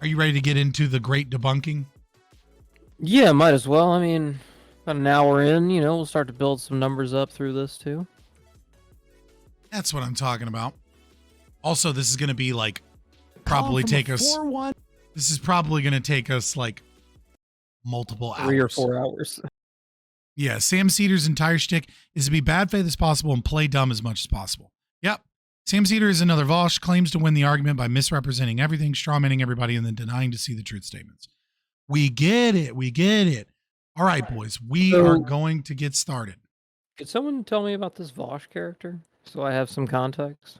Are you ready to get into the great debunking? Yeah, might as well. I mean, about an hour in, you know, we'll start to build some numbers up through this too. That's what I'm talking about. Also, this is going to be like probably take us. This is probably going to take us like multiple hours. 3 or 4 hours. Yeah, Sam Seder's entire shtick is to be bad faith as possible and play dumb as much as possible. Yep. Sam Seder is another Vosh, claims to win the argument by misrepresenting everything, strawmanning everybody, and then denying to see the truth statements. We get it. We get it. All right, boys. We are going to get started. Could someone tell me about this Vosh character so I have some context?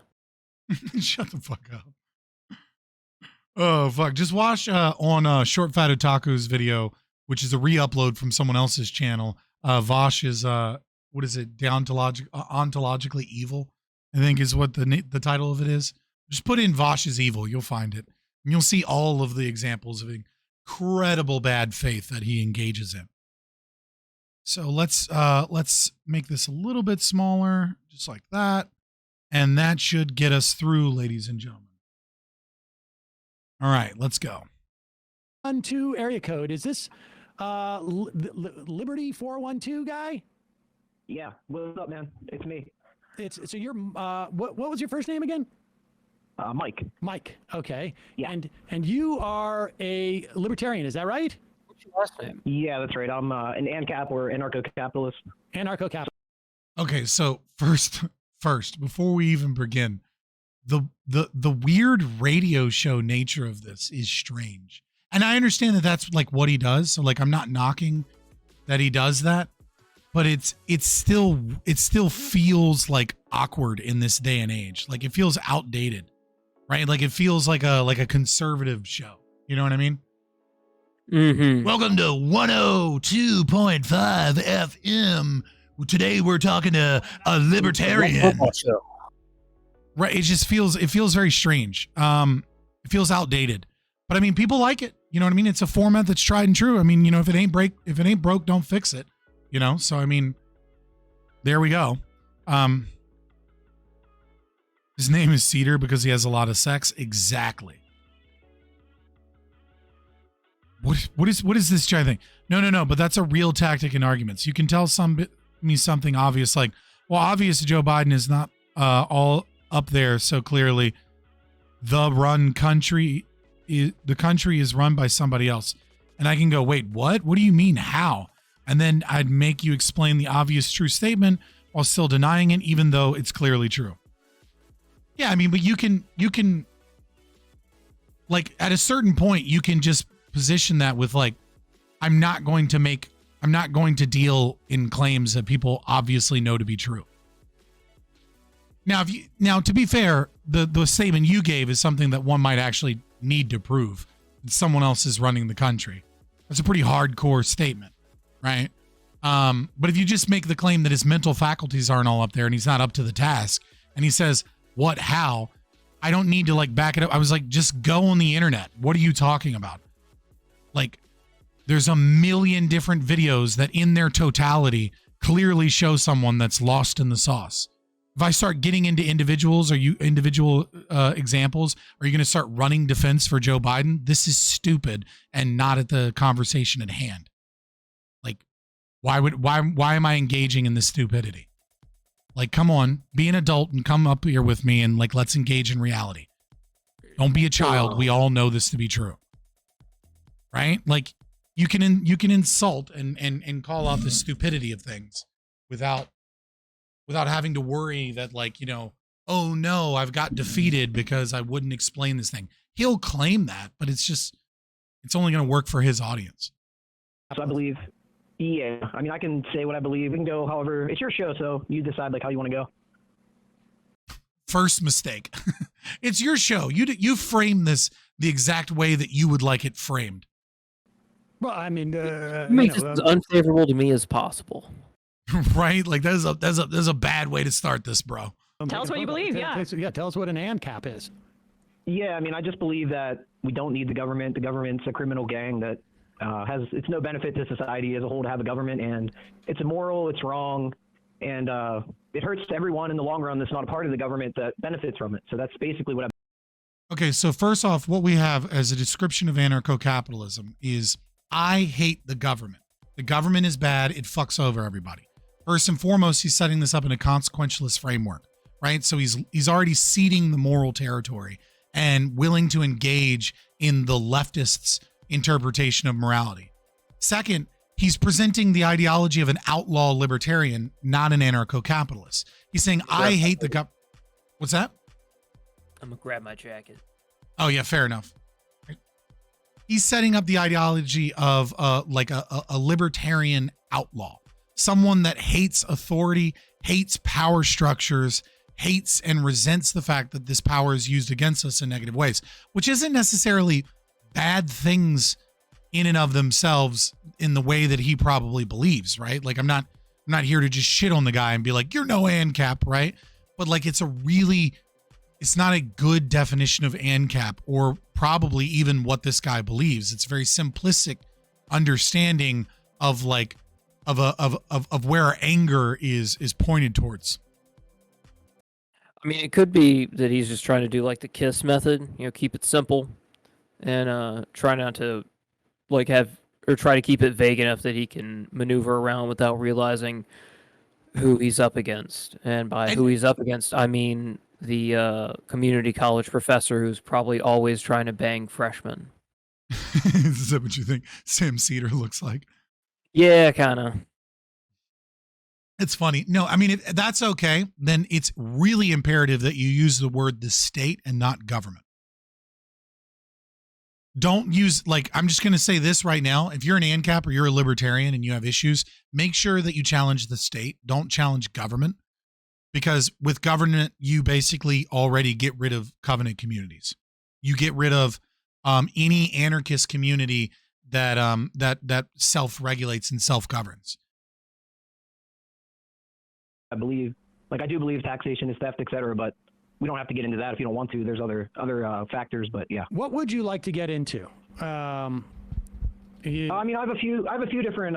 Shut the fuck up. Oh, fuck. Just watch on Short Fat Otaku's video, which is a re-upload from someone else's channel. Vosh is, what is it? Ontologically evil, I think is what the title of it is. Just put in Vosh is evil. You'll find it. And you'll see all of the examples of incredible bad faith that he engages in. So let's make this a little bit smaller, just like that. And that should get us through, ladies and gentlemen. All right, let's go. 12 area code. Is this Liberty 412 guy? Yeah. What's up, man? It's me. So you're what was your first name again? Mike. Mike. Okay. Yeah. And you are a libertarian, is that right? What's your last name? Yeah, that's right. I'm an ANCAP or anarcho-capitalist. Anarcho-capitalist. Okay, so first, before we even begin, the weird radio show nature of this is strange. And I understand that that's like what he does. So like, I'm not knocking that he does that, but it still feels like awkward in this day and age. Like it feels outdated, right? Like it feels like a conservative show. You know what I mean? Mm-hmm. Welcome to 102.5 FM. Today we're talking to a libertarian. Right, it feels very strange. It feels outdated. But I mean, people like it. You know what I mean? It's a format that's tried and true. I mean, you know, if it ain't broke, don't fix it. You know? So I mean, there we go. His name is Seder because he has a lot of sex. Exactly. What is this guy thing? No, but that's a real tactic in arguments. You can tell me something obvious, like, well, obvious Joe Biden is not all up there so clearly. The country is run by somebody else. And I can go, wait, what? What do you mean? How? And then I'd make you explain the obvious true statement while still denying it, even though it's clearly true. Yeah, I mean, but you can like at a certain point, you can just position that with like, I'm not going to deal in claims that people obviously know to be true. Now, to be fair, the statement you gave is something that one might actually need to prove that someone else is running the country. That's a pretty hardcore statement, right? But if you just make the claim that his mental faculties aren't all up there and he's not up to the task, and he says, what, how, I don't need to like back it up. I was like, just go on the internet. What are you talking about? Like, there's a million different videos that in their totality clearly show someone that's lost in the sauce. If I start getting into individual examples, are you going to start running defense for Joe Biden? This is stupid and not at the conversation at hand. Like, why am I engaging in this stupidity? Like, come on, be an adult and come up here with me and like, let's engage in reality. Don't be a child. We all know this to be true. Right? Like, you can insult and call out the stupidity of things without having to worry that like, you know, oh no, I've got defeated because I wouldn't explain this thing. He'll claim that, but it's only going to work for his audience. So I believe, yeah, I mean, I can say what I believe. We can go however, it's your show, so you decide like how you want to go. First mistake. It's your show. You frame this the exact way that you would like it framed. Well, I mean, Make this as unfavorable to me as possible. Right? Like there's a bad way to start this, bro. Tell us what you believe, yeah. Yeah, tell us what an ANCAP is. Yeah, I mean, I just believe that we don't need the government. The government's a criminal gang that it's no benefit to society as a whole to have a government, and it's immoral, it's wrong, and it hurts everyone in the long run that's not a part of the government that benefits from it. So that's basically what I. Okay, so first off, what we have as a description of anarcho-capitalism is I hate the government. The government is bad. It fucks over everybody. First and foremost, he's setting this up in a consequentialist framework, right? So he's already ceding the moral territory and willing to engage in the leftists' interpretation of morality. Second, he's presenting the ideology of an outlaw libertarian, not an anarcho-capitalist. He's saying, I hate the government. What's that? I'm gonna grab my jacket. Oh yeah, fair enough. He's setting up the ideology of like a libertarian outlaw, someone that hates authority, hates power structures, hates and resents the fact that this power is used against us in negative ways, which isn't necessarily bad things in and of themselves in the way that he probably believes, right? Like I'm not here to just shit on the guy and be like, you're no ANCAP, right? But like it's not a good definition of ANCAP or probably even what this guy believes. It's a very simplistic understanding of like of where our anger is pointed towards. I mean, it could be that he's just trying to do like the KISS method, keep it simple and try not to like try to keep it vague enough that he can maneuver around without realizing who he's up against. And by who he's up against, I mean the community college professor who's probably always trying to bang freshmen. Is that what you think Sam Seder looks like? Yeah, kind of. It's funny. No, I mean, if that's okay, then it's really imperative that you use the word the state and not government. Don't use, like, I'm just going to say this right now. If you're an ANCAP or you're a libertarian and you have issues, make sure that you challenge the state. Don't challenge government. Because with government, you basically already get rid of covenant communities. You get rid of any anarchist community that self-regulates and self-governs. I do believe taxation is theft, et cetera, but we don't have to get into that if you don't want to. There's other factors, but yeah. What would you like to get into? I mean, I have a few different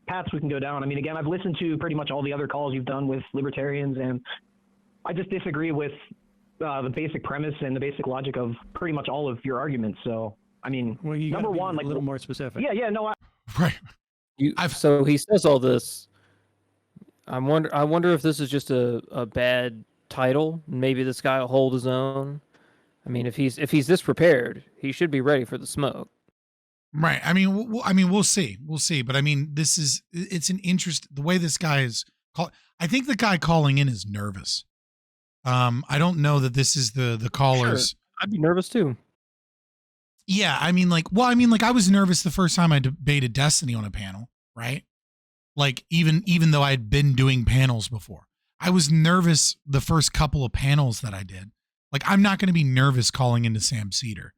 paths we can go down. I mean, again, I've listened to pretty much all the other calls you've done with libertarians, and I just disagree with the basic premise and the basic logic of pretty much all of your arguments. So, I mean, well, you number one, like a little more specific. Yeah, no. Right. So he says all this. I wonder if this is just a bad title. Maybe this guy will hold his own. I mean, if he's this prepared, he should be ready for the smoke. Right. I mean, we'll see. We'll see. But I mean, it's an interest. The way this guy is called, I think the guy calling in is nervous. I don't know that this is the callers. Sure. I'd be nervous too. Yeah. I mean, I was nervous the first time I debated Destiny on a panel, right? Like even though I had been doing panels before, I was nervous the first couple of panels that I did. Like, I'm not going to be nervous calling into Sam Seder.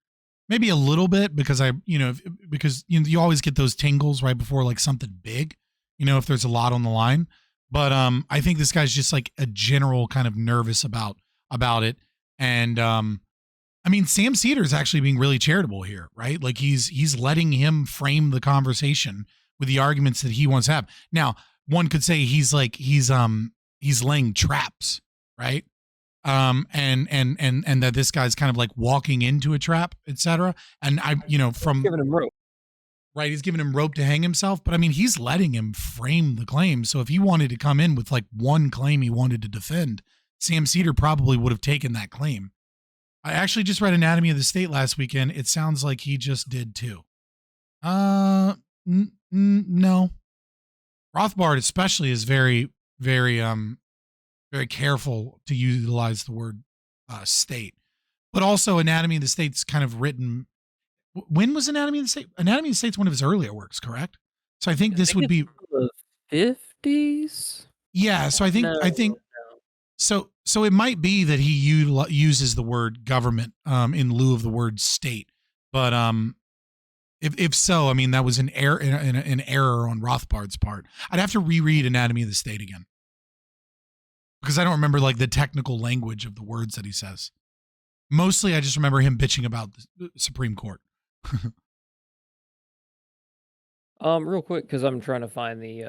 Maybe a little bit because you always get those tingles right before like something big, if there's a lot on the line. But I think this guy's just like a general kind of nervous about it. And I mean, Sam Seder is actually being really charitable here, right? Like he's letting him frame the conversation with the arguments that he wants to have. Now, one could say he's laying traps, right? And that this guy's kind of like walking into a trap, etc. And from giving him rope. Right, he's giving him rope to hang himself, but I mean, he's letting him frame the claim. So if he wanted to come in with like one claim he wanted to defend, Sam Seder probably would have taken that claim. I actually just read Anatomy of the State last weekend. It sounds like he just did too. No. Rothbard especially is very, very, very careful to utilize the word state. But also Anatomy of the State's kind of written. When was Anatomy of the State? Anatomy of the State's one of his earlier works, correct? So I think this would be the 50s. Yeah, so I think so it might be that he uses the word government in lieu of the word state. But if so, I mean that was an error an error on Rothbard's part. I'd have to reread Anatomy of the State again, because I don't remember like the technical language of the words that he says. Mostly I just remember him bitching about the Supreme Court. Real quick, because I'm trying to find the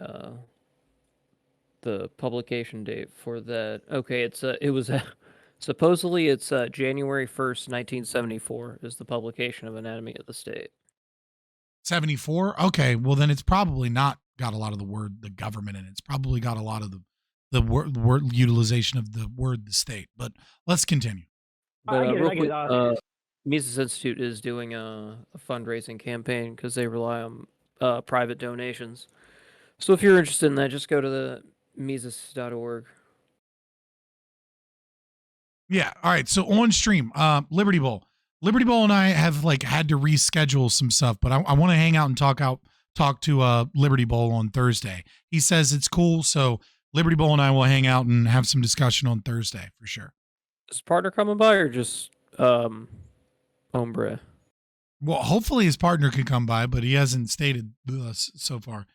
the publication date for that. Okay, it was supposedly it's January 1st, 1974 is the publication of Anatomy of the State. 74. Okay, well then it's probably not got a lot of the government in it. It's probably got a lot of the word utilization of the word the state. But let's continue. But I get it, real I get it. quick, Mises Institute is doing a fundraising campaign because they rely on private donations. So if you're interested in that, just go to the Mises.org. Yeah. All right. So on stream, Liberty Bowl and I have like had to reschedule some stuff, but I want to hang out and talk to Liberty Bowl on Thursday. He says it's cool. So Liberty Bowl and I will hang out and have some discussion on Thursday for sure. Is his partner coming by or just Hombre? Well, hopefully his partner can come by, but he hasn't stated so far.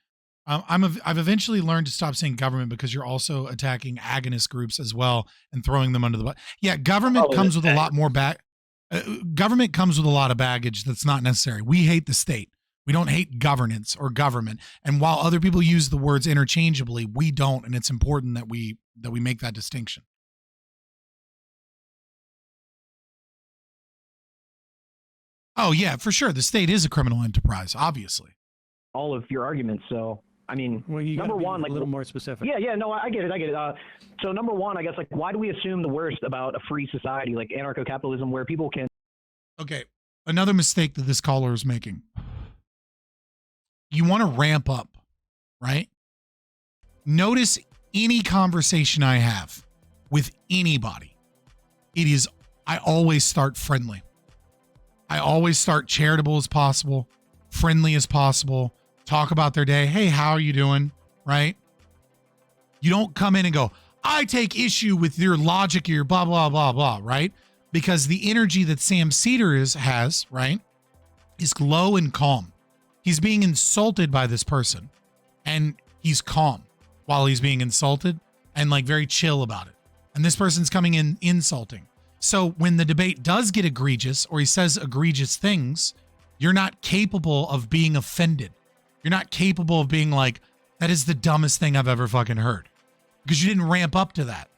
I've eventually learned to stop saying government because you're also attacking agonist groups as well and throwing them under the bus. Yeah, government comes with a lot more government comes with a lot of baggage that's not necessary. We hate the state. We don't hate governance or government. And while other people use the words interchangeably, we don't, and it's important that we make that distinction. Oh yeah, for sure. The state is a criminal enterprise, obviously. All of your arguments. So, I mean, Well, you number gotta be one, like a little more specific. Yeah, no, I get it. So number one, I guess, like, why do we assume the worst about a free society like anarcho-capitalism, where people can? Okay, another mistake that this caller is making. You want to ramp up, right? Notice any conversation I have with anybody. I always start friendly. I always start charitable as possible, friendly as possible, talk about their day. Hey, how are you doing? Right? You don't come in and go, I take issue with your logic or your blah, blah, blah, blah, right? Because the energy that Sam Seder has, right, is low and calm. He's being insulted by this person and he's calm while he's being insulted and like very chill about it. And this person's coming in insulting. So when the debate does get egregious or he says egregious things, you're not capable of being offended. You're not capable of being like, that is the dumbest thing I've ever fucking heard, because you didn't ramp up to that.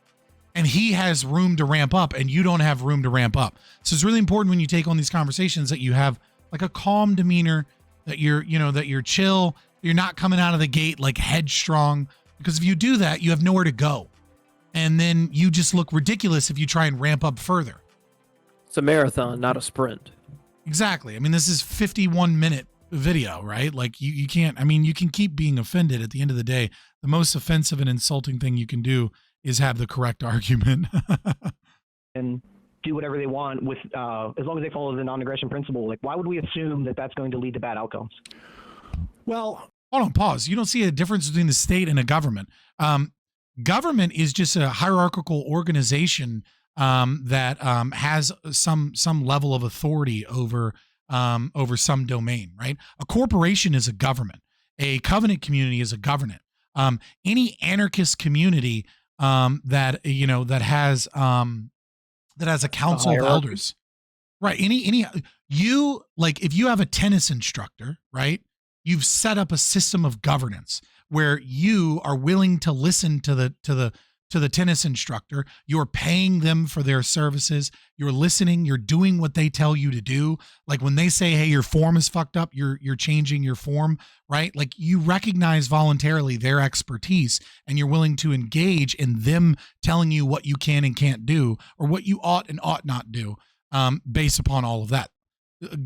And he has room to ramp up and you don't have room to ramp up. So it's really important when you take on these conversations that you have like a calm demeanor, that you're chill. You're not coming out of the gate like headstrong, because if you do that, you have nowhere to go. And then you just look ridiculous if you try and ramp up further. It's a marathon, not a sprint. Exactly. I mean, this is 51-minute video, right? Like you can't, I mean, you can keep being offended. At the end of the day, the most offensive and insulting thing you can do is have the correct argument. And do whatever they want with, as long as they follow the non-aggression principle. Like, why would we assume that that's going to lead to bad outcomes? Well, hold on, pause. You don't see a difference between the state and a government. Government is just a hierarchical organization that has some level of authority over some domain, right? A corporation is a government. A covenant community is a government. Any anarchist community that has a council of elders, right? You like, if you have a tennis instructor, right? You've set up a system of governance where you are willing to listen to the tennis instructor. You're paying them for their services. You're listening. You're doing what they tell you to do. Like when they say, hey, your form is fucked up, you're changing your form, right? Like you recognize voluntarily their expertise and you're willing to engage in them telling you what you can and can't do, or what you ought and ought not do, based upon all of that.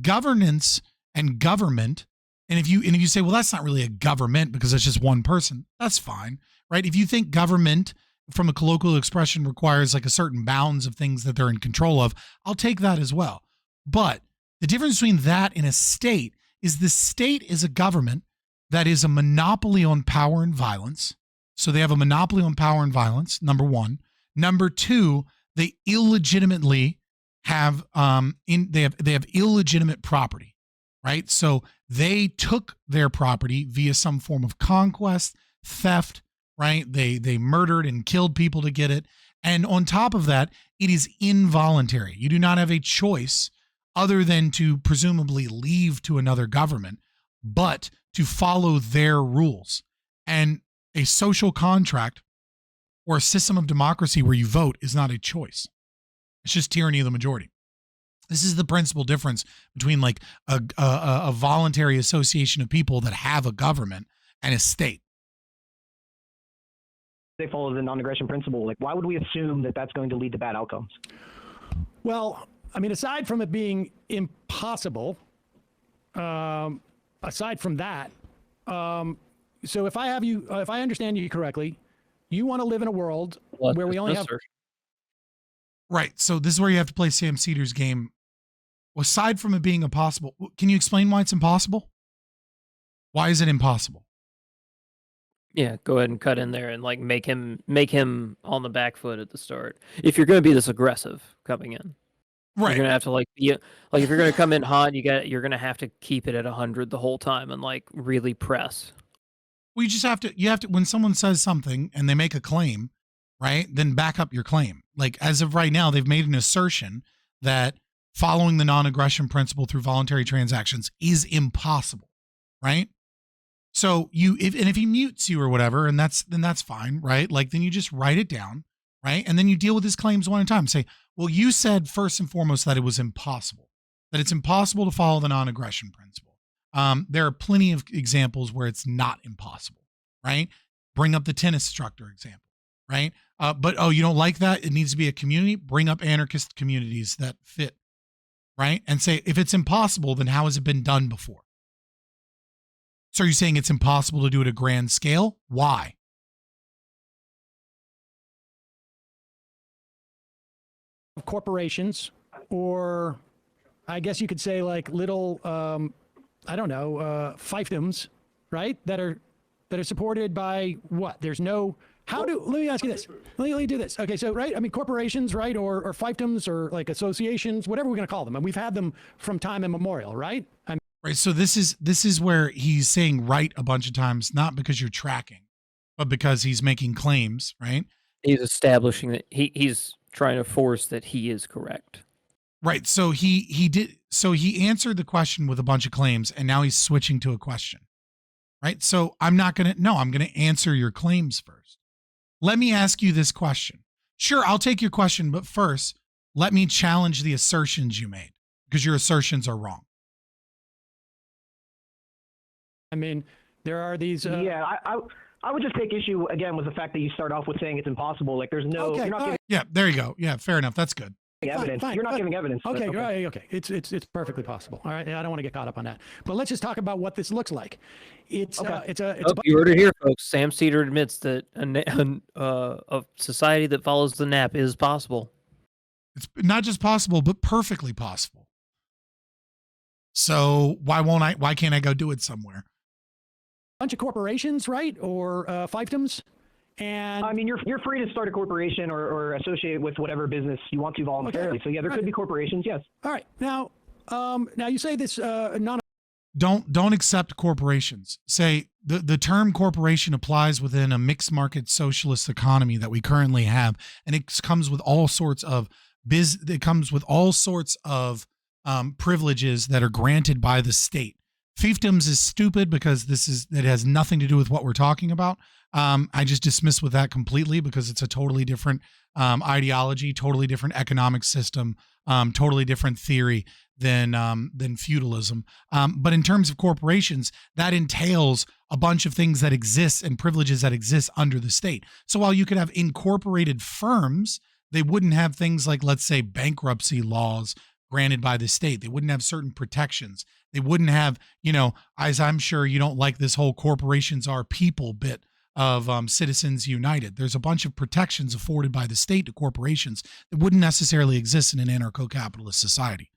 Governance and government. And if you say, well, that's not really a government because it's just one person, that's fine, right? If you think government from a colloquial expression requires like a certain bounds of things that they're in control of, I'll take that as well. But the difference between that and a state is the state is a government that is a monopoly on power and violence. So they have a monopoly on power and violence, number one. Number two, they illegitimately have they have illegitimate property, right? So they took their property via some form of conquest, theft, right? They murdered and killed people to get it. And on top of that, it is involuntary. You do not have a choice other than to presumably leave to another government, but to follow their rules. And a social contract or a system of democracy where you vote is not a choice. It's just tyranny of the majority. This is the principal difference between like a voluntary association of people that have a government and a state. They follow the non-aggression principle. Like, why would we assume that that's going to lead to bad outcomes? Well, I mean, aside from it being impossible, aside from that, so if I understand you correctly, you want to live in a world where we only have. Right. So this is where you have to play Sam Seder's game. Aside from it being impossible, can you explain why it's impossible? Why is it impossible? Yeah, go ahead and cut in there and like make him on the back foot at the start. If you're going to be this aggressive coming in, right? You're going to have to like if you're going to come in hot, you're going to have to keep it at 100 the whole time and like really press. Well, you have to when someone says something and they make a claim, right? Then back up your claim. Like as of right now, they've made an assertion that following the non-aggression principle through voluntary transactions is impossible, right? So if he mutes you or whatever, and then that's fine, right? Like then you just write it down, right? And then you deal with his claims one at a time. Say, well, you said first and foremost that it was impossible, that it's impossible to follow the non-aggression principle. There are plenty of examples where it's not impossible, right? Bring up the tennis instructor example, right? But you don't like that? It needs to be a community. Bring up anarchist communities that fit, right? And say, if it's impossible, then how has it been done before? So you're saying it's impossible to do it at a grand scale? Why? Corporations, or I guess you could say like little, I don't know, fiefdoms, right? That are supported by what? There's no. Let me ask you this. Let me do this. Okay, so right, I mean corporations, right, or fiefdoms, or like associations, whatever we're going to call them, and we've had them from time immemorial, right? Right. So this is where he's saying right a bunch of times, not because you're tracking, but because he's making claims, right? He's establishing that he's trying to force that he is correct. Right. So he answered the question with a bunch of claims, and now he's switching to a question. Right. So I'm going to answer your claims first. Let me ask you this question. Sure, I'll take your question, but first, let me challenge the assertions you made, because your assertions are wrong. I mean, there are these. Yeah, I would just take issue again with the fact that you start off with saying it's impossible. Like there's no. Okay, you're not giving yeah, there you go. Yeah, fair enough. That's good. evidence. Fine, you're not giving evidence. Okay, okay. right. Okay, it's perfectly possible. All right, I don't want to get caught up on that. But let's just talk about what this looks like. It's you heard it here, folks. Sam Seder admits that a society that follows the NAP is possible. It's not just possible, but perfectly possible. So why can't I go do it somewhere? bunch of corporations, right? Or fiefdoms. And I mean, you're free to start a corporation or associate with whatever business you want to voluntarily. Okay. So yeah, there could be corporations. Yes. All right. Now you say this Don't accept corporations. Say the term corporation applies within a mixed market socialist economy that we currently have, and it comes with all sorts of privileges that are granted by the state. Fiefdoms is stupid because it has nothing to do with what we're talking about. I just dismiss with that completely because it's a totally different ideology, totally different economic system, totally different theory than feudalism. But in terms of corporations, that entails a bunch of things that exist and privileges that exist under the state. So while you could have incorporated firms, they wouldn't have things like, let's say, bankruptcy laws granted by the state. They wouldn't have certain protections. They wouldn't have, as I'm sure you don't like this whole corporations are people bit of Citizens United. There's a bunch of protections afforded by the state to corporations that wouldn't necessarily exist in an anarcho-capitalist society.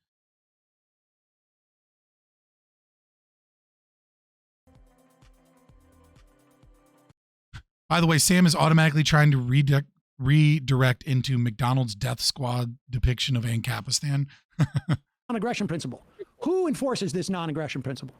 By the way, Sam is automatically trying to redirect into McDonald's death squad depiction of Ancapistan. non-aggression principle. Who enforces this non-aggression principle?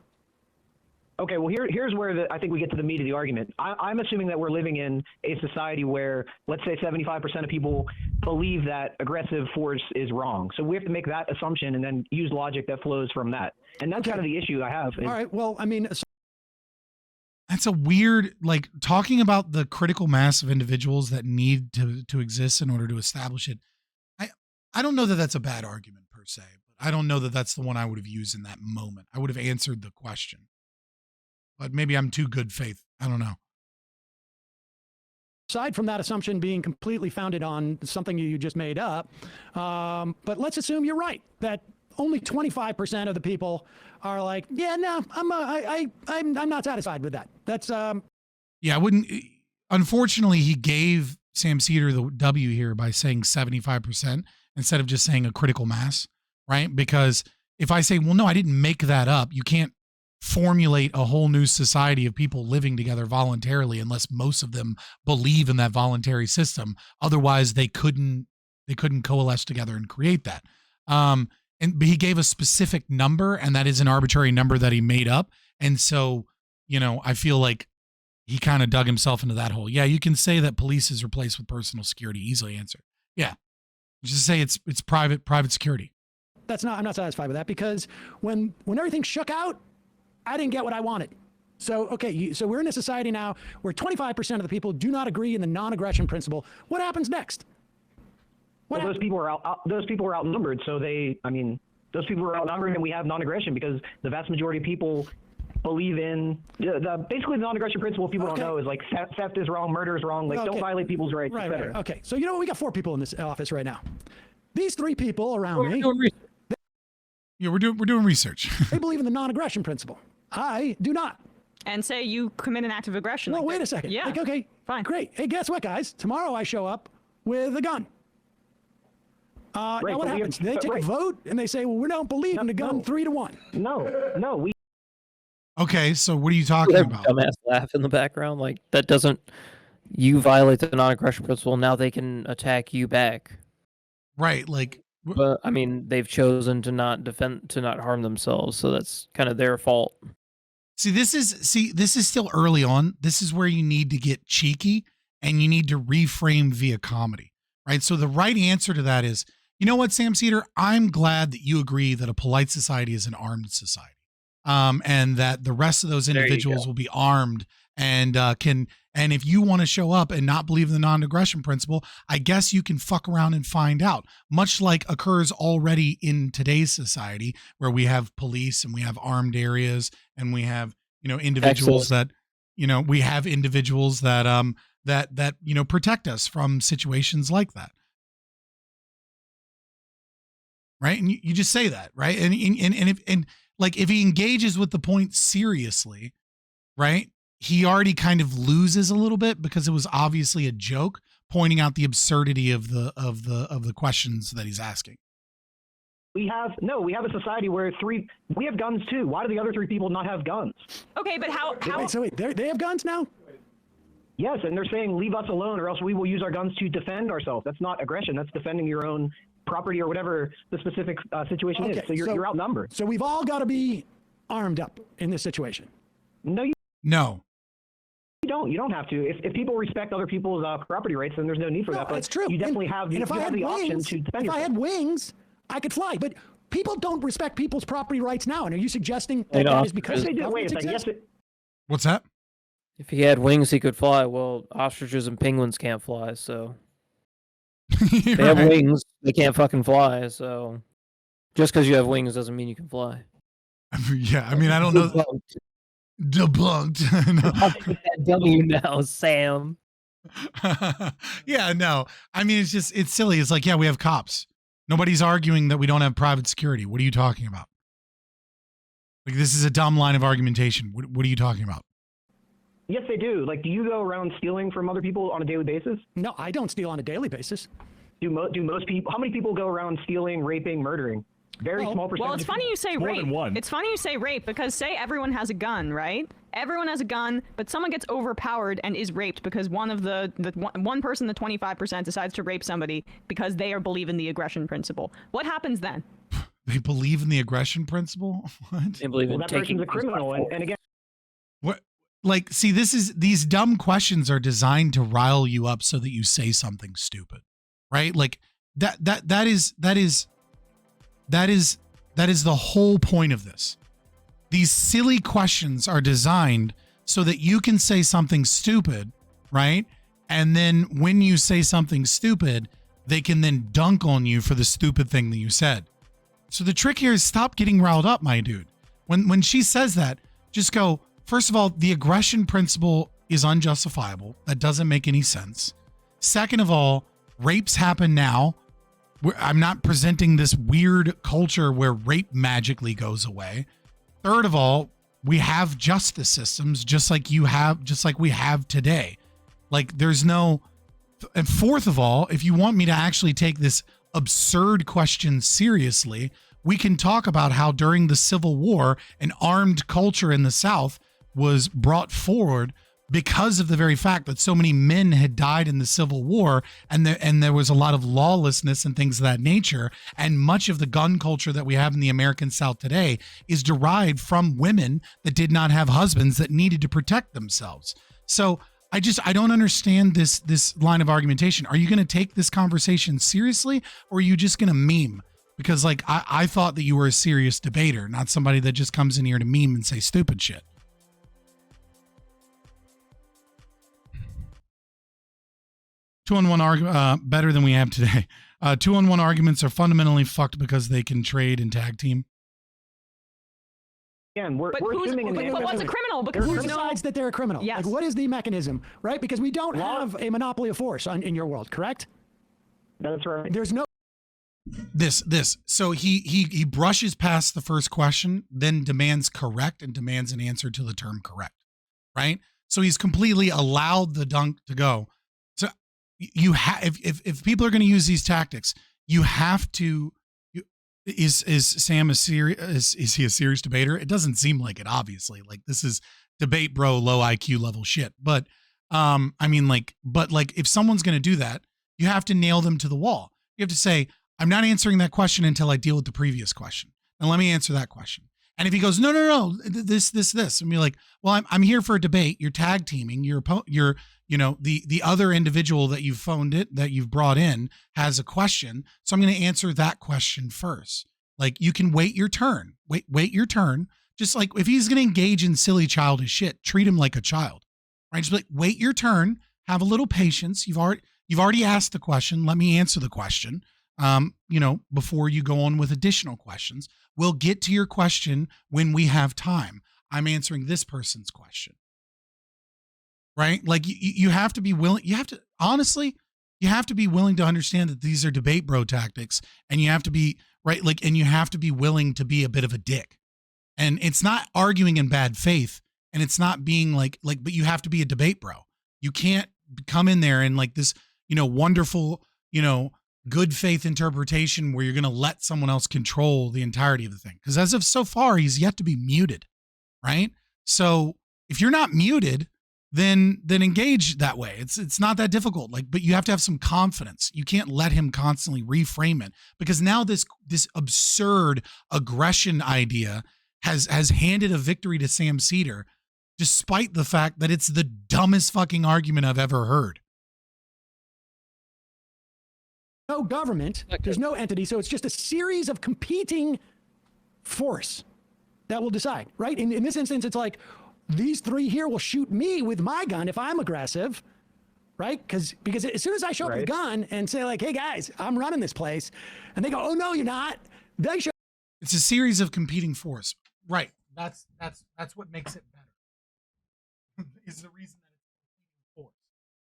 Okay, well, here's where I think we get to the meat of the argument. I'm assuming that we're living in a society where, let's say, 75% of people believe that aggressive force is wrong. So we have to make that assumption and then use logic that flows from that. And that's kind of the issue I have. All right. Well, I mean, That's a weird, like, talking about the critical mass of individuals that need to exist in order to establish it. I don't know that that's a bad argument per se, but I don't know that that's the one I would have used in that moment. I would have answered the question, but maybe I'm too good faith. I don't know. Aside from that assumption being completely founded on something you just made up, but let's assume you're right, that only 25% of the people are like, yeah, no, I'm not satisfied with that. That's Yeah, I wouldn't. Unfortunately, he gave Sam Seder the W here by saying 75% instead of just saying a critical mass, right? Because if I say, well, no, I didn't make that up, you can't formulate a whole new society of people living together voluntarily unless most of them believe in that voluntary system. Otherwise, they couldn't coalesce together and create that. But he gave a specific number, and that is an arbitrary number that he made up. And so, I feel like he kind of dug himself into that hole. Yeah, you can say that police is replaced with personal security. Easily answered. Yeah, just say it's private security. I'm not satisfied with that, because when everything shook out, I didn't get what I wanted. So, okay, so we're in a society now where 25% of the people do not agree in the non-aggression principle. What happens next? Those people are outnumbered. So those people are outnumbered, and we have non-aggression because the vast majority of people believe in basically the non-aggression principle. People don't know is like theft is wrong, murder is wrong. Like don't violate people's rights, etc. Right. Okay, so we got 4 people in this office right now. These 3 people around me. Yeah, we're doing research. They believe in the non-aggression principle. I do not. And say you commit an act of aggression. Well, wait a second. Yeah. Okay, fine. Great. Hey, guess what, guys? Tomorrow I show up with a gun. Now what happens? They take a vote and they say, well, we don't believe in the gun 3-1. No. Okay, so what are you talking about? Dumbass laugh in the background. Like, that doesn't... You violate the non-aggression principle, now they can attack you back. Right, like... But, I mean, they've chosen to not harm themselves, so that's kind of their fault. This is still early on. This is where you need to get cheeky and you need to reframe via comedy, right? So the right answer to that is, you know what, Sam Seder, I'm glad that you agree that a polite society is an armed society. And that the rest of those individuals will be armed and and if you want to show up and not believe in the non-aggression principle, I guess you can fuck around and find out, much like occurs already in today's society where we have police and we have armed areas and we have, individuals that protect us from situations like that. Right. And you just say that, right. And if he engages with the point seriously, right, he already kind of loses a little bit because it was obviously a joke, pointing out the absurdity of the questions that he's asking. We have a society where we have guns too. Why do the other 3 people not have guns? Okay, but how? Wait, they have guns now? Yes, and they're saying leave us alone or else we will use our guns to defend ourselves. That's not aggression. That's defending your own property or whatever the specific situation is. So you're outnumbered. So we've all got to be armed up in this situation. No. You don't have to. If people respect other people's property rights, then there's no need for that. But that's true. You definitely have the option to defend yourself. If I had wings, I could fly. But people don't respect people's property rights now. And are you suggesting that is because they do? Wait a second. Yes. What's that? If he had wings, he could fly. Well, ostriches and penguins can't fly, so... They have wings, they can't fucking fly, so... Just because you have wings doesn't mean you can fly. Yeah, I mean, I don't know... Debunked. W now, Sam. Yeah, no. I mean, it's silly. It's like, yeah, we have cops. Nobody's arguing that we don't have private security. What are you talking about? Like, this is a dumb line of argumentation. What are you talking about? Yes, they do. Like, do you go around stealing from other people on a daily basis? No, I don't steal on a daily basis. Do most people? How many people go around stealing, raping, murdering? Very small percentage. Well, it's funny you say rape. It's funny you say rape because say everyone has a gun, right? Everyone has a gun, but someone gets overpowered and is raped because one of one person, the 25%, decides to rape somebody because they believe in the aggression principle. What happens then? They believe in the aggression principle? What? They believe in that person's a criminal, and again. What? Like, see, these dumb questions are designed to rile you up so that you say something stupid, right? Like that is the whole point of this. These silly questions are designed so that you can say something stupid, right? And then when you say something stupid, they can then dunk on you for the stupid thing that you said. So the trick here is stop getting riled up, my dude. When she says that, just go, first of all, the aggression principle is unjustifiable. That doesn't make any sense. Second of all, rapes happen now. I'm not presenting this weird culture where rape magically goes away. Third of all, we have justice systems just like we have today. Like there's no, and fourth of all, if you want me to actually take this absurd question seriously, we can talk about how during the Civil War, an armed culture in the South was brought forward because of the very fact that so many men had died in the Civil War, and there was a lot of lawlessness and things of that nature. And much of the gun culture that we have in the American South today is derived from women that did not have husbands that needed to protect themselves. So I don't understand this line of argumentation. Are you going to take this conversation seriously, or are you just going to meme? Because like I thought that you were a serious debater, not somebody that just comes in here to meme and say stupid shit. 2-on-1 better than we have today. 2-on-1 arguments are fundamentally fucked because they can trade and tag team. Again, we're assuming but what's a criminal? Because Who decides that they're a criminal? Yes. Like, what is the mechanism, right? Because we don't have a monopoly of force in your world, correct? That's right. There's no. This. So he brushes past the first question, then demands correct and demands an answer to the term correct, right? So he's completely allowed the dunk to go. So you have, if people are going to use these tactics, you have to. Is Sam a serious? Is he a serious debater? It doesn't seem like it. Obviously, like this is debate bro, low IQ level shit. But I mean, if someone's going to do that, you have to nail them to the wall. You have to say, I'm not answering that question until I deal with the previous question. And let me answer that question. And if he goes, no, this, and be like, well, I'm here for a debate. You're tag teaming. The other individual that you've brought in has a question. So I'm going to answer that question first. Like you can wait your turn. Wait your turn. Just like if he's going to engage in silly childish shit, treat him like a child, right? Just like wait your turn. Have a little patience. You've already asked the question. Let me answer the question. Before you go on with additional questions. We'll get to your question when we have time. I'm answering this person's question. Right? Like you have to be willing, you have to be willing to understand that these are debate bro tactics, and you have to be right. And you have to be willing to be a bit of a dick, and it's not arguing in bad faith, and it's not being but you have to be a debate bro. You can't come in there and like this, wonderful, good faith interpretation where you're going to let someone else control the entirety of the thing. Because as of so far, he's yet to be muted, right? So if you're not muted, then engage that way. It's not that difficult. But you have to have some confidence. You can't let him constantly reframe it, because now this absurd aggression idea has handed a victory to Sam Seder, despite the fact that it's the dumbest fucking argument I've ever heard. No government, there's no entity, so it's just a series of competing force that will decide, right? In this instance, it's like, these three here will shoot me with my gun if I'm aggressive, right? Because as soon as I show up with a gun and say like, hey guys, I'm running this place, and they go, oh no, you're not. They show. It's a series of competing force, right? That's what makes it better. Is the reason that it's competing force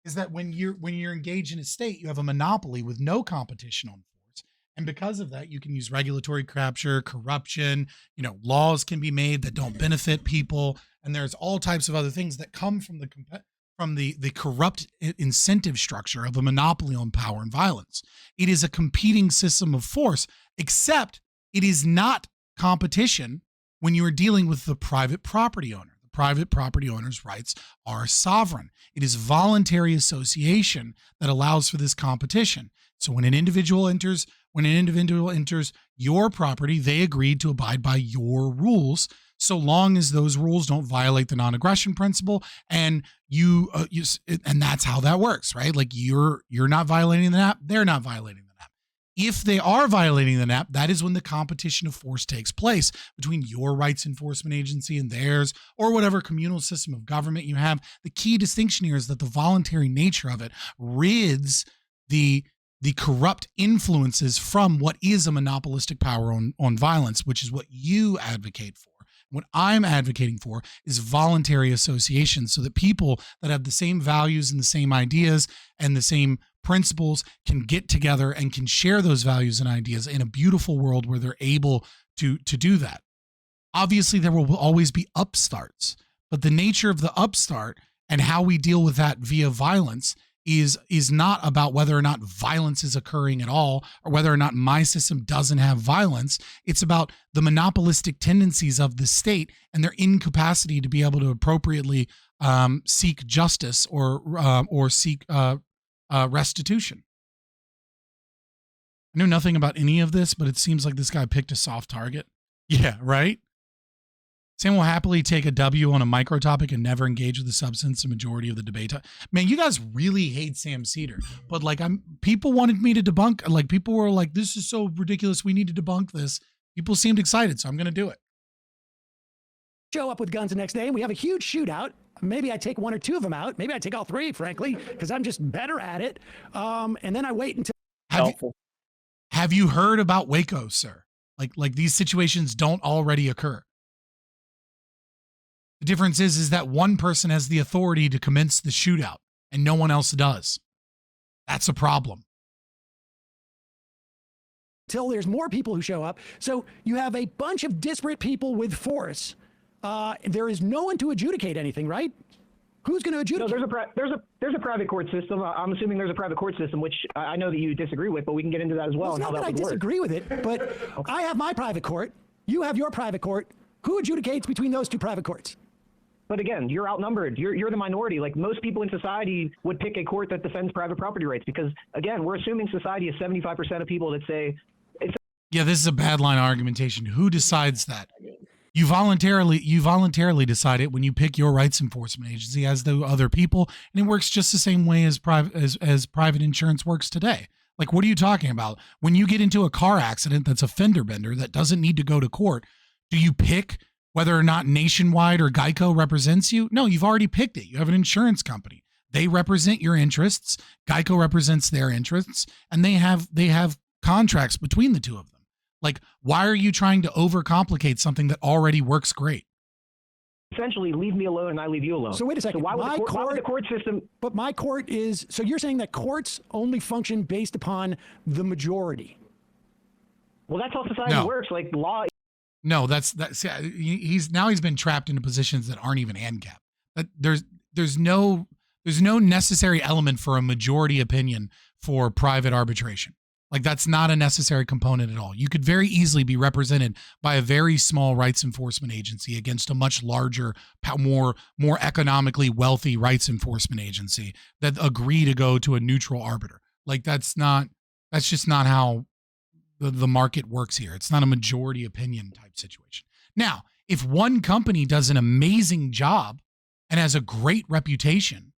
is that when you're engaged in a state, you have a monopoly with no competition on force, and because of that, you can use regulatory capture, corruption. Laws can be made that don't benefit people. And there's all types of other things that come from the corrupt incentive structure of a monopoly on power and violence. It is a competing system of force, except it is not competition when you are dealing with the private property owner. The private property owner's rights are sovereign. It is voluntary association that allows for this competition. So when an individual enters your property, they agreed to abide by your rules, so long as those rules don't violate the non-aggression principle, and and that's how that works, right? Like you're not violating the NAP, they're not violating the NAP. If they are violating the NAP, that is when the competition of force takes place between your rights enforcement agency and theirs, or whatever communal system of government you have. The key distinction here is that the voluntary nature of it rids the corrupt influences from what is a monopolistic power on violence, which is what you advocate for. What I'm advocating for is voluntary association, so that people that have the same values and the same ideas and the same principles can get together and can share those values and ideas in a beautiful world where they're able to do that. Obviously, there will always be upstarts, but the nature of the upstart and how we deal with that via violence is not about whether or not violence is occurring at all, or whether or not my system doesn't have violence. It's about the monopolistic tendencies of the state and their incapacity to be able to appropriately seek justice or seek restitution. I knew nothing about any of this, but it seems like this guy picked a soft target. Yeah, right? Sam will happily take a W on a micro topic and never engage with the substance the majority of the debate. Man, you guys really hate Sam Seder, but like people wanted me to debunk. Like people were like, "This is so ridiculous. We need to debunk this." People seemed excited, so I'm going to do it. Show up with guns the next day, and we have a huge shootout. Maybe I take one or two of them out. Maybe I take all three, frankly, because I'm just better at it. And then I wait until. Have you heard about Waco, sir? Like these situations don't already occur. The difference is that one person has the authority to commence the shootout and no one else does. That's a problem. Till there's more people who show up. So you have a bunch of disparate people with force. There is no one to adjudicate anything, right? Who's going to adjudicate? No, there's a private court system. I'm assuming there's a private court system, which I know that you disagree with, but we can get into that as well. It's and not how that that I would disagree work. with it, but I have my private court. You have your private court. Who adjudicates between those two private courts? But again, you're outnumbered. You're the minority. Like most people in society would pick a court that defends private property rights because, again, we're assuming society is 75% of people that say. Yeah, this is a bad line of argumentation. Who decides that? You voluntarily decide it when you pick your rights enforcement agency, as do other people, and it works just the same way as private insurance works today. Like, what are you talking about? When you get into a car accident that's a fender bender that doesn't need to go to court, do you pick whether or not Nationwide or Geico represents you? No, you've already picked it. You have an insurance company. They represent your interests. Geico represents their interests, and they have contracts between the two of them. Like, why are you trying to overcomplicate something that already works great? Essentially, leave me alone and I leave you alone. So wait a second. So why would the court system? But my court is. So you're saying that courts only function based upon the majority? Well, that's how society works. Like law. No, that's he's been trapped into positions that aren't even ANCAP. That there's no necessary element for a majority opinion for private arbitration. Like, that's not a necessary component at all. You could very easily be represented by a very small rights enforcement agency against a much larger, more economically wealthy rights enforcement agency that agree to go to a neutral arbiter. Like, that's just not how the market works here. It's not a majority opinion type situation. Now, if one company does an amazing job and has a great reputation,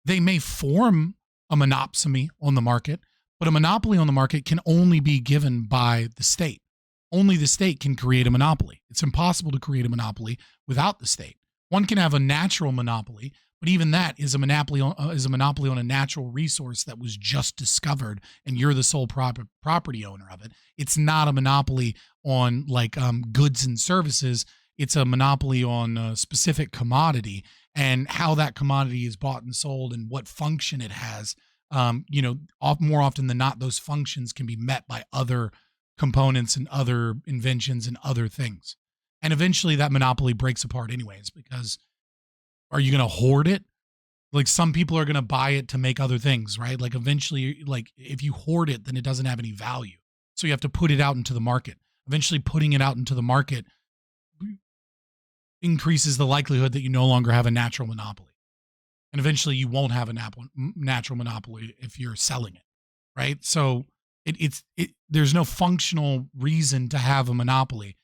they may form a monopsony on the market. But a monopoly on the market can only be given by the state. Only the state can create a monopoly. It's impossible to create a monopoly without the state. One can have a natural monopoly, but even that is a monopoly on a natural resource that was just discovered, and you're the sole property owner of it. It's not a monopoly on goods and services. It's a monopoly on a specific commodity and how that commodity is bought and sold and what function it has. More often than not, those functions can be met by other components and other inventions and other things. And eventually that monopoly breaks apart anyways, because are you going to hoard it? Like, some people are going to buy it to make other things, right? Like, eventually, like, if you hoard it, then it doesn't have any value. So you have to put it out into the market. Eventually putting it out into the market increases the likelihood that you no longer have a natural monopoly. And eventually you won't have a natural monopoly if you're selling it, right? So there's no functional reason to have a monopoly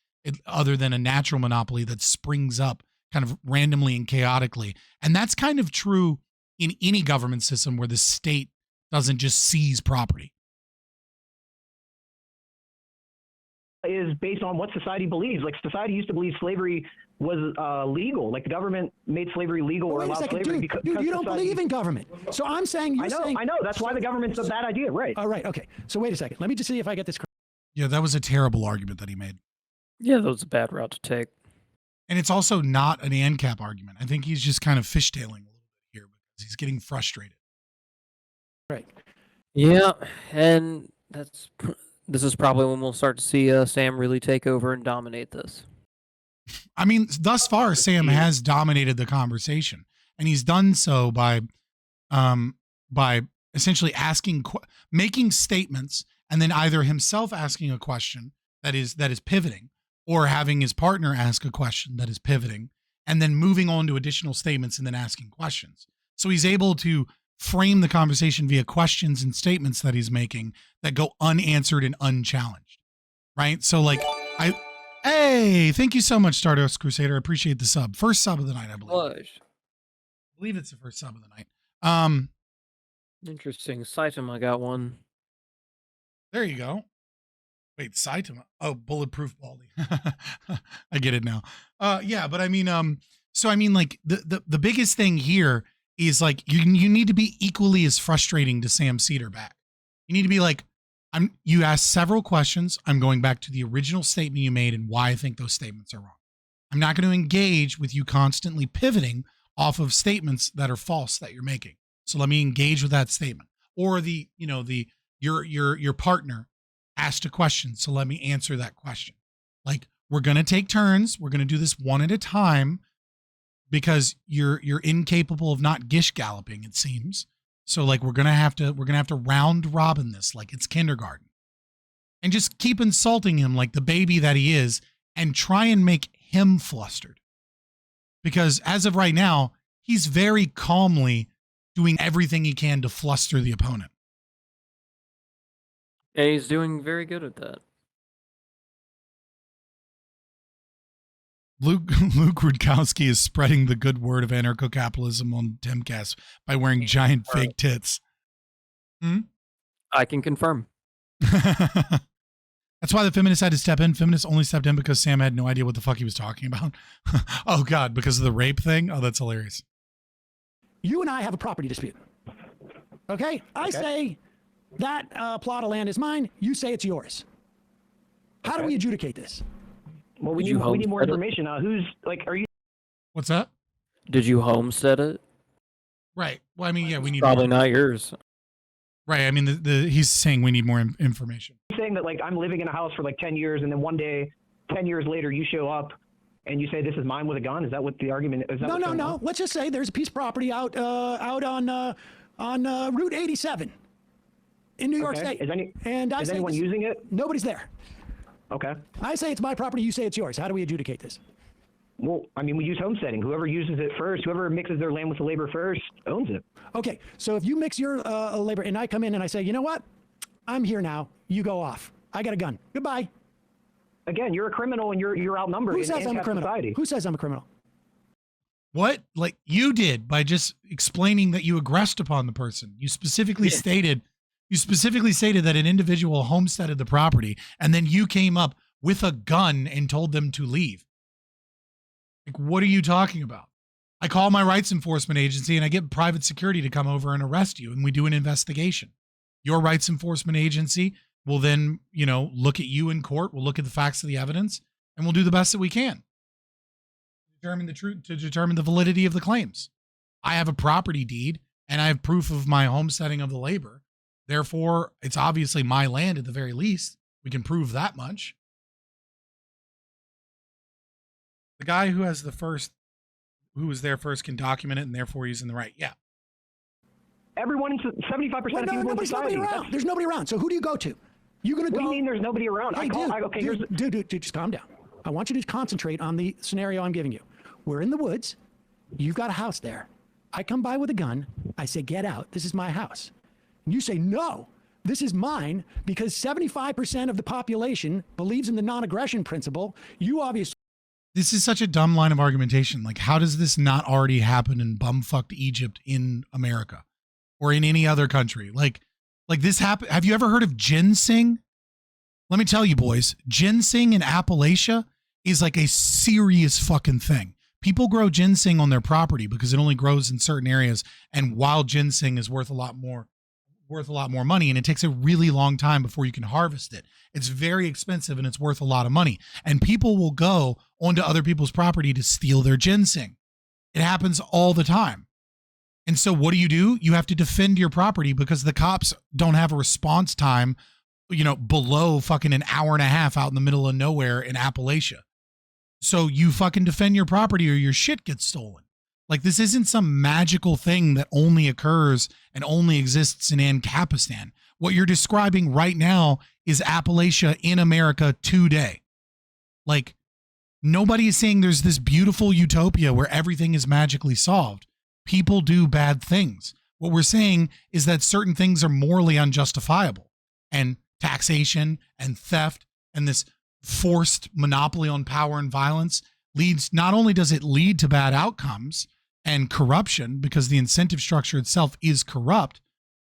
other than a natural monopoly that springs up kind of randomly and chaotically. And that's kind of true in any government system where the state doesn't just seize property. is based on what society believes. Like society used to believe slavery was legal. Like the government made slavery legal or Wait a allowed second, slavery dude, you don't believe in government. So I'm saying you're saying. I know. That's why the government's a bad idea, right? All right. Okay. So wait a second. Let me just see if I get this correct. Yeah, that was a terrible argument that he made. Yeah, that was a bad route to take. And it's also not an ANCAP argument. I think he's just kind of fishtailing a little bit here because he's getting frustrated. Right. Yeah, and this is probably when we'll start to see Sam really take over and dominate this. I mean, thus far, Sam has dominated the conversation, and he's done so by essentially making statements, and then either himself asking a question that is pivoting, or having his partner ask a question that is pivoting, and then moving on to additional statements and then asking questions. So he's able to frame the conversation via questions and statements that he's making that go unanswered and unchallenged, right? So like, hey, thank you so much, Stardust Crusader. I appreciate the sub. First sub of the night, I believe. I believe it's the first sub of the night. Interesting. Saitama got one. There you go. Wait, Saitama. Oh, bulletproof Baldy. I get it now. Yeah, but I mean, so I mean, like the biggest thing here is like you need to be equally as frustrating to Sam Seder back. You need to be like, you asked several questions. I'm going back to the original statement you made and why I think those statements are wrong. I'm not going to engage with you constantly pivoting off of statements that are false that you're making. So let me engage with that statement. Or your partner asked a question, so let me answer that question. Like, we're going to take turns. We're going to do this one at a time because you're incapable of not gish galloping, it seems. So like we're going to have to round robin this like it's kindergarten. And just keep insulting him like the baby that he is and try and make him flustered. Because as of right now, he's very calmly doing everything he can to fluster the opponent. And he's doing very good at that. Luke Rudkowski is spreading the good word of anarcho-capitalism on Timcast by wearing giant fake tits. I can confirm. That's why the feminists had to step in. Feminists only stepped in because Sam had no idea what the fuck he was talking about. Oh, God, because of the rape thing? Oh, that's hilarious. You and I have a property dispute. Okay? I say that plot of land is mine. You say it's yours. How do we adjudicate this? Well, we need more information. Who's like? Are you? What's that? Did you homestead it? Right. Well, I mean, yeah, we need probably more. Not yours. Right. I mean, he's saying we need more information. He's saying that like I'm living in a house for like 10 years, and then one day, 10 years later, you show up, and you say this is mine with a gun. Is that what the argument is? No. Let's just say there's a piece of property out on Route 87 in New York State. Is anyone using it? Nobody's there. Okay. I say it's my property. You say it's yours. How do we adjudicate this? Well, I mean, we use homesteading. Whoever uses it first, whoever mixes their land with the labor first, owns it. Okay. So if you mix your labor and I come in and I say, you know what? I'm here now. You go off. I got a gun. Goodbye. Again, you're a criminal and you're outnumbered. Who says I'm a criminal? Society. Who says I'm a criminal? What? Like you did by just explaining that you aggressed upon the person. You specifically stated that an individual homesteaded the property, and then you came up with a gun and told them to leave. Like, what are you talking about? I call my rights enforcement agency and I get private security to come over and arrest you, and we do an investigation. Your rights enforcement agency will then, look at you in court. We'll look at the facts of the evidence, and we'll do the best that we can to determine the validity of the claims. I have a property deed and I have proof of my homesteading of the labor. Therefore, it's obviously my land at the very least. We can prove that much. The guy who was there first can document it, and therefore he's in the right. Yeah. Everyone, 75% of people in society. There's nobody around. So who do you go to? You're going to go. What do you mean there's nobody around? Hey, dude, just calm down. I want you to concentrate on the scenario I'm giving you. We're in the woods. You've got a house there. I come by with a gun. I say, get out. This is my house. And you say, no, this is mine because 75% of the population believes in the non-aggression principle. You obviously. This is such a dumb line of argumentation. Like, how does this not already happen in bumfucked Egypt in America or in any other country? Like this happen. Have you ever heard of ginseng? let me tell you, boys, ginseng in Appalachia is like a serious fucking thing. People grow ginseng on their property because it only grows in certain areas, and wild ginseng is worth a lot more money, and it takes a really long time before you can harvest it. It's very expensive and it's worth a lot of money. And people will go onto other people's property to steal their ginseng. It happens all the time. And so what do? You have to defend your property because the cops don't have a response time, below fucking an hour and a half out in the middle of nowhere in Appalachia. So you fucking defend your property or your shit gets stolen. Like, this isn't some magical thing that only occurs and only exists in Ancapistan. What you're describing right now is Appalachia in America today. Like, nobody is saying there's this beautiful utopia where everything is magically solved. People do bad things. What we're saying is that certain things are morally unjustifiable, and taxation and theft and this forced monopoly on power and violence not only does it lead to bad outcomes and corruption because the incentive structure itself is corrupt,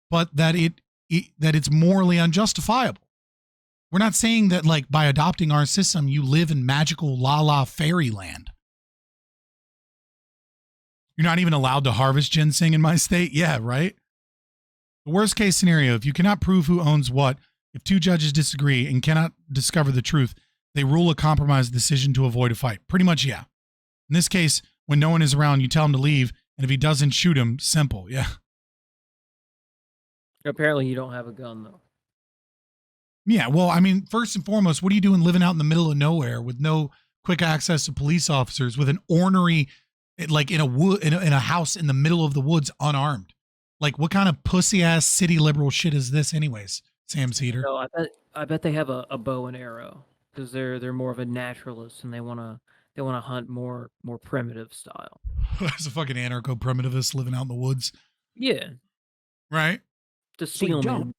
but that it's morally unjustifiable. We're not saying that, like, by adopting our system, you live in magical la fairyland. You're not even allowed to harvest ginseng in my state? Yeah, right? The worst case scenario, if you cannot prove who owns what, if two judges disagree and cannot discover the truth, they rule a compromise decision to avoid a fight. Pretty much, yeah. In this case, when no one is around, you tell him to leave, and if he doesn't, shoot him. Simple, yeah. Apparently you don't have a gun, though. Yeah, well, I mean, first and foremost, what are you doing living out in the middle of nowhere with no quick access to police officers, with an ornery, like in a house in the middle of the woods, unarmed? Like, what kind of pussy-ass city liberal shit is this anyways, Sam Seder? No, I bet they have a bow and arrow because they're more of a naturalist and they want to hunt more primitive style. There's a fucking anarcho-primitivist living out in the woods. Yeah. Right? To steal man.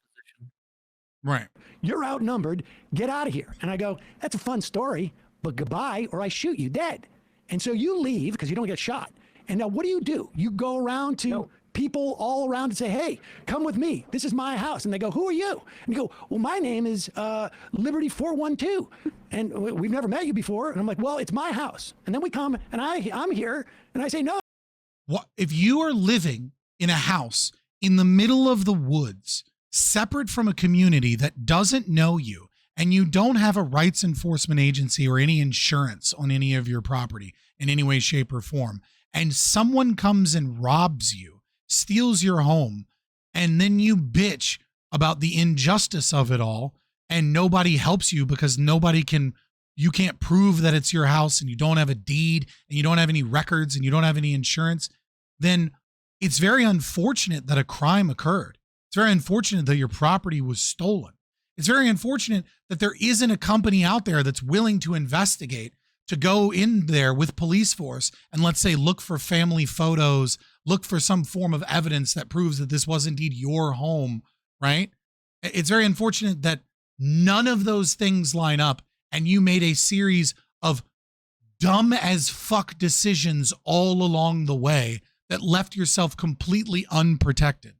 Right. You're outnumbered. Get out of here. And I go, that's a fun story, but goodbye, or I shoot you dead. And so you leave because you don't get shot. And now what do? You go around to people all around and say, hey, come with me. This is my house. And they go, who are you? And you go, well, my name is Liberty 412. And we've never met you before. And I'm like, well, it's my house. And then we come and I'm here and I say, no. What if you are living in a house in the middle of the woods, separate from a community that doesn't know you, and you don't have a rights enforcement agency or any insurance on any of your property in any way, shape, or form, and someone comes and robs you, steals your home, and then you bitch about the injustice of it all, and nobody helps you because you can't prove that it's your house, and you don't have a deed, and you don't have any records, and you don't have any insurance, then it's very unfortunate that a crime occurred. It's very unfortunate that your property was stolen. It's very unfortunate that there isn't a company out there that's willing to investigate, to go in there with police force and, let's say, look for family photos, look for some form of evidence that proves that this was indeed your home, right? It's very unfortunate that none of those things line up and you made a series of dumb as fuck decisions all along the way that left yourself completely unprotected.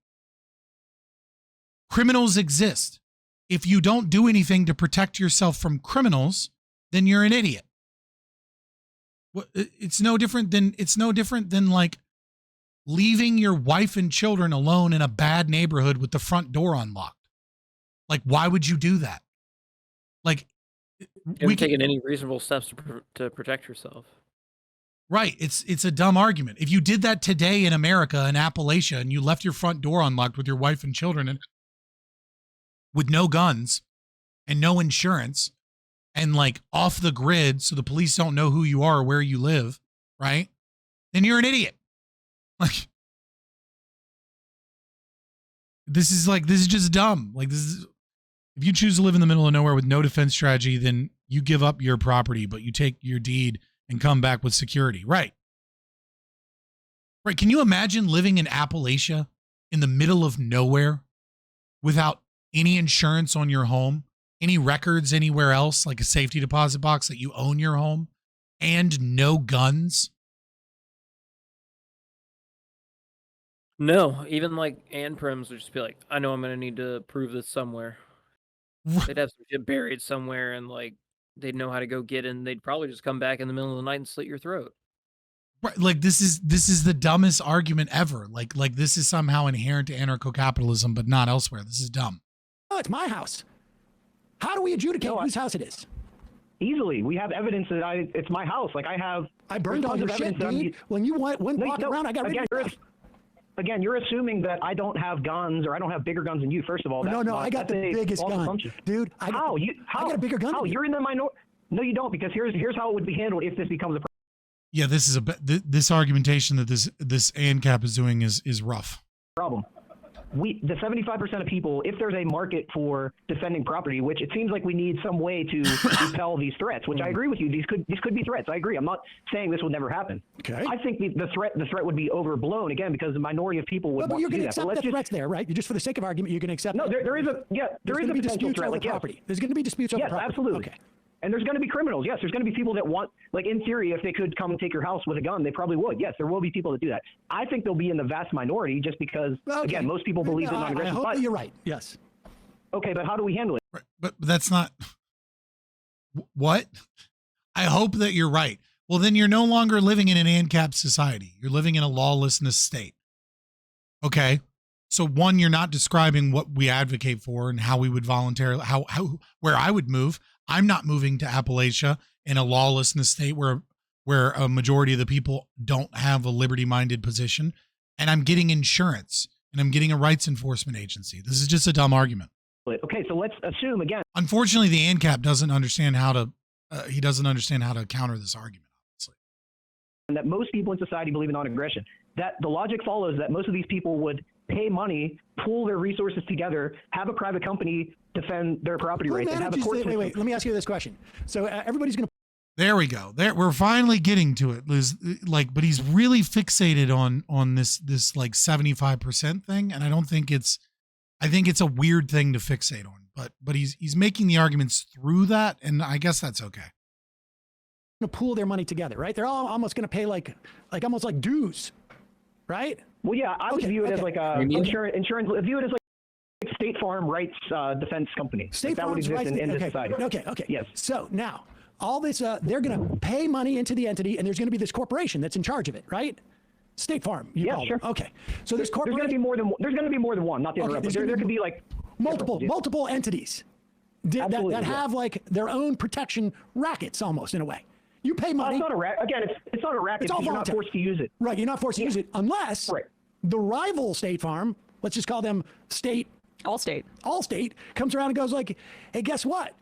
Criminals exist. If you don't do anything to protect yourself from criminals, then you're an idiot. It's no different than like leaving your wife and children alone in a bad neighborhood with the front door unlocked. Like, why would you do that? Like, you haven't taken any reasonable steps to protect yourself. Right. It's a dumb argument. If you did that today in America, in Appalachia, and you left your front door unlocked with your wife and children and with no guns and no insurance and like off the grid so the police don't know who you are or where you live, right? Then you're an idiot. Like, this is just dumb. Like, if you choose to live in the middle of nowhere with no defense strategy, then you give up your property, but you take your deed and come back with security. Right. Right. Can you imagine living in Appalachia in the middle of nowhere without any insurance on your home, any records anywhere else, like a safety deposit box that you own your home, and no guns? No, even like Ann Prims would just be like, I know I'm going to need to prove this somewhere. They'd have some shit buried somewhere, and like they'd know how to go get it, and they'd probably just come back in the middle of the night and slit your throat. Right, like this is the dumbest argument ever. Like this is somehow inherent to anarcho-capitalism, but not elsewhere. This is dumb. Oh, it's my house. How do we adjudicate whose house it is? Easily, we have evidence that it's my house. Like I burned all your shit, dude. When you went walking around, I got rid of it. Again, you're assuming that I don't have guns or I don't have bigger guns than you. First of all, no, I got the biggest gun, assumption. dude. I got a bigger gun. How? You're in the minority. No, you don't, because here's how it would be handled if this becomes a problem. Yeah, this is this argumentation that this ANCAP is doing is rough. The 75% of people, if there's a market for defending property, which it seems like we need some way to repel these threats, which I agree with you. These could be threats. I agree. I'm not saying this would never happen. Okay. I think the threat would be overblown, again, because the minority of people would want to do that. But you're going to accept the threats there, right? Just for the sake of argument, you're going to accept. No, there is a potential threat. Like property. There's going to be disputes over property. Yes, absolutely. Okay. And there's going to be criminals. Yes, there's going to be people that want, like in theory, if they could come and take your house with a gun, they probably would. Yes, there will be people that do that. I think they'll be in the vast minority just because, again, most people believe in non-aggression. I hope that you're right. Yes. Okay, but how do we handle it? Right, but that's not what? I hope that you're right. Well, then you're no longer living in an ANCAP society. You're living in a lawlessness state. Okay. So one, you're not describing what we advocate for and how we would voluntarily, where I would move. I'm not moving to Appalachia in a lawlessness state where a majority of the people don't have a liberty-minded position, and I'm getting insurance and I'm getting a rights enforcement agency. This is just a dumb argument. Okay, so let's assume again. Unfortunately, the ANCAP doesn't understand how to. He doesn't understand how to counter this argument. Obviously, and that most people in society believe in non-aggression. That the logic follows that most of these people would pay money, pool their resources together, have a private company defend their property rights, and have a court system. Wait, let me ask you this question. So everybody's going to. There we go. There, we're finally getting to it, Liz. Like, but he's really fixated on this like 75% thing, and I don't think it's. I think it's a weird thing to fixate on, but he's making the arguments through that, and I guess that's okay. To pool their money together, right? They're all almost going to pay like almost like dues, right? Well, yeah, I would view it as like a insurance. View it as like State Farm rights defense company. State Farm would exist in this society. Okay. Yes. So now all this, they're going to pay money into the entity, and there's going to be this corporation that's in charge of it, right? State Farm. Yeah, sure. Okay. So this corporation. There's going to be more than one. Not the interrupt. There could be like multiple entities that have like their own protection rackets, almost in a way. You pay money. It's not a racket. Again, it's not a racket. It's all you're not forced to use it. Right. You're not forced to use it unless the rival State Farm, let's just call them Allstate, comes around and goes like, hey, guess what?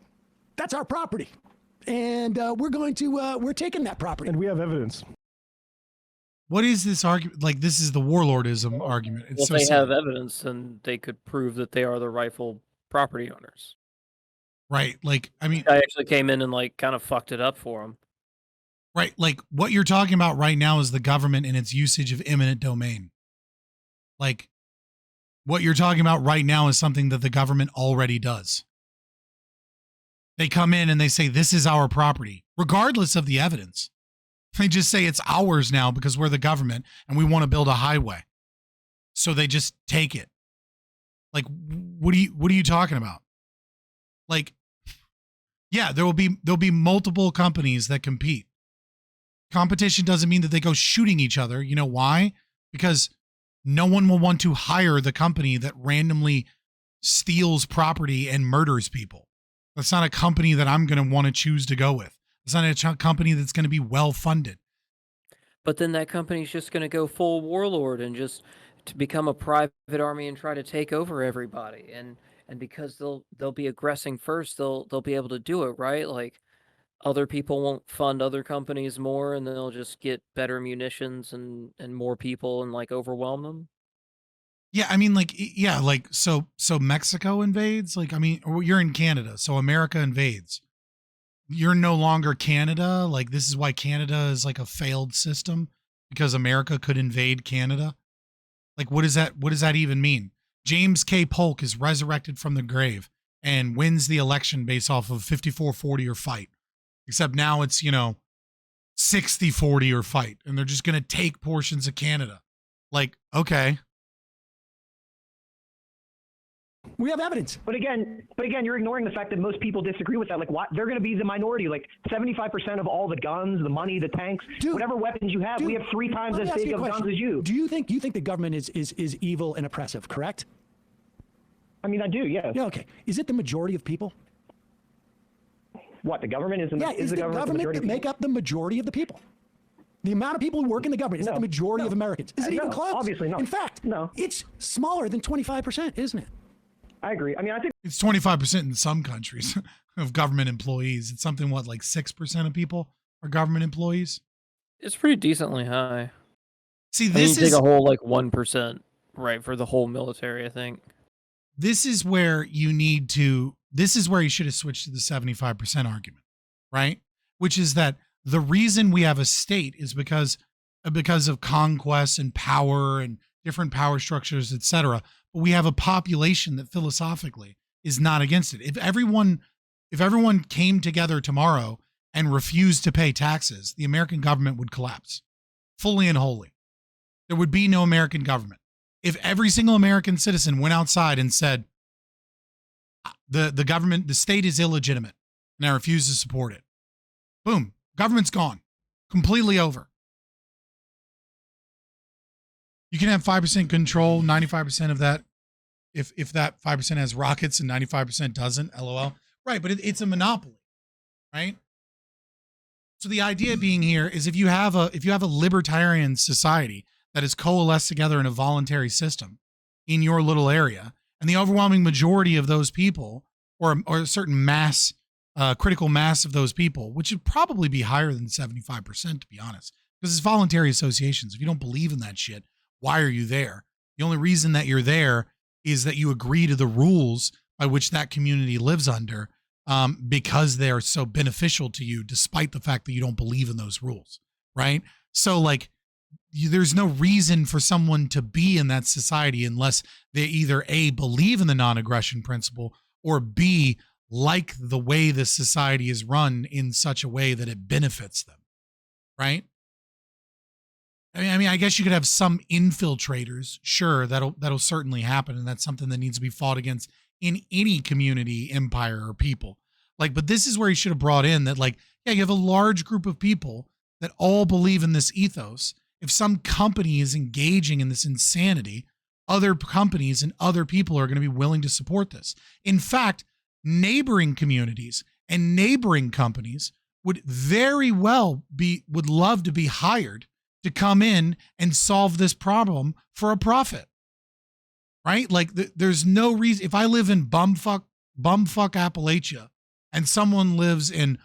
That's our property. And we're taking that property. And we have evidence. What is this argument? Like, this is the warlordism argument. It's well, if they have evidence, then they could prove that they are the rightful property owners. Right. Like, I mean, I actually came in and like kind of fucked it up for them. Right. Like what you're talking about right now is the government and its usage of eminent domain. Like what you're talking about right now is something that the government already does. They come in and they say, this is our property, regardless of the evidence. They just say it's ours now because we're the government and we want to build a highway. So they just take it. Like, what are you talking about? Like, yeah, there'll be multiple companies that compete. Competition doesn't mean that they go shooting each other. You know why? Because no one will want to hire the company that randomly steals property and murders people. That's not a company that I'm going to want to choose to go with. It's not a company that's going to be well funded. But then that company's just going to go full warlord and just to become a private army and try to take over everybody. And because they'll be aggressing first, they'll be able to do it, right? Like other people won't fund other companies more, and they'll just get better munitions and more people and like overwhelm them. Yeah, I mean, like, yeah, like so Mexico invades. Like, I mean, you're in Canada, so America invades. You're no longer Canada. Like, this is why Canada is like a failed system, because America could invade Canada. Like, what does that even mean? James K. Polk is resurrected from the grave and wins the election based off of 54-40 or fight. Except now it's, 60-40 or fight. And they're just going to take portions of Canada. Like, okay. We have evidence. But again, you're ignoring the fact that most people disagree with that. Like, why they're going to be the minority? Like, 75% of all the guns, the money, the tanks, whatever weapons you have, we have 3 times as big of guns as you. Do you think the government is evil and oppressive? Correct. I mean, I do. Yeah. Yeah. Okay. Is it the majority of people? What, the government is? Is the government that make up the majority of the people? The amount of people who work in the government is that the majority of Americans? Is it even close? Obviously not. In fact, it's smaller than 25%, isn't it? I agree. I mean, I think it's 25% in some countries of government employees. It's something, what, like 6% of people are government employees? It's pretty decently high. See, this is... take a whole, like, 1%, right, for the whole military, I think. This is where you need to... This is where you should have switched to the 75% argument, right? Which is that the reason we have a state is because of conquest and power and different power structures, etc. But we have a population that philosophically is not against it. If everyone came together tomorrow and refused to pay taxes, the American government would collapse, fully and wholly. There would be no American government. If every single American citizen went outside and said, the government, the state is illegitimate, and I refuse to support it, boom, government's gone, completely over. You can have 5% control, 95% of that, if that 5% has rockets and 95% doesn't, LOL. Right, but it's a monopoly, right? So the idea being here is if you have a libertarian society that is coalesced together in a voluntary system in your little area, and the overwhelming majority of those people, or a certain mass, critical mass of those people, which would probably be higher than 75%, to be honest, because it's voluntary associations. If you don't believe in that shit, why are you there? The only reason that you're there is that you agree to the rules by which that community lives under, because they are so beneficial to you, despite the fact that you don't believe in those rules, right? So, like, there's no reason for someone to be in that society unless they either A, believe in the non-aggression principle, or B, like the way the society is run in such a way that it benefits them, right? I mean, I guess you could have some infiltrators. Sure, that'll certainly happen, and that's something that needs to be fought against in any community, empire, or people. Like, but this is where you should have brought in that, like, yeah, you have a large group of people that all believe in this ethos. If some company is engaging in this insanity, other companies and other people are going to be willing to support this. In fact, neighboring communities and neighboring companies would very well would love to be hired to come in and solve this problem for a profit, right? Like, there's no reason. If I live in bumfuck Appalachia and someone lives in,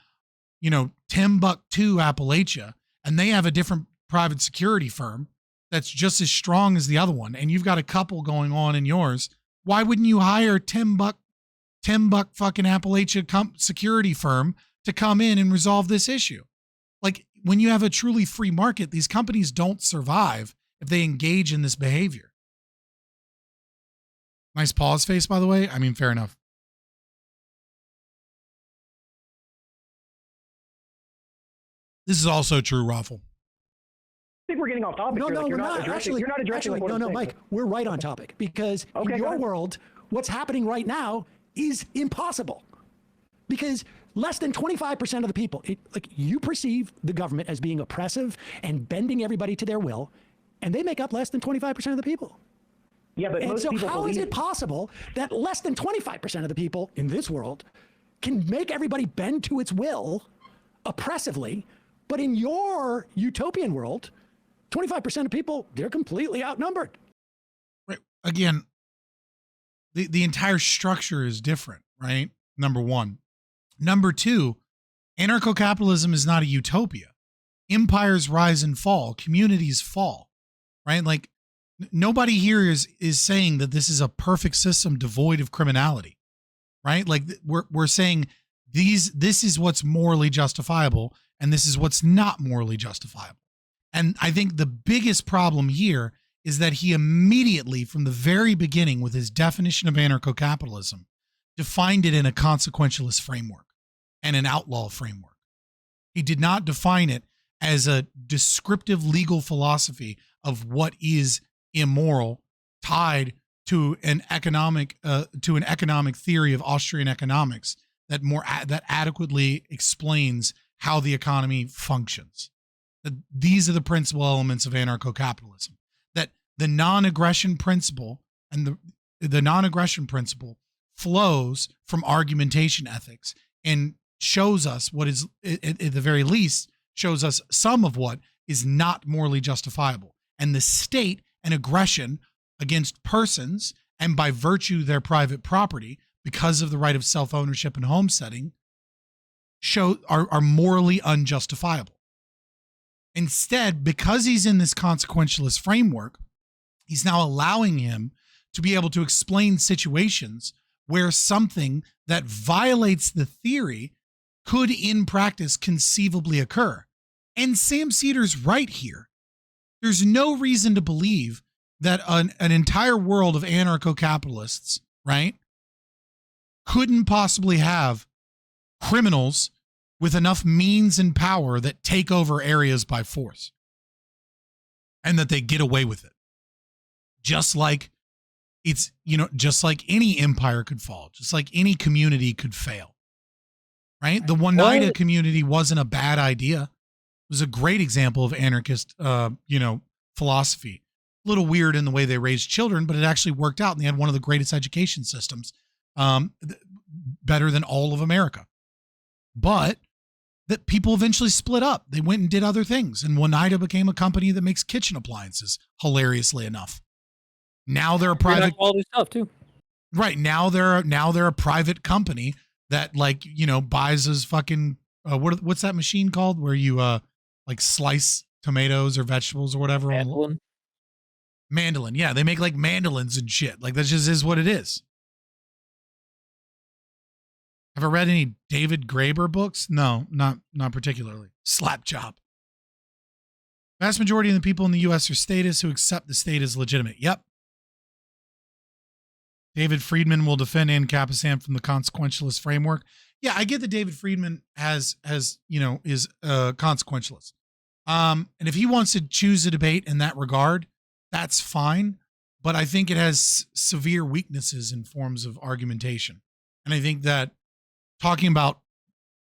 Timbuktu, Appalachia, and they have a different private security firm that's just as strong as the other one, and you've got a couple going on in yours, why wouldn't you hire Timbuk fucking Appalachia security firm to come in and resolve this issue? Like, when you have a truly free market, these companies don't survive if they engage in this behavior. Nice pause face, by the way. I mean, fair enough. This is also true, Raffle. I think we're getting off topic. No, You're we're not not. addressing No, Mike, we're right on topic, because in your world, what's happening right now is impossible, because less than 25% of the people, you perceive the government as being oppressive and bending everybody to their will, and they make up less than 25% of the people. Yeah, but most people how is it possible that less than 25% of the people in this world can make everybody bend to its will oppressively, but in your utopian world, 25% of people, they're completely outnumbered? Right. Again, the entire structure is different, right? Number one. Number two, anarcho-capitalism is not a utopia. Empires rise and fall. Communities fall, right? Like, nobody here is saying that this is a perfect system devoid of criminality, right? Like, we're saying this is what's morally justifiable, and this is what's not morally justifiable. And I think the biggest problem here is that he immediately, from the very beginning, with his definition of anarcho-capitalism, defined it in a consequentialist framework and an outlaw framework. He did not define it as a descriptive legal philosophy of what is immoral tied to an economic theory of Austrian economics that that adequately explains how the economy functions. These are the principal elements of anarcho-capitalism. That the non-aggression principle and the non-aggression principle flows from argumentation ethics and shows us what is, at the very least, shows us some of what is not morally justifiable. And the state and aggression against persons, and by virtue their private property, because of the right of self-ownership and homesteading, are morally unjustifiable. Instead, because he's in this consequentialist framework, he's now allowing him to be able to explain situations where something that violates the theory could in practice conceivably occur. And Sam Seder's right here. There's no reason to believe that an entire world of anarcho-capitalists, right, couldn't possibly have criminals with enough means and power that take over areas by force and that they get away with it. Just like just like any empire could fall, just like any community could fail, right? The Oneida community wasn't a bad idea. It was a great example of anarchist, philosophy. A little weird in the way they raised children, but it actually worked out, and they had one of the greatest education systems, better than all of America. But that people eventually split up. They went and did other things, and Oneida became a company that makes kitchen appliances, hilariously enough. Now they're a private quality stuff too. Right. Now they're a private company that buys his fucking what's that machine called where you slice tomatoes or vegetables or whatever. Mandolin. Yeah, they make like mandolins and shit. Like that just is what it is. Have I read any David Graeber books? No, not particularly. Slap chop. Vast majority of the people in the U.S. are statists who accept the state as legitimate. Yep. David Friedman will defend Anacapasam from the consequentialist framework. Yeah, I get that David Friedman is a consequentialist. And if he wants to choose a debate in that regard, that's fine. But I think it has severe weaknesses in forms of argumentation. And I think that talking about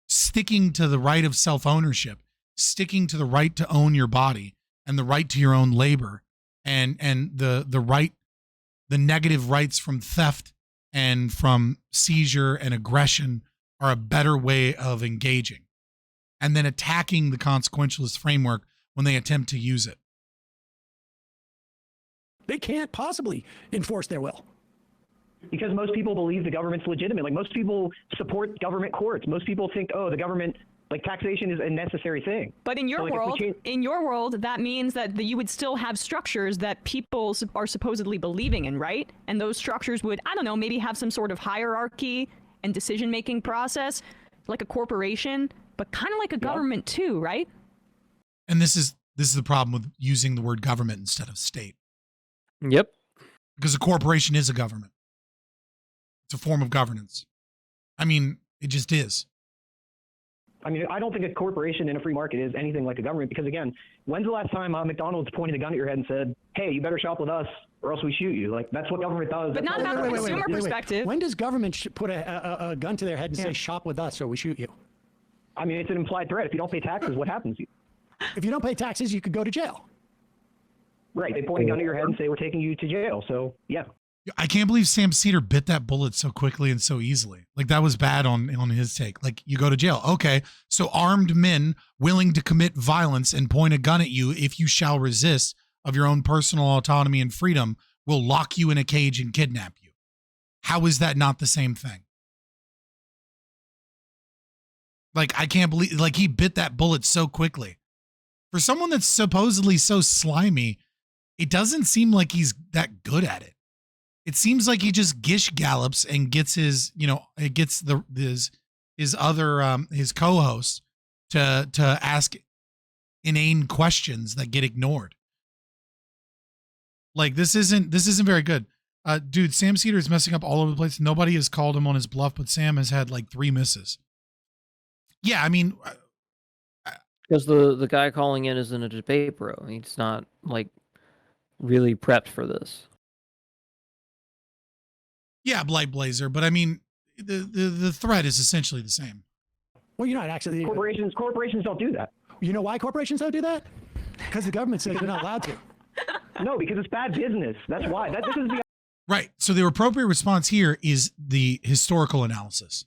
sticking to the right of self-ownership, sticking to the right to own your body and the right to your own labor and the negative rights from theft and from seizure and aggression are a better way of engaging, and then attacking the consequentialist framework when they attempt to use it. They can't possibly enforce their will. Because most people believe the government's legitimate. Like, most people support government courts. Most people think, the government, like, taxation is a necessary thing. But in your world, that means that you would still have structures that people are supposedly believing in, right? And those structures would, I don't know, maybe have some sort of hierarchy and decision-making process, like a corporation, but kind of like a government too, right? And this is the problem with using the word government instead of state. Yep. Because a corporation is a government. It's a form of governance. I mean, it just is. I mean, I don't think a corporation in a free market is anything like a government because, again, when's the last time McDonald's pointed a gun at your head and said, hey, you better shop with us or else we shoot you? Like, that's what government does. But not about the consumer perspective. When does government put a gun to their head and say, shop with us or we shoot you? I mean, it's an implied threat. If you don't pay taxes, what happens to you? If you don't pay taxes, you could go to jail. Right. They point a gun at your head and say, we're taking you to jail. So, yeah. I can't believe Sam Seder bit that bullet so quickly and so easily. Like, that was bad on his take. Like, you go to jail. Okay, so armed men willing to commit violence and point a gun at you if you shall resist of your own personal autonomy and freedom will lock you in a cage and kidnap you. How is that not the same thing? Like, I can't believe, like, he bit that bullet so quickly. For someone that's supposedly so slimy, it doesn't seem like he's that good at it. It seems like he just gish gallops and gets his co-hosts to ask inane questions that get ignored. Like, this isn't very good. Dude, Sam Seder is messing up all over the place. Nobody has called him on his bluff, but Sam has had like 3 misses. Yeah, I mean, because the guy calling in isn't a debate bro. He's not like really prepped for this. Yeah, Blight Blazer, but I mean, the threat is essentially the same. Well, you're not actually. Corporations don't do that. You know why corporations don't do that? Because the government says they're not allowed to. No, because it's bad business. That's why. This is the Right. So the appropriate response here is the historical analysis.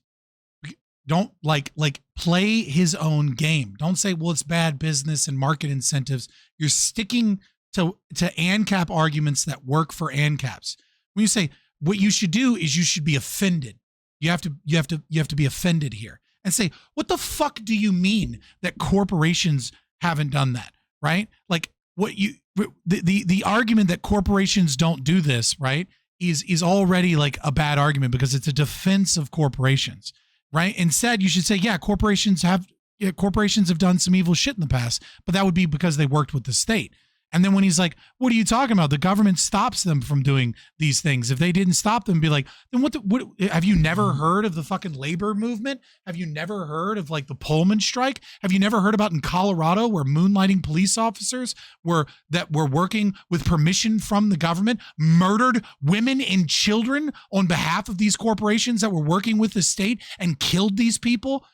Don't like play his own game. Don't say, well, it's bad business and market incentives. You're sticking to ANCAP arguments that work for ANCAPs. When you say what you should do is you should be offended. You have to be offended here and say, what the fuck do you mean that corporations haven't done that? Right? Like the argument that corporations don't do this, right, is already like a bad argument because it's a defense of corporations. Right. Instead, you should say, yeah, corporations have done some evil shit in the past, but that would be because they worked with the state. And then when he's like, what are you talking about? The government stops them from doing these things. If they didn't stop them, be like, then what have you never heard of the fucking labor movement? Have you never heard of like the Pullman strike? Have you never heard about in Colorado where moonlighting police officers were working with permission from the government, murdered women and children on behalf of these corporations that were working with the state and killed these people?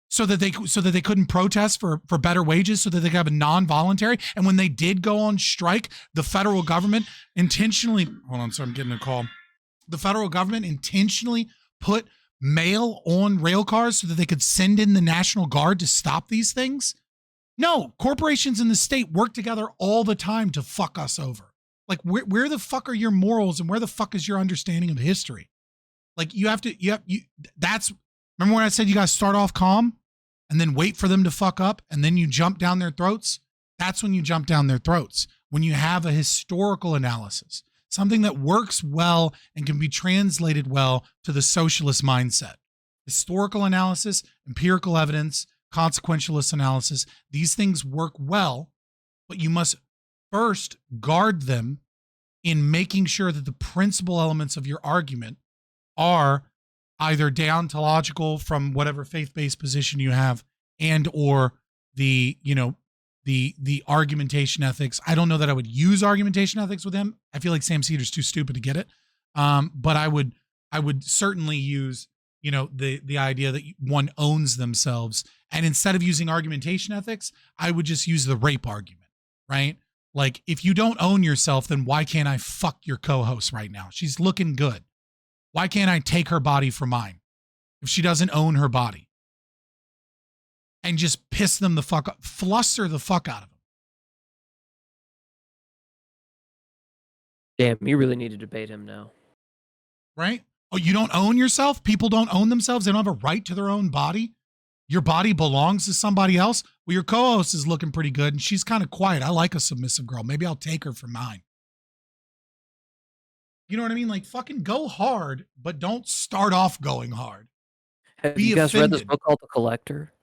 So that they couldn't protest for better wages, so that they could have a non-voluntary. And when they did go on strike, the federal government intentionally, hold on, sorry, I'm getting a call. The federal government intentionally put mail on rail cars so that they could send in the National Guard to stop these things. No, corporations in the state work together all the time to fuck us over. Like where the fuck are your morals and where the fuck is your understanding of history? Like remember when I said you guys start off calm and then wait for them to fuck up and then you jump down their throats? That's when you jump down their throats. When you have a historical analysis, something that works well and can be translated well to the socialist mindset. Historical analysis, empirical evidence, consequentialist analysis, these things work well, but you must first guard them in making sure that the principal elements of your argument are either deontological from whatever faith-based position you have, and or the argumentation ethics. I don't know that I would use argumentation ethics with him. I feel like Sam Seder's too stupid to get it. But I would certainly use, the idea that one owns themselves. And instead of using argumentation ethics, I would just use the rape argument, right? Like, if you don't own yourself, then why can't I fuck your co-host right now? She's looking good. Why can't I take her body for mine if she doesn't own her body? And just piss them the fuck up, fluster the fuck out of them. Damn, you really need to debate him now. Right? Oh, you don't own yourself? People don't own themselves? They don't have a right to their own body? Your body belongs to somebody else? Well, your co-host is looking pretty good and she's kind of quiet. I like a submissive girl. Maybe I'll take her for mine. You know what I mean? Like, fucking go hard, but don't start off going hard. Have you guys read this book called The Collector?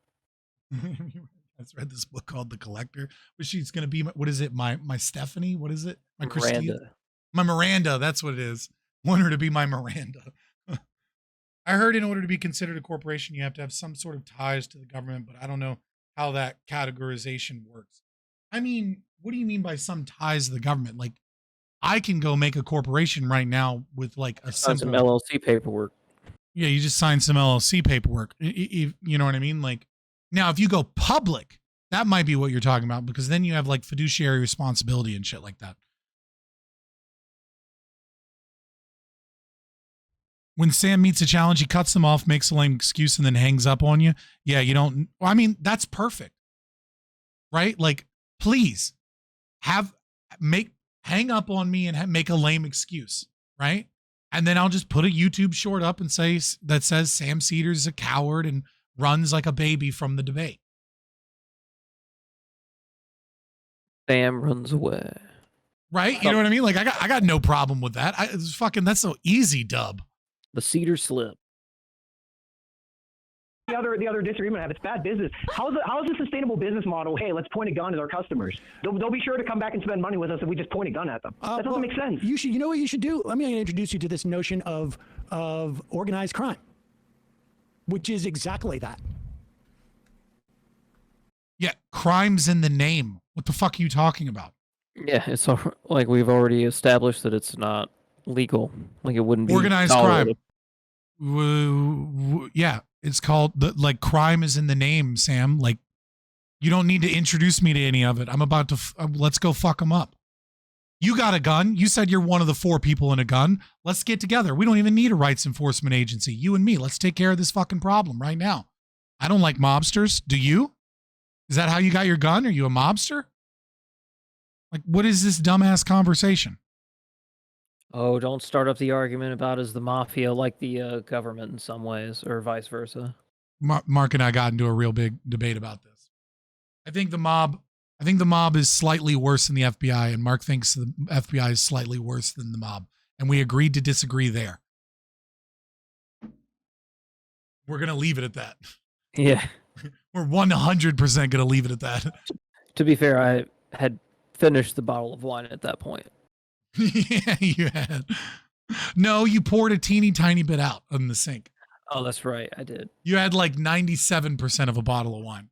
I've read this book called The Collector. But she's going to be, what is it? My Stephanie? What is it? My Christine? Miranda. My Miranda. That's what it is. Want her to be my Miranda. I heard in order to be considered a corporation, you have to have some sort of ties to the government, but I don't know how that categorization works. I mean, what do you mean by some ties to the government? Like, I can go make a corporation right now with like a simple some LLC paperwork. Yeah, you just sign some LLC paperwork. You know what I mean? Like, now if you go public, that might be what you're talking about, because then you have like fiduciary responsibility and shit like that. When Sam meets a challenge, he cuts them off, makes a lame excuse, and then hangs up on you. Yeah, you don't. Well, I mean, that's perfect, right? Like, please hang up on me and make a lame excuse, right? And then I'll just put a YouTube short up and says Sam Seder's a coward and runs like a baby from the debate. Sam runs away. Right? You know what I mean? Like, I got no problem with that. That's so easy, dub. The Seder slip. The other disagreement I have, it's bad business. How is a sustainable business model? Hey, let's point a gun at our customers. They'll be sure to come back and spend money with us if we just point a gun at them. That doesn't make sense. You know what you should do? Let me introduce you to this notion of organized crime, which is exactly that. Yeah, crime's in the name. What the fuck are you talking about? Yeah, it's like we've already established that it's not legal. Like it wouldn't be Organized crime. tolerated. Yeah, it's called like crime is in the name, Sam. Like you don't need to introduce me to any of it. I'm about to let's go fuck them up. You got a gun. You said you're one of the 4 people in a gun. Let's get together. We don't even need a rights enforcement agency. You and me, let's take care of this fucking problem right now. I don't like mobsters. Do you? Is that how you got your gun? Are you a mobster? Like, what is this dumbass conversation? Oh, don't start up the argument about is the mafia like the government in some ways, or vice versa. Mark and I got into a real big debate about this. I think the mob is slightly worse than the FBI, and Mark thinks the FBI is slightly worse than the mob. And we agreed to disagree there. We're going to leave it at that. Yeah. We're 100% going to leave it at that. To be fair, I had finished the bottle of wine at that point. Yeah, you had. No, you poured a teeny tiny bit out in the sink. Oh, that's right. I did. You had like 97% of a bottle of wine.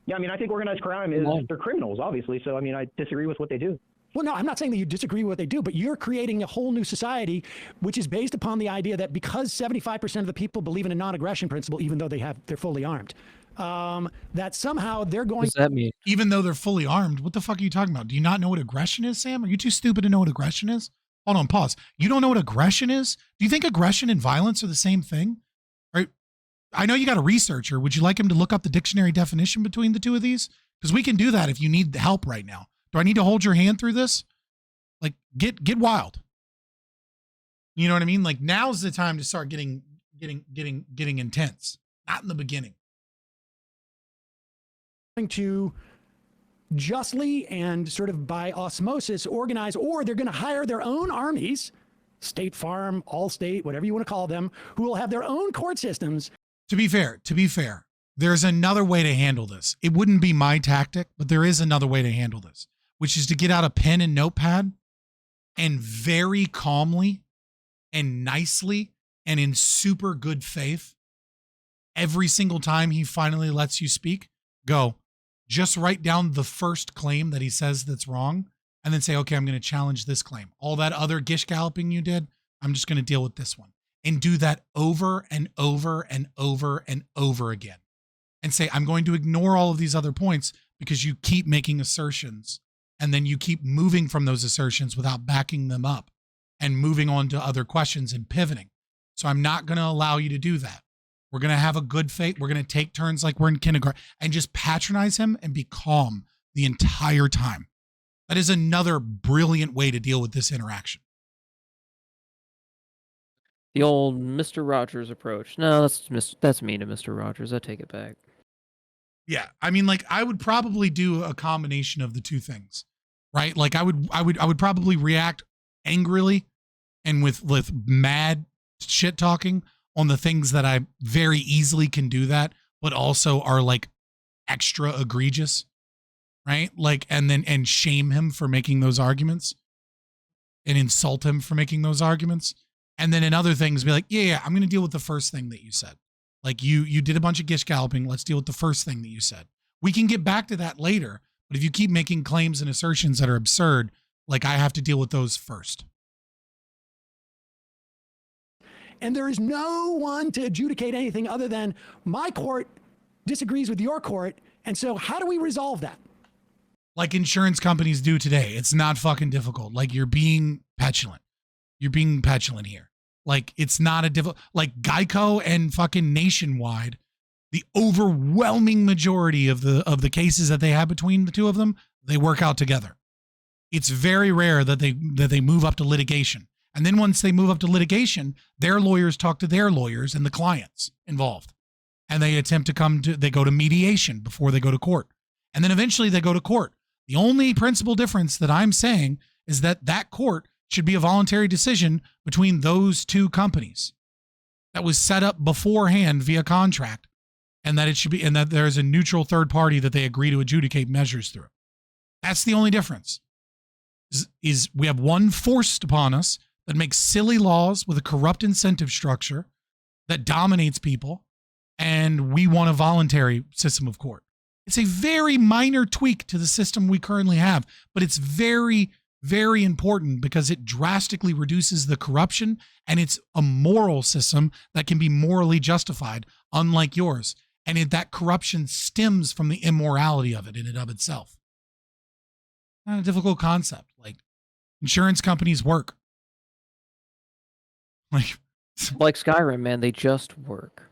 Yeah, I mean, I think organized crime is, they're criminals, obviously. So, I mean, I disagree with what they do. Well, no, I'm not saying that you disagree with what they do, but you're creating a whole new society, which is based upon the idea that because 75% of the people believe in a non-aggression principle, even though they're fully armed, that somehow they're going. What does that mean? Even though they're fully armed, what the fuck are you talking about? Do you not know what aggression is, Sam? Are you too stupid to know what aggression is? Hold on, pause. You don't know what aggression is? Do you think aggression and violence are the same thing? I know you got a researcher. Would you like him to look up the dictionary definition between the two of these? Because we can do that if you need help right now. Do I need to hold your hand through this? Like, get wild. You know what I mean? Like, now's the time to start getting intense. Not in the beginning. To justly and sort of by osmosis organize, or they're going to hire their own armies, State Farm, Allstate, whatever you want to call them, who will have their own court systems. To be fair, there's another way to handle this. It wouldn't be my tactic, but there is another way to handle this, which is to get out a pen and notepad and very calmly and nicely and in super good faith, every single time he finally lets you speak, go, just write down the first claim that he says that's wrong, and then say, okay, I'm going to challenge this claim. All that other gish galloping you did, I'm just going to deal with this one. And do that over and over and over and over again. And say, I'm going to ignore all of these other points because you keep making assertions, and then you keep moving from those assertions without backing them up and moving on to other questions and pivoting. So I'm not going to allow you to do that. We're going to have a good faith. We're going to take turns like we're in kindergarten and just patronize him and be calm the entire time. That is another brilliant way to deal with this interaction. The old Mr. Rogers approach. No, that's mean to Mr. Rogers. I take it back. Yeah, I mean, like, I would probably do a combination of the two things, right? Like, I would probably react angrily and with mad shit talking on the things that I very easily can do that, but also are like extra egregious, right? Like, and shame him for making those arguments and insult him for making those arguments. And then in other things, be like, yeah, I'm going to deal with the first thing that you said. Like, you did a bunch of gish galloping. Let's deal with the first thing that you said. We can get back to that later. But if you keep making claims and assertions that are absurd, like, I have to deal with those first. And there is no one to adjudicate anything other than my court disagrees with your court. And so how do we resolve that? Like insurance companies do today. It's not fucking difficult. Like, you're being petulant. You're being petulant here. Like, it's not a difficult, like Geico and fucking Nationwide, the overwhelming majority of the cases that they have between the two of them, they work out together. It's very rare that they move up to litigation. And then once they move up to litigation, their lawyers talk to their lawyers and the clients involved. And they attempt to they go to mediation before they go to court. And then eventually they go to court. The only principal difference that I'm saying is that court should be a voluntary decision between those two companies that was set up beforehand via contract, and that it should be, and that there's a neutral third party that they agree to adjudicate measures through. That's the only difference. Is we have one forced upon us that makes silly laws with a corrupt incentive structure that dominates people, and we want a voluntary system of court. It's a very minor tweak to the system we currently have, but it's very, very important because it drastically reduces the corruption, and it's a moral system that can be morally justified, unlike yours. And that corruption stems from the immorality of it in and of itself. Not a difficult concept. Like, insurance companies work. Like Skyrim, man, they just work.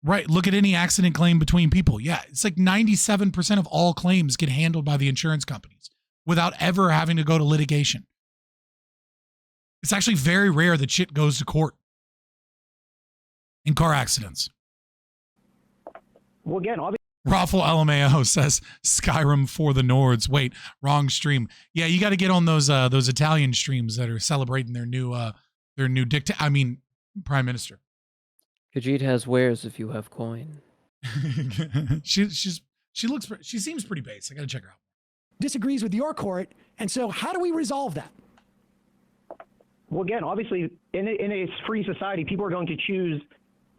Right. Look at any accident claim between people. Yeah, it's like 97% of all claims get handled by the insurance companies without ever having to go to litigation. It's actually very rare that shit goes to court in car accidents. Well, again, obviously. Raffle LMAO says Skyrim for the Nords. Wait, wrong stream. Yeah, you got to get on those Italian streams that are celebrating their new prime minister. Khajiit has wares if you have coin. she seems pretty base. I got to check her out. Disagrees with your court, and so how do we resolve that? Well, again, obviously, in a free society, people are going to choose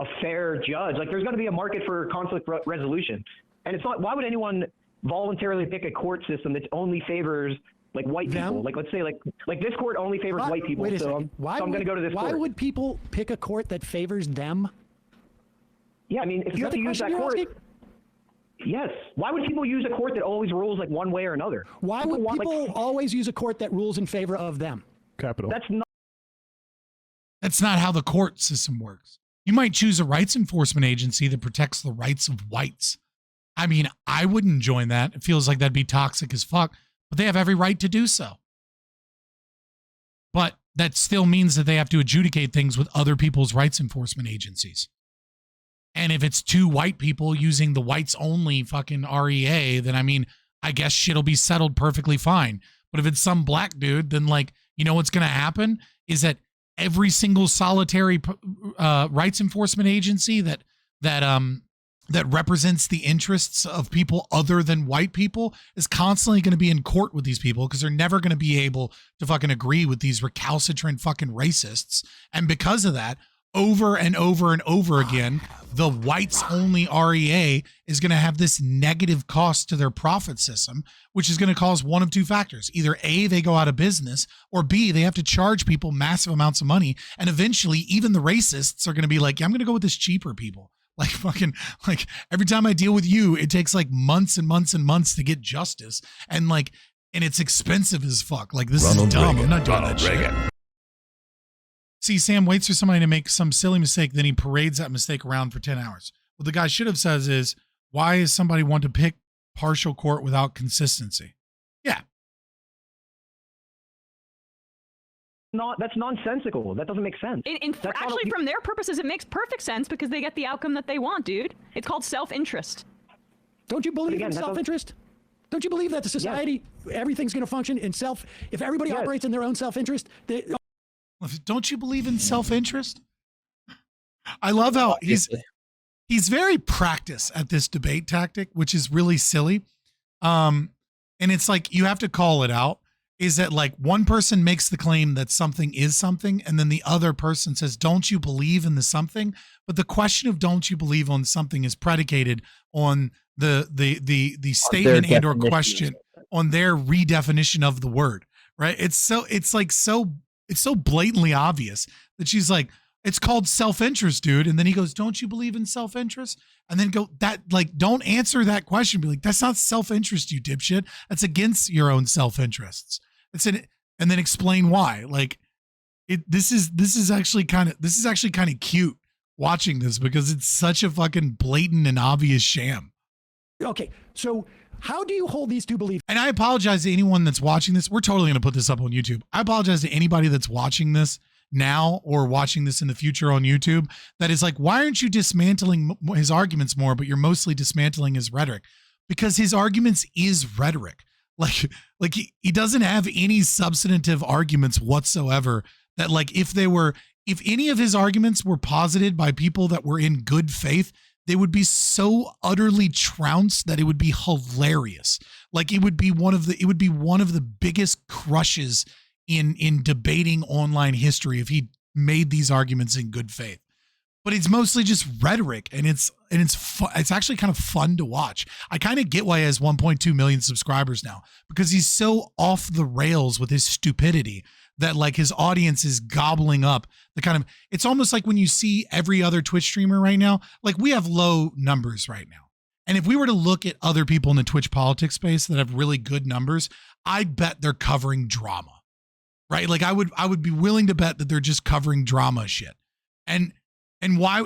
a fair judge. Like, there's going to be a market for conflict resolution, and it's not. Why would anyone voluntarily pick a court system that only favors like white people? Like, let's say like this court only favors white people. Wait a so second. I'm going to go to this court. Why would people pick a court that favors them? Yeah, I mean, if you have to use that court. Yes. Why would people use a court that always rules like one way or another? Why would people always use a court that rules in favor of them? Capital. That's not how the court system works. You might choose a rights enforcement agency that protects the rights of whites. I mean, I wouldn't join that. It feels like that'd be toxic as fuck, but they have every right to do so. But that still means that they have to adjudicate things with other people's rights enforcement agencies. And if it's two white people using the whites only fucking REA, then I mean, I guess shit'll be settled perfectly fine. But if it's some black dude, then like, you know what's going to happen is that every single solitary rights enforcement agency that represents the interests of people other than white people is constantly going to be in court with these people because they're never going to be able to fucking agree with these recalcitrant fucking racists. And because of that, over and over and over again, the whites only REA is going to have this negative cost to their profit system, which is going to cause one of two factors. Either A, they go out of business, or B, they have to charge people massive amounts of money. And eventually, even the racists are going to be like, yeah, I'm going to go with this cheaper people. Like fucking, like every time I deal with you, it takes like months and months and months to get justice. And like, and it's expensive as fuck. Like this is dumb. I'm not doing that shit. See, Sam waits for somebody to make some silly mistake, then he parades that mistake around for 10 hours. What the guy should have said is, why is somebody want to pick partial court without consistency? Yeah. That's nonsensical. That doesn't make sense. Actually, from their purposes, it makes perfect sense because they get the outcome that they want, dude. It's called self-interest. Don't you believe in self-interest? Don't you believe that the society, everything's going to function in self? If everybody operates in their own self-interest, don't you believe in self-interest? I love how he's very practiced at this debate tactic, which is really silly. And it's like, you have to call it out, is that like one person makes the claim that something is something, and then the other person says, don't you believe in the something? But the question of don't you believe on something is predicated on the statement and or question on their redefinition of the word, right? It's so blatantly obvious that she's like, it's called self-interest, dude. And then he goes, don't you believe in self-interest? And then don't answer that question. Be like, that's not self-interest, you dipshit. That's against your own self-interests. And then explain why. Like this is actually kind of cute watching this because it's such a fucking blatant and obvious sham. Okay. So how do you hold these two beliefs? And I apologize to anyone that's watching this. We're totally going to put this up on YouTube. I apologize to anybody that's watching this now or watching this in the future on YouTube that is like, why aren't you dismantling his arguments more, but you're mostly dismantling his rhetoric? Because his arguments is rhetoric. Like he doesn't have any substantive arguments whatsoever that like if any of his arguments were posited by people that were in good faith, they would be so utterly trounced that it would be hilarious. Like it would be one of the biggest crushes in debating online history if he made these arguments in good faith. but it's mostly just rhetoric, and it's actually kind of fun to watch. I kind of get why he has 1.2 million subscribers now, because he's so off the rails with his stupidity that like his audience is gobbling up the kind of, it's almost like when you see every other Twitch streamer right now, like we have low numbers right now. And if we were to look at other people in the Twitch politics space that have really good numbers, I'd bet they're covering drama, right? Like I would be willing to bet that they're just covering drama shit. And why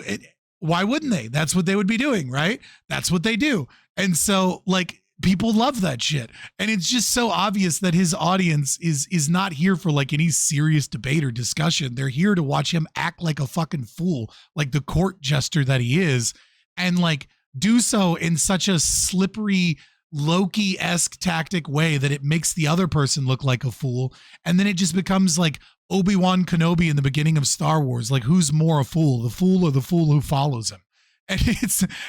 wouldn't they? That's what they would be doing, right? That's what they do. And so like people love that shit. And it's just so obvious that his audience is not here for like any serious debate or discussion. They're here to watch him act like a fucking fool, like the court jester that he is, and like do so in such a slippery Loki-esque tactic way that it makes the other person look like a fool. And then it just becomes like Obi-Wan Kenobi in the beginning of Star Wars. Like, who's more a fool, the fool or the fool who follows him? And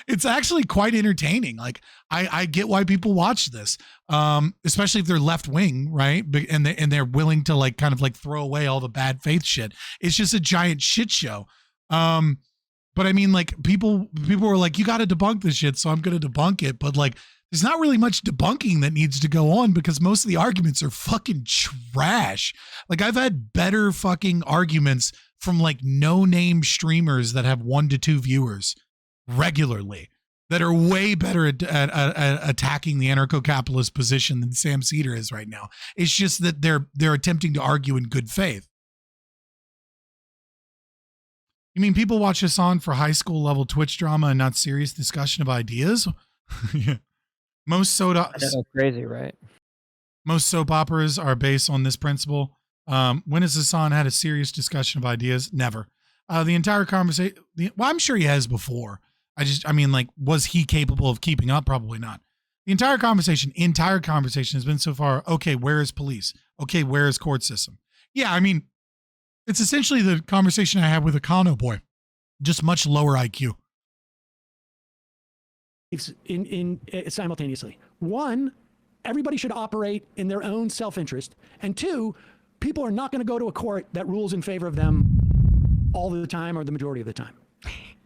it's actually quite entertaining. Like, I get why people watch this, especially if they're left wing, right? And they're willing to like kind of like throw away all the bad faith shit. It's just a giant shit show. But I mean, like people were like, you got to debunk this shit, so I'm going to debunk it. But like, there's not really much debunking that needs to go on because most of the arguments are fucking trash. Like I've had better fucking arguments from like no-name streamers that have 1 to 2 viewers regularly that are way better at attacking the anarcho-capitalist position than Sam Seder is right now. It's just that they're attempting to argue in good faith. You mean people watch this on for high school level Twitch drama and not serious discussion of ideas? Yeah. Most crazy, right? Most soap operas are based on this principle. When has Hassan had a serious discussion of ideas? Never. The entire conversation, well, I'm sure he has before. I mean, like, was he capable of keeping up? Probably not. The entire conversation has been so far, okay, where is police? Okay, where is court system? Yeah, I mean, it's essentially the conversation I had with a Kano boy, just much lower IQ. In simultaneously. One, everybody should operate in their own self-interest. And two, people are not going to go to a court that rules in favor of them all the time or the majority of the time.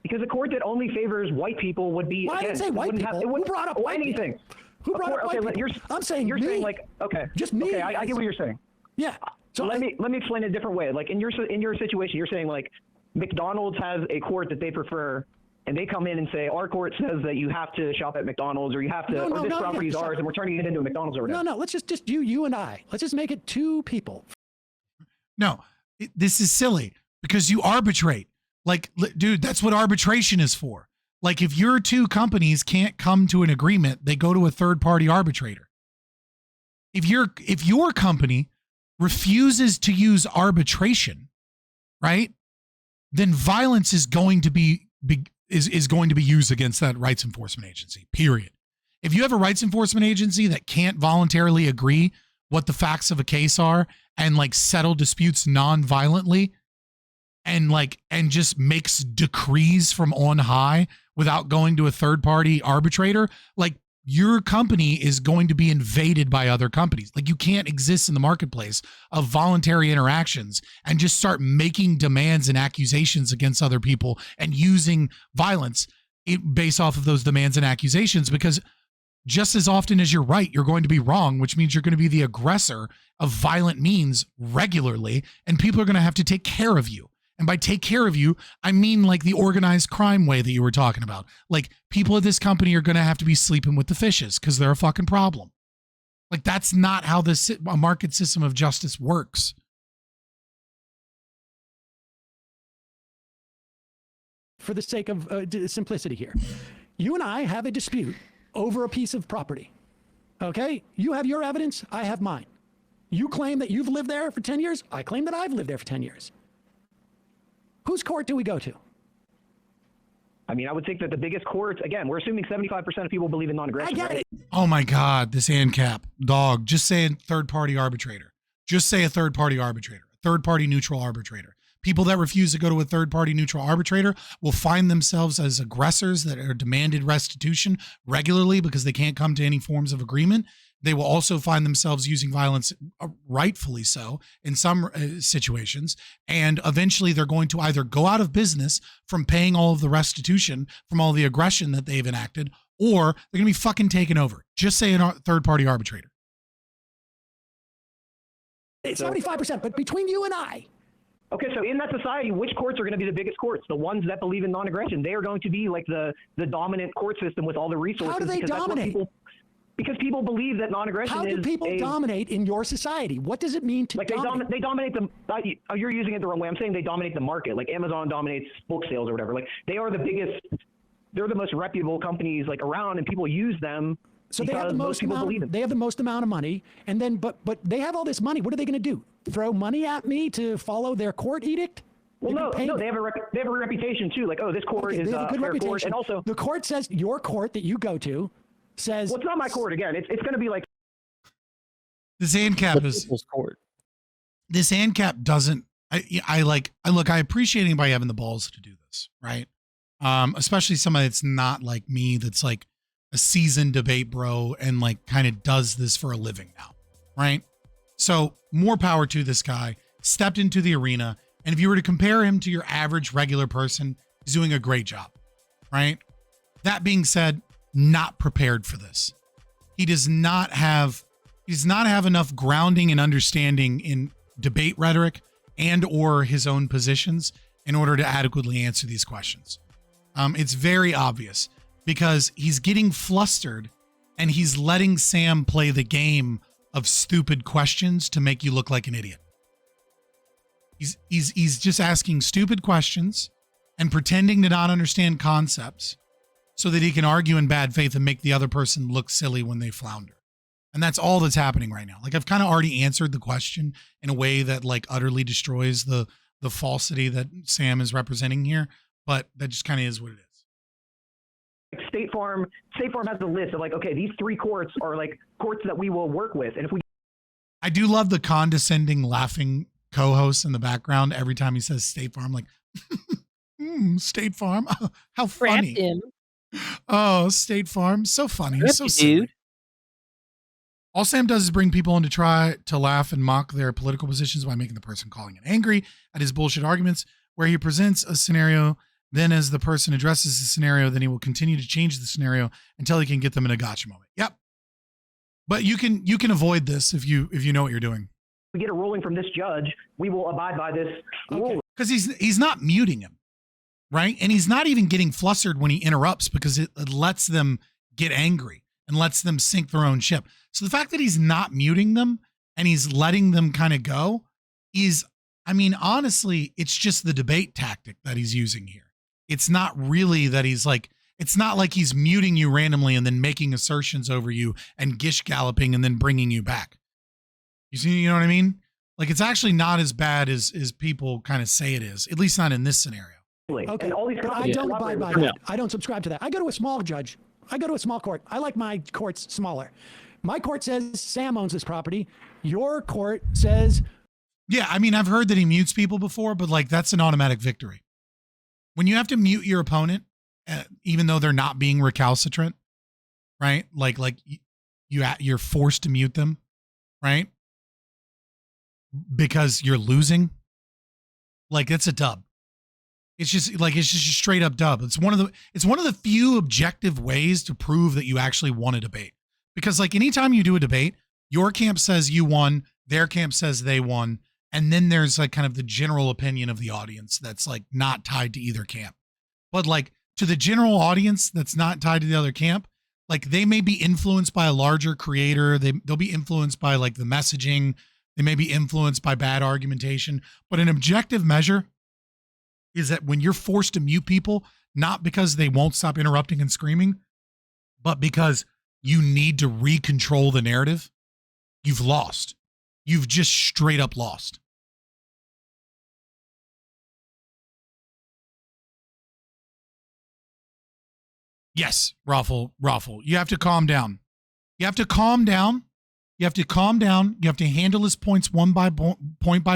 Because a court that only favors white people would be. Well, I didn't say white people. Who brought up white anything? People? Who brought up white people? I'm saying you're me. saying like okay, just me. Okay, I get what you're saying. Yeah. So let me explain it a different way. Like in your situation, you're saying like McDonald's has a court that they prefer, and they come in and say our court says that you have to shop at McDonald's or you have to or this property is ours and we're turning it into a McDonald's or whatever. No, let's just do you and I. Let's just make it 2 people. No, this is silly because you arbitrate. Like, dude, that's what arbitration is for. Like, if your 2 companies can't come to an agreement, they go to a third-party arbitrator. If your company refuses to use arbitration, right, then violence is going to be used against that rights enforcement agency, period. If you have a rights enforcement agency that can't voluntarily agree what the facts of a case are and like settle disputes non-violently and just makes decrees from on high without going to a third-party arbitrator, like your company is going to be invaded by other companies. Like you can't exist in the marketplace of voluntary interactions and just start making demands and accusations against other people and using violence based off of those demands and accusations, because just as often as you're right, you're going to be wrong, which means you're going to be the aggressor of violent means regularly, and people are going to have to take care of you. And by take care of you, I mean like the organized crime way that you were talking about. Like people at this company are going to have to be sleeping with the fishes because they're a fucking problem. Like that's not how this market system of justice works. For the sake of simplicity here, you and I have a dispute over a piece of property. Okay? You have your evidence, I have mine. You claim that you've lived there for 10 years, I claim that I've lived there for 10 years. Whose court do we go to? I mean, I would think that the biggest courts, again, we're assuming 75% of people believe in non-aggression. I get it. Oh my God, this ANCAP dog. Just say a third-party arbitrator. Just say a third-party arbitrator, a third-party neutral arbitrator. People that refuse to go to a third-party neutral arbitrator will find themselves as aggressors that are demanded restitution regularly because they can't come to any forms of agreement. They will also find themselves using violence, rightfully so, in some situations. And eventually they're going to either go out of business from paying all of the restitution from all the aggression that they've enacted, or they're going to be fucking taken over. Just say a third-party arbitrator. It's 75%, but between you and I. Okay, so in that society, which courts are going to be the biggest courts? The ones that believe in non-aggression. They are going to be like the dominant court system with all the resources. How do they dominate? Because people believe that non-aggression is. How do people dominate in your society? What does it mean to dominate? They dominate the. You're using it the wrong way. I'm saying they dominate the market. Like Amazon dominates book sales or whatever. Like they are the biggest. They're the most reputable companies like around, and people use them. So they have the most amount. They have the most amount of money, and then but they have all this money. What are they going to do? Throw money at me to follow their court edict? Well, no, they have a reputation too. Like, oh, this court is a good reputation. Court, and also the court says your court that you go to says. Well, it's not my court again. It's going to be like this ANCAP is people's court. This ANCAP doesn't. I appreciate anybody having the balls to do this, right? Especially somebody that's not like me, that's like a seasoned debate bro and like kind of does this for a living now, right? So more power to this guy. Stepped into the arena, and if you were to compare him to your average regular person, he's doing a great job, right? That being said, not prepared for this. He does not have enough grounding and understanding in debate rhetoric and or his own positions in order to adequately answer these questions. It's very obvious because he's getting flustered and he's letting Sam play the game of stupid questions to make you look like an idiot. He's just asking stupid questions and pretending to not understand concepts so that he can argue in bad faith and make the other person look silly when they flounder. And that's all that's happening right now. Like I've kind of already answered the question in a way that like utterly destroys the falsity that Sam is representing here, but that just kind of is what it is. State Farm has a list of like, okay, these 3 courts are like courts that we will work with. And if we. I do love the condescending laughing co-host in the background every time he says State Farm, like, State Farm, how funny. Him. Oh, State Farm, so funny, Rip so you, silly. dude. All Sam does is bring people in to try to laugh and mock their political positions by making the person calling it angry at his bullshit arguments, where he presents a scenario. Then as the person addresses the scenario, then he will continue to change the scenario until he can get them in a gotcha moment. Yep. But you can avoid this if you know what you're doing. We get a ruling from this judge, we will abide by this rule. Because he's not muting him, right? And he's not even getting flustered when he interrupts because it lets them get angry and lets them sink their own ship. So the fact that he's not muting them and he's letting them kind of go is, I mean, honestly, it's just the debate tactic that he's using here. It's not really that he's like, it's not like he's muting you randomly and then making assertions over you and gish galloping and then bringing you back. You know what I mean? Like it's actually not as bad as people kind of say it is, at least not in this scenario. Okay, and all these I don't abide by that. I don't subscribe to that. I go to a small judge. I go to a small court. I like my courts smaller. My court says Sam owns this property. Your court says. Yeah, I mean, I've heard that he mutes people before, but like that's an automatic victory. When you have to mute your opponent, even though they're not being recalcitrant, right? Like you're forced to mute them, right? Because you're losing. Like it's a dub. It's just a straight up dub. It's one of the few objective ways to prove that you actually won a debate. Because like anytime you do a debate, your camp says you won, their camp says they won. And then there's like kind of the general opinion of the audience that's like not tied to either camp. But like to the general audience that's not tied to the other camp, like they may be influenced by a larger creator. They'll be influenced by like the messaging. They may be influenced by bad argumentation. But an objective measure is that when you're forced to mute people, not because they won't stop interrupting and screaming, but because you need to recontrol the narrative, you've lost. You've just straight up lost. Yes, Raffle. You have to calm down. You have to calm down. You have to calm down. You have to handle his points point by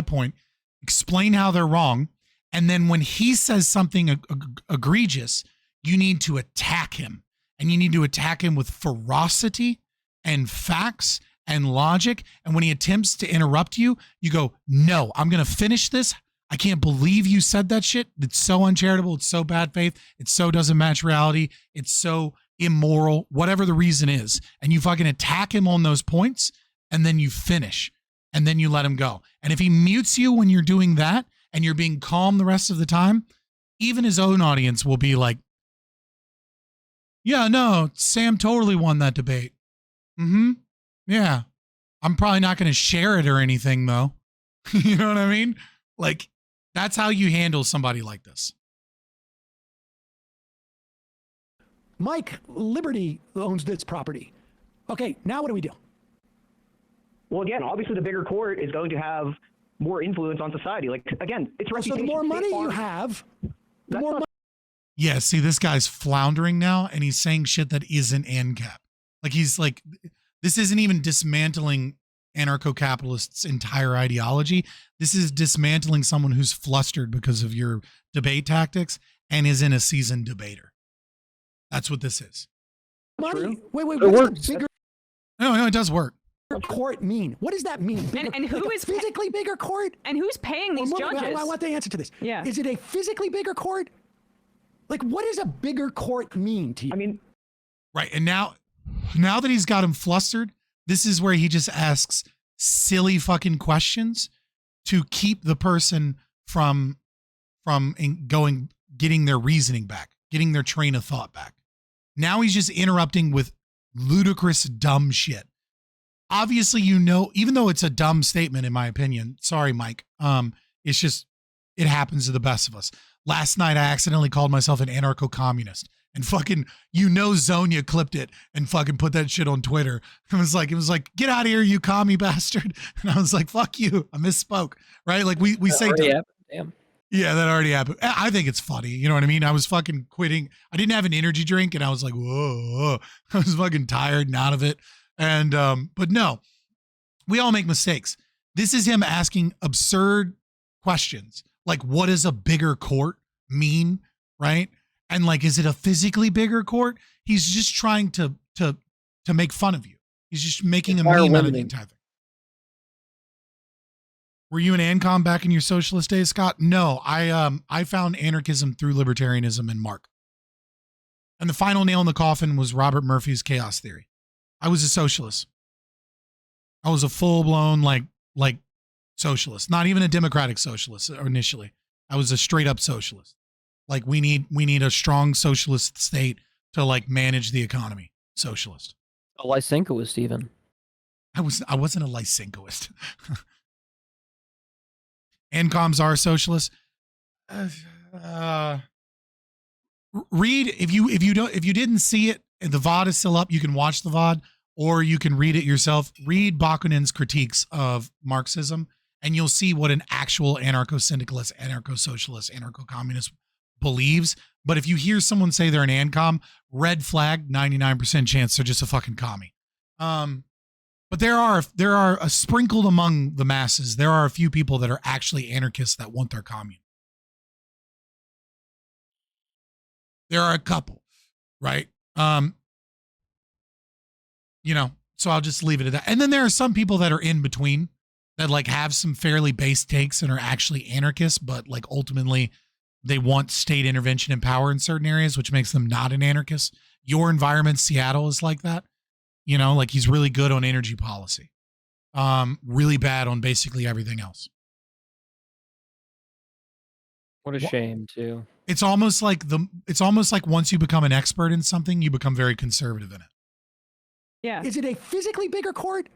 point, explain how they're wrong. And then when he says something egregious, you need to attack him. And you need to attack him with ferocity and facts and logic. And when he attempts to interrupt you, you go, no, I'm going to finish this. I can't believe you said that shit. It's so uncharitable. It's so bad faith. It so doesn't match reality. It's so immoral, whatever the reason is. And you fucking attack him on those points, and then you finish, and then you let him go. And if he mutes you when you're doing that and you're being calm the rest of the time, even his own audience will be like, yeah, no, Sam totally won that debate. Yeah. I'm probably not going to share it or anything, though. You know what I mean? Like, that's how you handle somebody like this. Mike, Liberty owns this property. Okay, now what do we do? Well, again, obviously the bigger court is going to have more influence on society. Like, again, it's so the more money you have, the more money. Yeah, see, this guy's floundering now, and he's saying shit that isn't ANCAP. Like, he's like, this isn't even dismantling anarcho-capitalists' entire ideology. This is dismantling someone who's flustered because of your debate tactics and is in a seasoned debater. That's what this is. Money. Wait, what does the bigger No, it does work. court mean? What does that mean? And who is physically bigger court? And who's paying these judges? I want the answer to this. Yeah. Is it a physically bigger court? Like, what does a bigger court mean to you? I mean, right. And now that he's got him flustered, this is where he just asks silly fucking questions to keep the person from getting their reasoning back, getting their train of thought back. Now he's just interrupting with ludicrous dumb shit. Obviously, you know, even though it's a dumb statement, in my opinion, sorry, Mike, it's just, it happens to the best of us. Last night, I accidentally called myself an anarcho-communist, and fucking, Zonia clipped it and fucking put that shit on Twitter. It was like, get out of here, you commie bastard. And I was like, fuck you. I misspoke, right? Like we say, damn. Yeah, that already happened. I think it's funny. You know what I mean? I was fucking quitting. I didn't have an energy drink, and I was like, whoa. I was fucking tired and out of it. And, but no, we all make mistakes. This is him asking absurd questions. Like, what does a bigger court mean? Right. And like, is it a physically bigger court? He's just trying to make fun of you. He's just making a meme out of the entire thing. Were you an ANCOM back in your socialist days, Scott? No, I found anarchism through libertarianism and Mark. And the final nail in the coffin was Robert Murphy's chaos theory. I was a socialist. I was a full-blown like socialist, not even a democratic socialist initially. I was a straight up socialist. Like we need a strong socialist state to like manage the economy. Socialist. A Lysenkoist even. I wasn't a Lysenkoist. ANCOMs are socialists. Read if you didn't see it, the VOD is still up. You can watch the VOD or you can read it yourself. Read Bakunin's critiques of Marxism, and you'll see what an actual anarcho-syndicalist, anarcho-socialist, anarcho-communist believes. But if you hear someone say they're an ANCOM, red flag, 99% chance they're just a fucking commie. But there are a sprinkled among the masses. There are a few people that are actually anarchists that want their commune. There are a couple, right? So I'll just leave it at that. And then there are some people that are in between that like have some fairly base takes and are actually anarchists, but like ultimately they want state intervention and power in certain areas, which makes them not an anarchist. Your environment, Seattle, is like that. Like he's really good on energy policy. Really bad on basically everything else. What a shame, too. It's almost like once you become an expert in something, you become very conservative in it. Yeah. Is it a physically bigger court?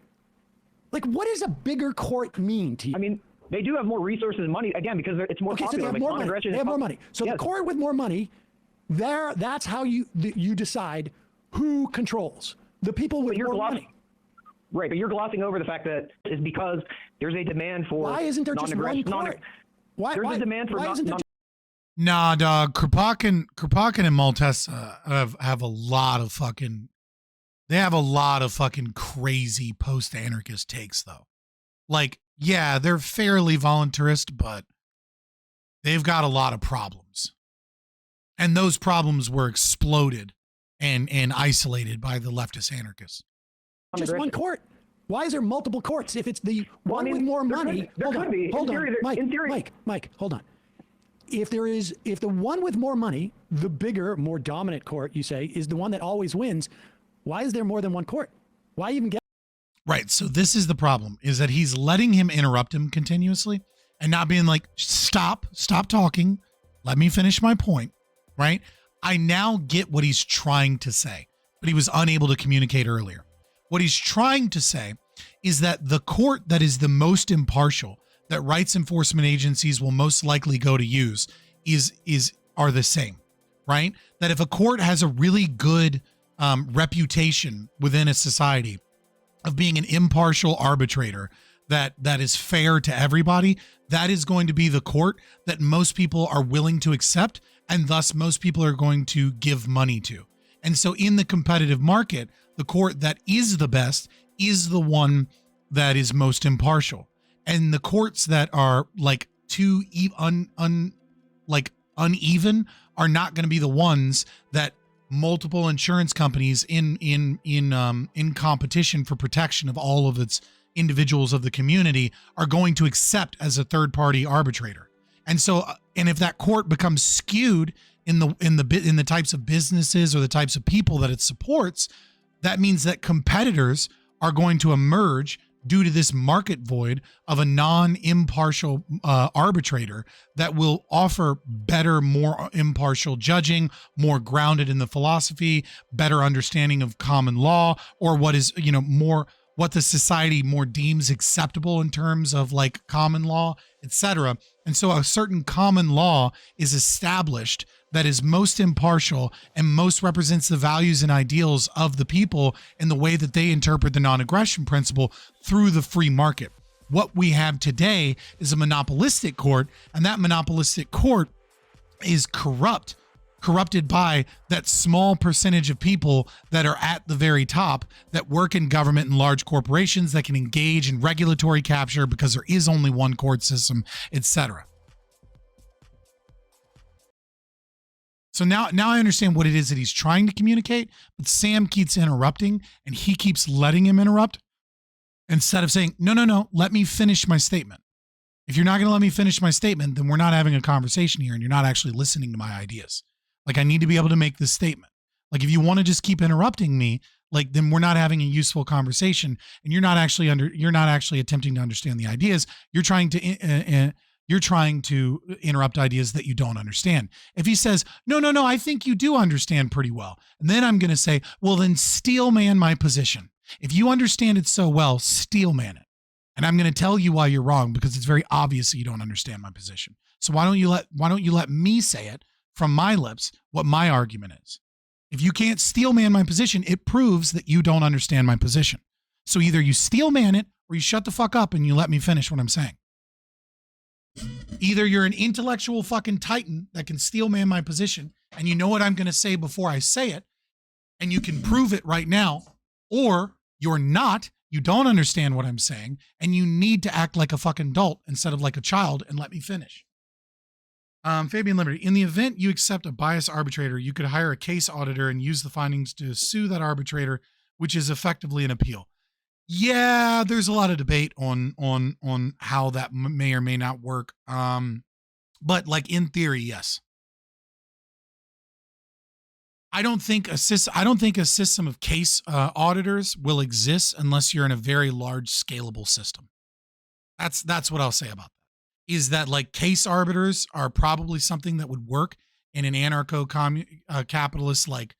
Like, what does a bigger court mean to you? I mean, they do have more resources and money, again, because it's more popular. So they have more money. They have more money. So yes. The court with more money, that's how you decide who controls. The people with more money. Right, but you're glossing over the fact that it's because there's a demand for Why isn't there just one court? There's a demand for Nah, dog. Kropotkin and Maltese have a lot of fucking. They have a lot of fucking crazy post-anarchist takes, though. Like, yeah, they're fairly voluntarist, but they've got a lot of problems. And those problems were exploded and isolated by the leftist anarchists. just one court? Why is there multiple courts if it's the one with more money? Hold on, Mike, hold on. If the one with more money, the bigger, more dominant court, you say, is the one that always wins, why is there more than one court? Why even get? Right. So this is the problem, is that he's letting him interrupt him continuously and not being like, stop talking. Let me finish my point. Right. I now get what he's trying to say, but he was unable to communicate earlier. What he's trying to say is that the court that is the most impartial, that rights enforcement agencies will most likely go to use are the same, right? That if a court has a really good reputation within a society of being an impartial arbitrator that is fair to everybody, that is going to be the court that most people are willing to accept, and thus most people are going to give money to. And so in the competitive market, the court that is the best is the one that is most impartial. And the courts that are like too uneven are not going to be the ones that multiple insurance companies in competition for protection of all of its individuals of the community are going to accept as a third party arbitrator. And so, and if that court becomes skewed in the types of businesses or the types of people that it supports, that means that competitors are going to emerge due to this market void of a non-impartial arbitrator that will offer better, more impartial judging, more grounded in the philosophy, better understanding of common law, or what is, more what the society more deems acceptable in terms of like common law, etc. And so a certain common law is established that is most impartial and most represents the values and ideals of the people in the way that they interpret the non-aggression principle through the free market. What we have today is a monopolistic court, and that monopolistic court is corrupted by that small percentage of people that are at the very top that work in government and large corporations that can engage in regulatory capture because there is only one court system, etc. So now I understand what it is that he's trying to communicate, but Sam keeps interrupting and he keeps letting him interrupt instead of saying, no, let me finish my statement. If you're not going to let me finish my statement, then we're not having a conversation here and you're not actually listening to my ideas. Like, I need to be able to make this statement. Like, if you want to just keep interrupting me, like, then we're not having a useful conversation and you're not actually attempting to understand the ideas. You're trying to interrupt ideas that you don't understand. If he says, no, I think you do understand pretty well. And then I'm going to say, well, then steel man my position. If you understand it so well, steel man it. And I'm going to tell you why you're wrong, because it's very obvious that you don't understand my position. So why don't you let me say it from my lips what my argument is? If you can't steel man my position, it proves that you don't understand my position. So either you steel man it or you shut the fuck up and you let me finish what I'm saying. Either you're an intellectual fucking titan that can steel man my position and you know what I'm going to say before I say it and you can prove it right now, or you're not, you don't understand what I'm saying and you need to act like a fucking adult instead of like a child and let me finish. Fabian Liberty, in the event you accept a biased arbitrator, you could hire a case auditor and use the findings to sue that arbitrator, which is effectively an appeal. Yeah, there's a lot of debate on how that may or may not work. But like in theory, yes. I don't think a system of case auditors will exist unless you're in a very large scalable system. That's what I'll say about that. Is that like case arbiters are probably something that would work in an anarcho-capitalist like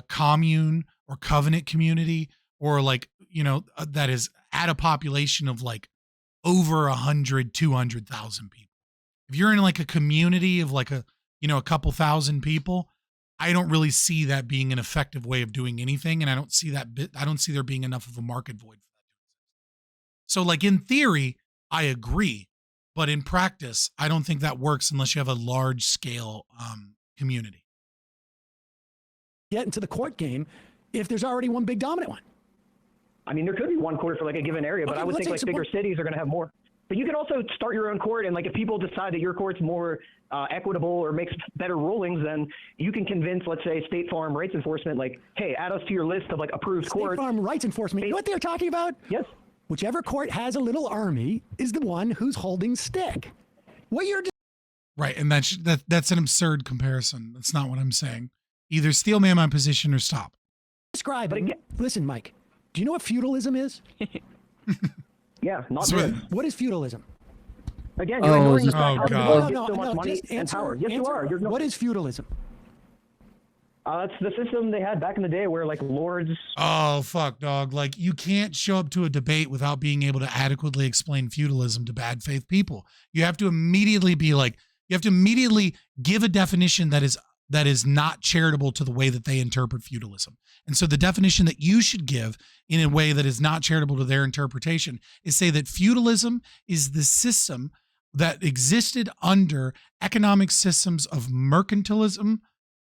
commune or covenant community, or like, that is at a population of like over 100, 200,000 people. If you're in like a community of like a couple thousand people, I don't really see that being an effective way of doing anything. And I don't see there being enough of a market void for that. So like in theory, I agree, but in practice, I don't think that works unless you have a large scale community. Get into the court game if there's already one big dominant one. I mean, there could be one court for like a given area, but I would think like bigger cities are going to have more. But you can also start your own court, and like if people decide that your court's more equitable or makes better rulings, then you can convince, let's say, State Farm Rights Enforcement, like, hey, add us to your list of like approved courts. State Farm Rights Enforcement. You know what they're talking about? Yes. Whichever court has a little army is the one who's holding stick. What you're Right, and that's an absurd comparison. That's not what I'm saying. Either steel man my position or stop. describing. Listen, Mike. Do you know what feudalism is? Yeah, not So- good. What is feudalism? Again, you're ignoring the fact Oh, how God. people get so much money just and answer, power. Yes, you answer. are. You're What is feudalism? It's the system they had back in the day where like lords. Oh, fuck, dog. Like, you can't show up to a debate without being able to adequately explain feudalism to bad faith people. You have to immediately be like, you have to immediately give a definition that is not charitable to the way that they interpret feudalism. And so the definition that you should give in a way that is not charitable to their interpretation is say that feudalism is the system that existed under economic systems of mercantilism,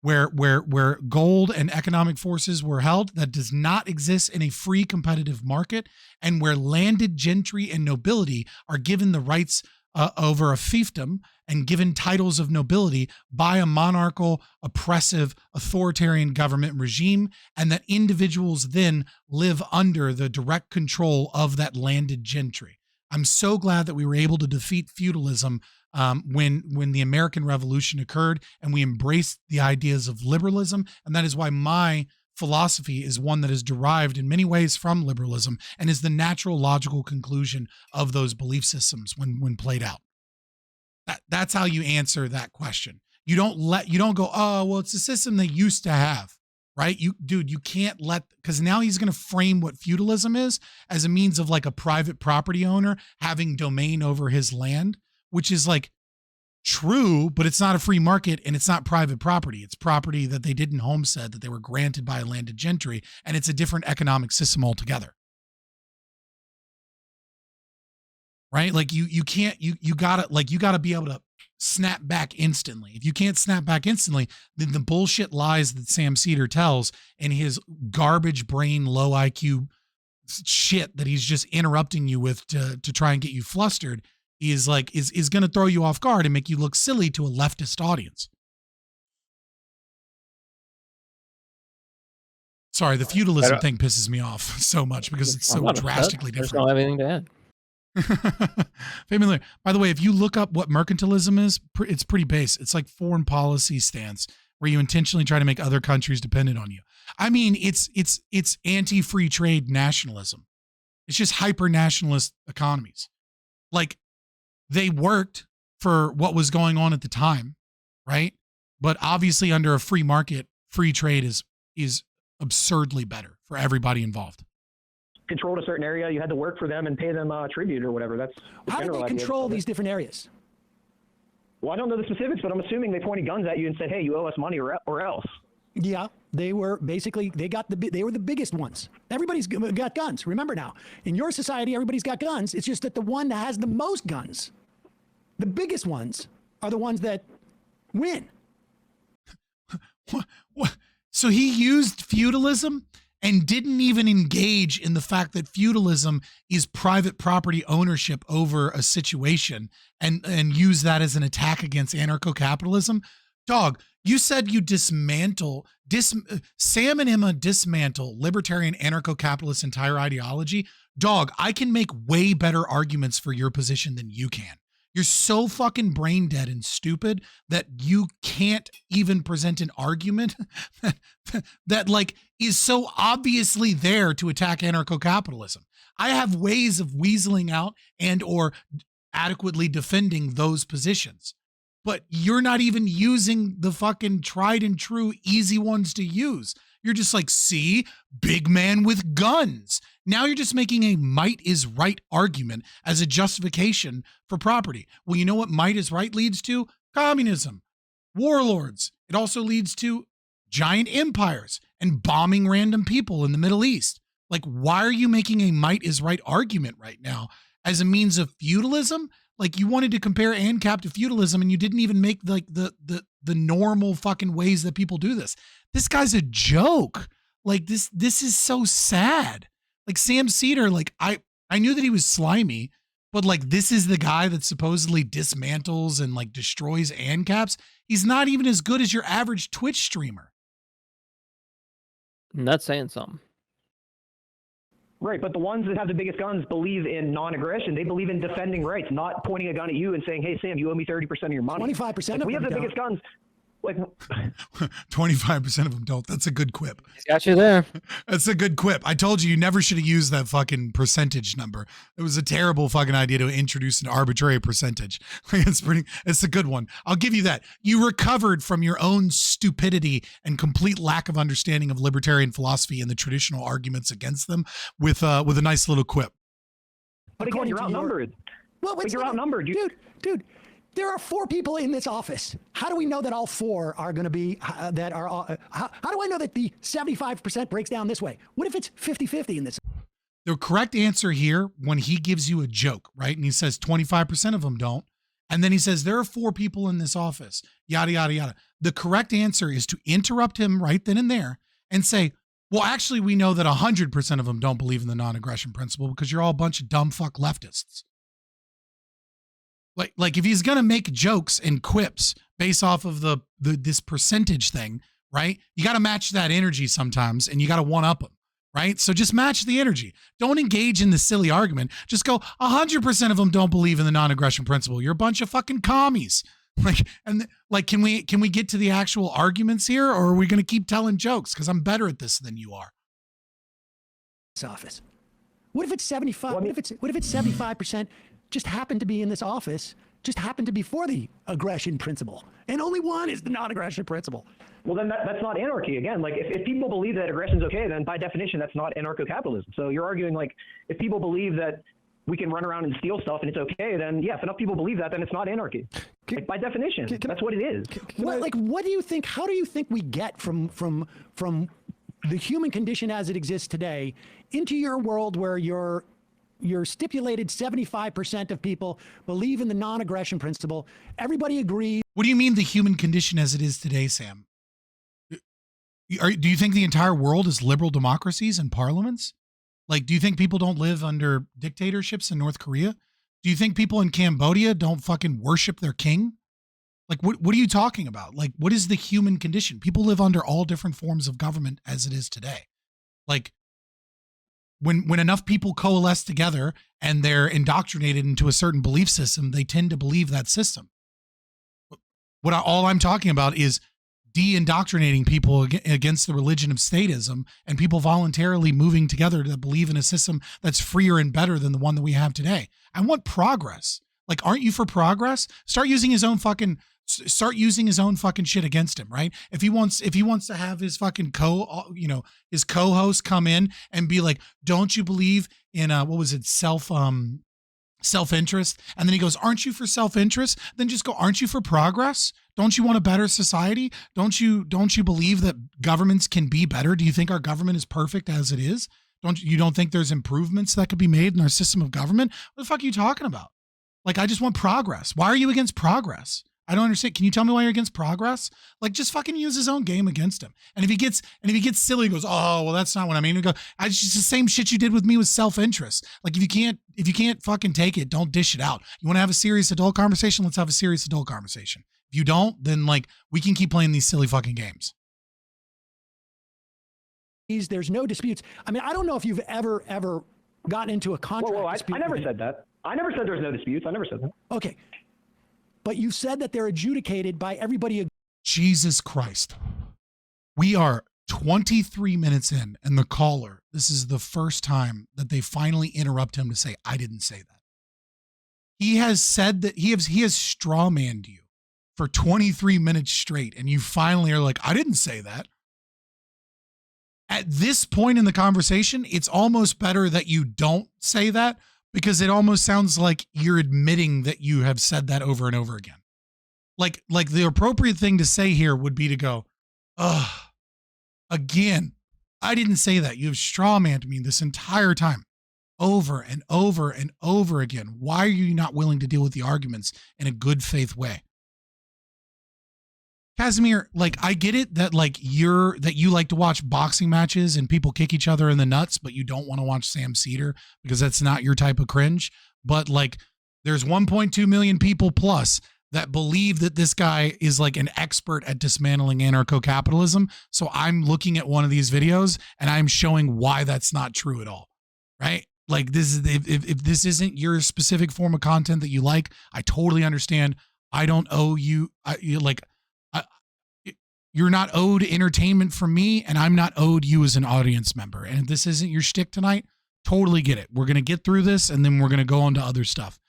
where gold and economic forces were held, that does not exist in a free competitive market, and where landed gentry and nobility are given the rights over a fiefdom and given titles of nobility by a monarchical, oppressive, authoritarian government regime, and that individuals then live under the direct control of that landed gentry. I'm so glad that we were able to defeat feudalism when the American Revolution occurred, and we embraced the ideas of liberalism. And that is why my philosophy is one that is derived in many ways from liberalism and is the natural logical conclusion of those belief systems when played out. That's how you answer that question. You don't go, oh, well, it's a system they used to have, right? You can't because now he's going to frame what feudalism is as a means of like a private property owner having domain over his land, which is like true, but it's not a free market and it's not private property. It's property that they didn't homestead, that they were granted by a landed gentry, and it's a different economic system altogether. Right? Like you gotta be able to snap back instantly. If you can't snap back instantly, then the bullshit lies that Sam Seder tells in his garbage brain, low IQ shit that he's just interrupting you with to try and get you flustered is going to throw you off guard and make you look silly to a leftist audience. Sorry, the feudalism thing pisses me off so much because it's so drastically different. I don't have anything to add. By the way, if you look up what mercantilism is, it's pretty base. It's like foreign policy stance where you intentionally try to make other countries dependent on you. I mean, it's anti-free trade nationalism. It's just hyper-nationalist economies. Like, they worked for what was going on at the time, right? But obviously under a free market, free trade is absurdly better for everybody involved. Controlled a certain area, you had to work for them and pay them tribute or whatever. That's the How did general they idea control of it. these different areas? Well, I don't know the specifics, but I'm assuming they pointed guns at you and said, "Hey, you owe us money or else." Yeah, they were basically they were the biggest ones. Everybody's got guns. Remember now, in your society, everybody's got guns. It's just that the one that has the most guns, the biggest ones, are the ones that win. What? So he used feudalism and didn't even engage in the fact that feudalism is private property ownership over a situation and use that as an attack against anarcho-capitalism. Dog, you said you Sam and Emma dismantle libertarian anarcho-capitalist entire ideology. Dog, I can make way better arguments for your position than you can. You're so fucking brain dead and stupid that you can't even present an argument that like is so obviously there to attack anarcho-capitalism. I have ways of weaseling out and or adequately defending those positions, but you're not even using the fucking tried and true easy ones to use. You're just like, see, big man with guns. Now you're just making a might is right argument as a justification for property. Well, you know what might is right leads to? Communism, warlords. It also leads to giant empires and bombing random people in the Middle East. Like, why are you making a might is right argument right now as a means of feudalism? Like, you wanted to compare ANCAP to feudalism and you didn't even make like the normal fucking ways that people do this. This guy's a joke. Like, this is so sad. Like, Sam Seder, like, I knew that he was slimy but like this is the guy that supposedly dismantles and like destroys ANCAPs. He's not even as good as your average Twitch streamer. And that's saying something. Right, but the ones that have the biggest guns believe in non-aggression. They believe in defending rights, not pointing a gun at you and saying, "Hey, Sam, you owe me 30% of your money." 25% of we have the them biggest guns. Like 25% of them don't. That's a good quip. He's got you there. That's a good quip. I told you never should have used that fucking percentage number. It was a terrible fucking idea to introduce an arbitrary percentage. It's a good one. I'll give you that. You recovered from your own stupidity and complete lack of understanding of libertarian philosophy and the traditional arguments against them with a nice little quip. But again, you're outnumbered. Well, you're outnumbered. Dude. There are 4 people in this office. How do we know that all 4 are going to be, how do I know that the 75% breaks down this way? What if it's 50-50 in this? The correct answer here, when he gives you a joke, right? And he says 25% of them don't. And then he says, there are 4 people in this office, yada, yada, yada. The correct answer is to interrupt him right then and there and say, well, actually, we know that 100% of them don't believe in the non-aggression principle because you're all a bunch of dumb fuck leftists. Like if he's gonna make jokes and quips based off of this percentage thing, right? You got to match that energy sometimes, and you got to one up him, right? So just match the energy. Don't engage in the silly argument. Just go 100% of them don't believe in the non-aggression principle. You're a bunch of fucking commies. Can we get to the actual arguments here, or are we gonna keep telling jokes? Because I'm better at this than you are. Office. What if it's 75? What if it's 75%? Just happened to be in this office, just happened to be for the aggression principle. And only one is the non-aggression principle. Well, then that's not anarchy. Again, like if people believe that aggression is okay, then by definition, that's not anarcho-capitalism. So you're arguing like if people believe that we can run around and steal stuff and it's okay, then yeah, if enough people believe that, then it's not anarchy. Like by definition, that's what it is. What do you think, how do you think we get from the human condition as it exists today into your world where your stipulated 75% of people believe in the non-aggression principle. Everybody agrees. What do you mean the human condition as it is today, Sam? Do you think the entire world is liberal democracies and parliaments? Like, do you think people don't live under dictatorships in North Korea? Do you think people in Cambodia don't fucking worship their king? Like, what are you talking about? Like, what is the human condition? People live under all different forms of government as it is today. Like, when enough people coalesce together and they're indoctrinated into a certain belief system, they tend to believe that system. All I'm talking about is de-indoctrinating people against the religion of statism and people voluntarily moving together to believe in a system that's freer and better than the one that we have today. I want progress. Like, aren't you for progress? Start using his own fucking shit against him, right? If he wants to have his fucking his co-host come in and be like, don't you believe in self-interest? And then he goes, aren't you for self-interest? Then just go, aren't you for progress? Don't you want a better society? Don't you believe that governments can be better? Do you think our government is perfect as it is? You don't think there's improvements that could be made in our system of government? What the fuck are you talking about? Like, I just want progress. Why are you against progress? I don't understand. Can you tell me why you're against progress? Like, just fucking use his own game against him. And if he gets silly, he goes, oh, well, that's not what I mean. It's just the same shit you did with me with self-interest. Like, if you can't fucking take it, don't dish it out. You want to have a serious adult conversation? Let's have a serious adult conversation. If you don't, then like we can keep playing these silly fucking games. There's no disputes. I mean, I don't know if you've ever gotten into a contract dispute. I never said that. I never said there's no disputes. I never said that. Okay. But you said that they're adjudicated by everybody. Jesus Christ. We are 23 minutes in, and the caller, this is the first time that they finally interrupt him to say, I didn't say that. He has said that he has strawmanned you for 23 minutes straight, and you finally are like, I didn't say that. At this point in the conversation, it's almost better that you don't say that, because it almost sounds like you're admitting that you have said that over and over again. Like the appropriate thing to say here would be to go, again, I didn't say that. You have strawmanned me this entire time, over and over and over again. Why are you not willing to deal with the arguments in a good faith way? Casimir, like, I get it that like that you like to watch boxing matches and people kick each other in the nuts, but you don't want to watch Sam Seder because that's not your type of cringe. But like, there's 1.2 million people plus that believe that this guy is like an expert at dismantling anarcho-capitalism. So I'm looking at one of these videos and I'm showing why that's not true at all, right? Like, this is, if this isn't your specific form of content that you like, I totally understand. I don't owe you, you're not owed entertainment from me, and I'm not owed you as an audience member. And if this isn't your shtick tonight, totally get it. We're going to get through this, and then we're going to go on to other stuff.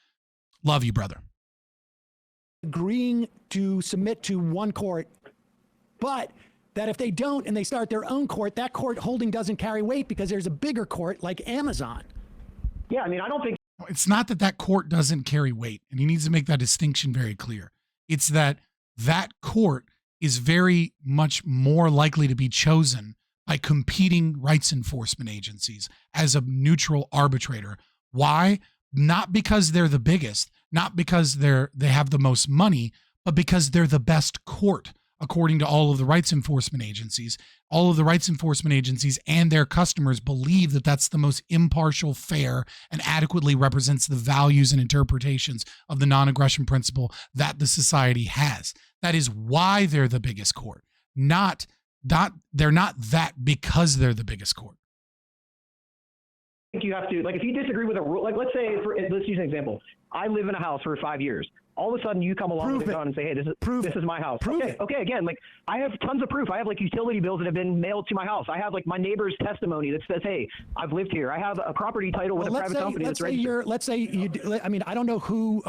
Love you, brother. Agreeing to submit to one court, but that if they don't and they start their own court, that court holding doesn't carry weight because there's a bigger court like Amazon. Yeah, I mean, I don't think it's not that that court doesn't carry weight, and he needs to make that distinction very clear. It's that that court is very much more likely to be chosen by competing rights enforcement agencies as a neutral arbitrator. Why? Not because they're the biggest, not because they have the most money, but because they're the best court, according to all of the rights enforcement agencies. All of the rights enforcement agencies and their customers believe that that's the most impartial, fair, and adequately represents the values and interpretations of the non-aggression principle that the society has. That is why they're the biggest court. They're not that because they're the biggest court. you have to, like, if you disagree with a rule, like, let's say, let's use an example. I live in a house for 5 years. All of a sudden, you come along with a gun and say, "Hey, this is my house." Okay. Again, like, I have tons of proof. I have like utility bills that have been mailed to my house. I have like my neighbor's testimony that says, "Hey, I've lived here." I have a property title with a private company that's registered. Let's say you. I mean, I don't know who,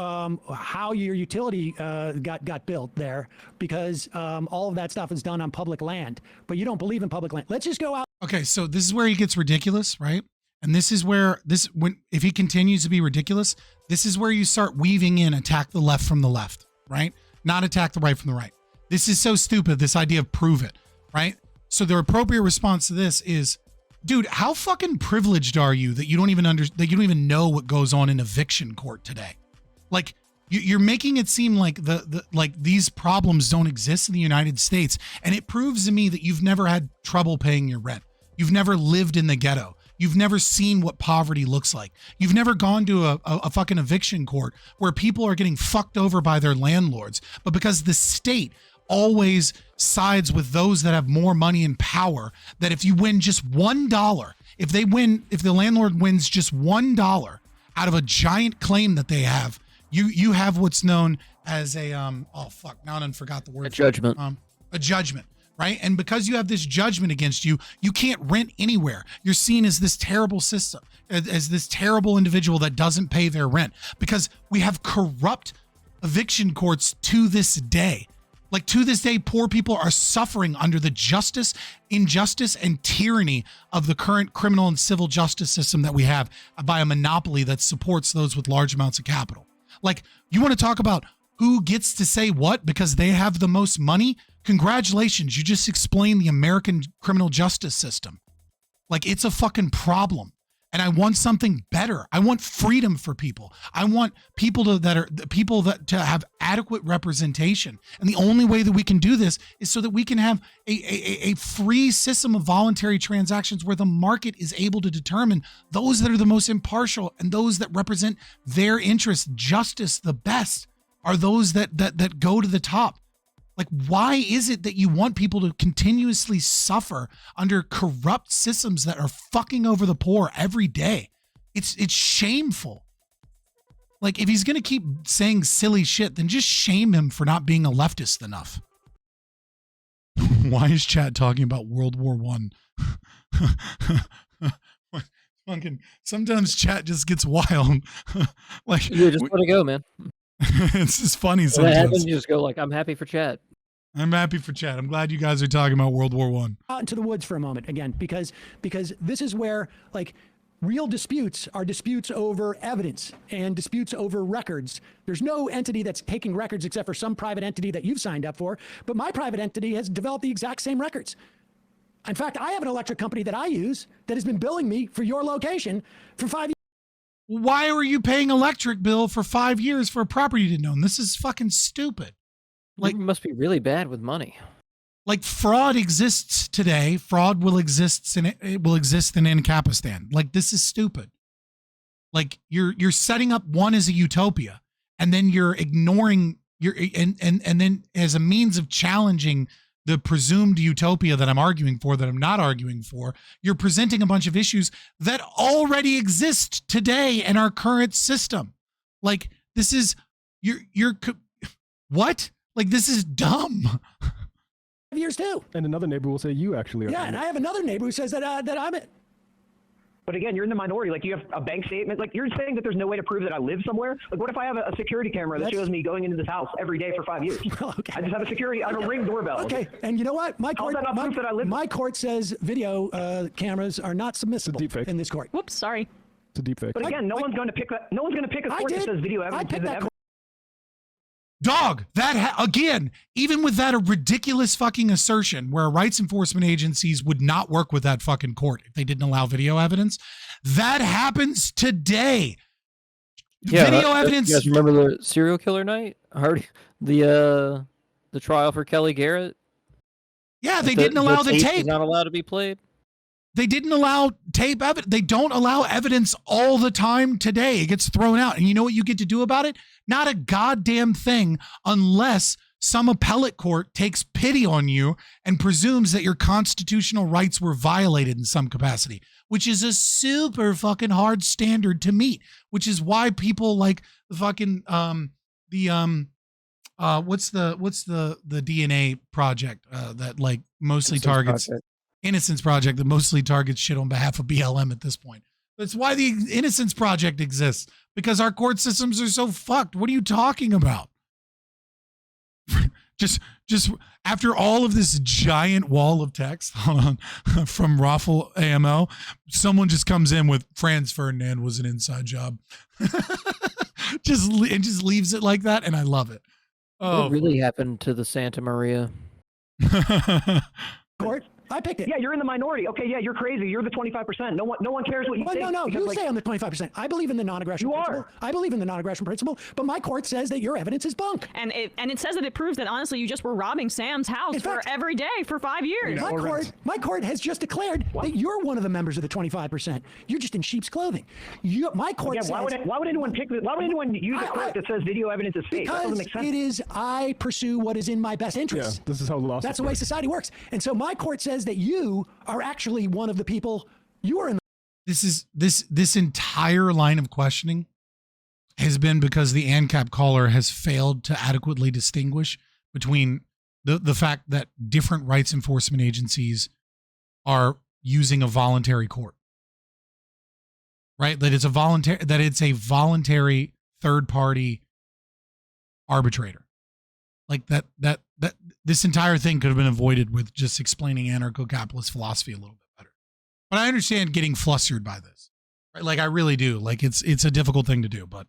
how your utility got built there, because all of that stuff is done on public land. But you don't believe in public land. Let's just go out. Okay, so this is where he gets ridiculous, right? And this is where if he continues to be ridiculous, this is where you start weaving in attack the left from the left, right? Not attack the right from the right. This is so stupid, this idea of prove it, right? So the appropriate response to this is, dude, how fucking privileged are you that you don't even know what goes on in eviction court today? Like, you're making it seem like like these problems don't exist in the United States, and it proves to me that you've never had trouble paying your rent. You've never lived in the ghetto. You've never seen what poverty looks like. You've never gone to a fucking eviction court where people are getting fucked over by their landlords. But because the state always sides with those that have more money and power, that if you win just $1, if the landlord wins just $1 out of a giant claim that they have, you have what's known as a, oh fuck, now I forgot the word. A judgment. A judgment. Right? And because you have this judgment against you, you can't rent anywhere. You're seen as this terrible system, as this terrible individual that doesn't pay their rent, because we have corrupt eviction courts to this day. Like, to this day, poor people are suffering under the justice, injustice, and tyranny of the current criminal and civil justice system that we have by a monopoly that supports those with large amounts of capital. Like, you want to talk about who gets to say what because they have the most money? Congratulations, you just explained the American criminal justice system. Like, it's a fucking problem. And I want something better. I want freedom for people. I want people to have adequate representation. And the only way that we can do this is so that we can have a free system of voluntary transactions where the market is able to determine those that are the most impartial and those that represent their interests. Justice, the best, are those that go to the top. Like, why is it that you want people to continuously suffer under corrupt systems that are fucking over the poor every day? It's shameful. Like, if he's going to keep saying silly shit, then just shame him for not being a leftist enough. Why is chat talking about World War I? Sometimes chat just gets wild. Like, you just let it go, man. It's just funny sometimes. When it happens, you just go like, I'm happy for chat. I'm happy for chat. I'm glad you guys are talking about World War I. Out into the woods for a moment again, because this is where, like, real disputes are disputes over evidence and disputes over records. There's no entity that's taking records except for some private entity that you've signed up for. But my private entity has developed the exact same records. In fact, I have an electric company that I use that has been billing me for your location for 5 years. Why were you paying electric bill for 5 years for a property you didn't own? This is fucking stupid. Like, it must be really bad with money. Like, fraud exists today. Fraud will exist in Ancapistan. Like, this is stupid. Like, you're setting up one as a utopia, and then you're ignoring and then as a means of challenging the presumed utopia that I'm arguing for, that I'm not arguing for, you're presenting a bunch of issues that already exist today in our current system. Like, this is what? Like, this is dumb. Years too. And another neighbor will say you actually are. Yeah, and I have another neighbor who says that I'm it. But again, you're in the minority. Like, you have a bank statement. Like, you're saying that there's no way to prove that I live somewhere. Like, what if I have a security camera that shows me going into this house every day for 5 years? Okay. I just have I have a Ring doorbell. Okay, and you know what? My court, my court says video cameras are not submissible in this court. Whoops, sorry. It's a deep fake. But again, no one's going to pick a court that says video evidence isn't evidence. Dog, again, even with that a ridiculous fucking assertion where rights enforcement agencies would not work with that fucking court if they didn't allow video evidence, that happens today. Yeah, video evidence. You guys remember the serial killer night? The trial for Kelly Garrett? Yeah, they didn't allow the tape. Is not allowed to be played. They didn't allow tape evidence. They don't allow evidence all the time today. It gets thrown out. And you know what you get to do about it? Not a goddamn thing, unless some appellate court takes pity on you and presumes that your constitutional rights were violated in some capacity, which is a super fucking hard standard to meet, which is why people like the fucking, what's the DNA project that like mostly targets Innocence Project that mostly targets shit on behalf of BLM at this point. That's why the Innocence Project exists, because our court systems are so fucked. What are you talking about? just after all of this giant wall of text from Raffle AMO, someone just comes in with Franz Ferdinand was an inside job. just leaves it like that, and I love it. Oh, what really happened to the Santa Maria? Court? I picked it. Yeah, you're in the minority. Okay, yeah, you're crazy. You're the 25%. No one cares what you think. No, you say I'm the 25%. I believe in the non-aggression principle. I believe in the non-aggression principle, but my court says that your evidence is bunk. And it says that it proves that, honestly, you just were robbing Sam's house every day for 5 years. My court has just declared that you're one of the members of the 25%. You're just in sheep's clothing. My court says... Why would anyone use a court that says video evidence is fake? That doesn't make sense. It is, I pursue what is in my best interest. Yeah, this is how the law. That's the way society works. And so my court says that you are actually one of the people. You are in this entire line of questioning has been because the ANCAP caller has failed to adequately distinguish between the fact that different rights enforcement agencies are using a voluntary court, right? That it's a voluntary third party arbitrator. Like that this entire thing could have been avoided with just explaining anarcho-capitalist philosophy a little bit better. But I understand getting flustered by this, right? Like I really do. Like it's a difficult thing to do, but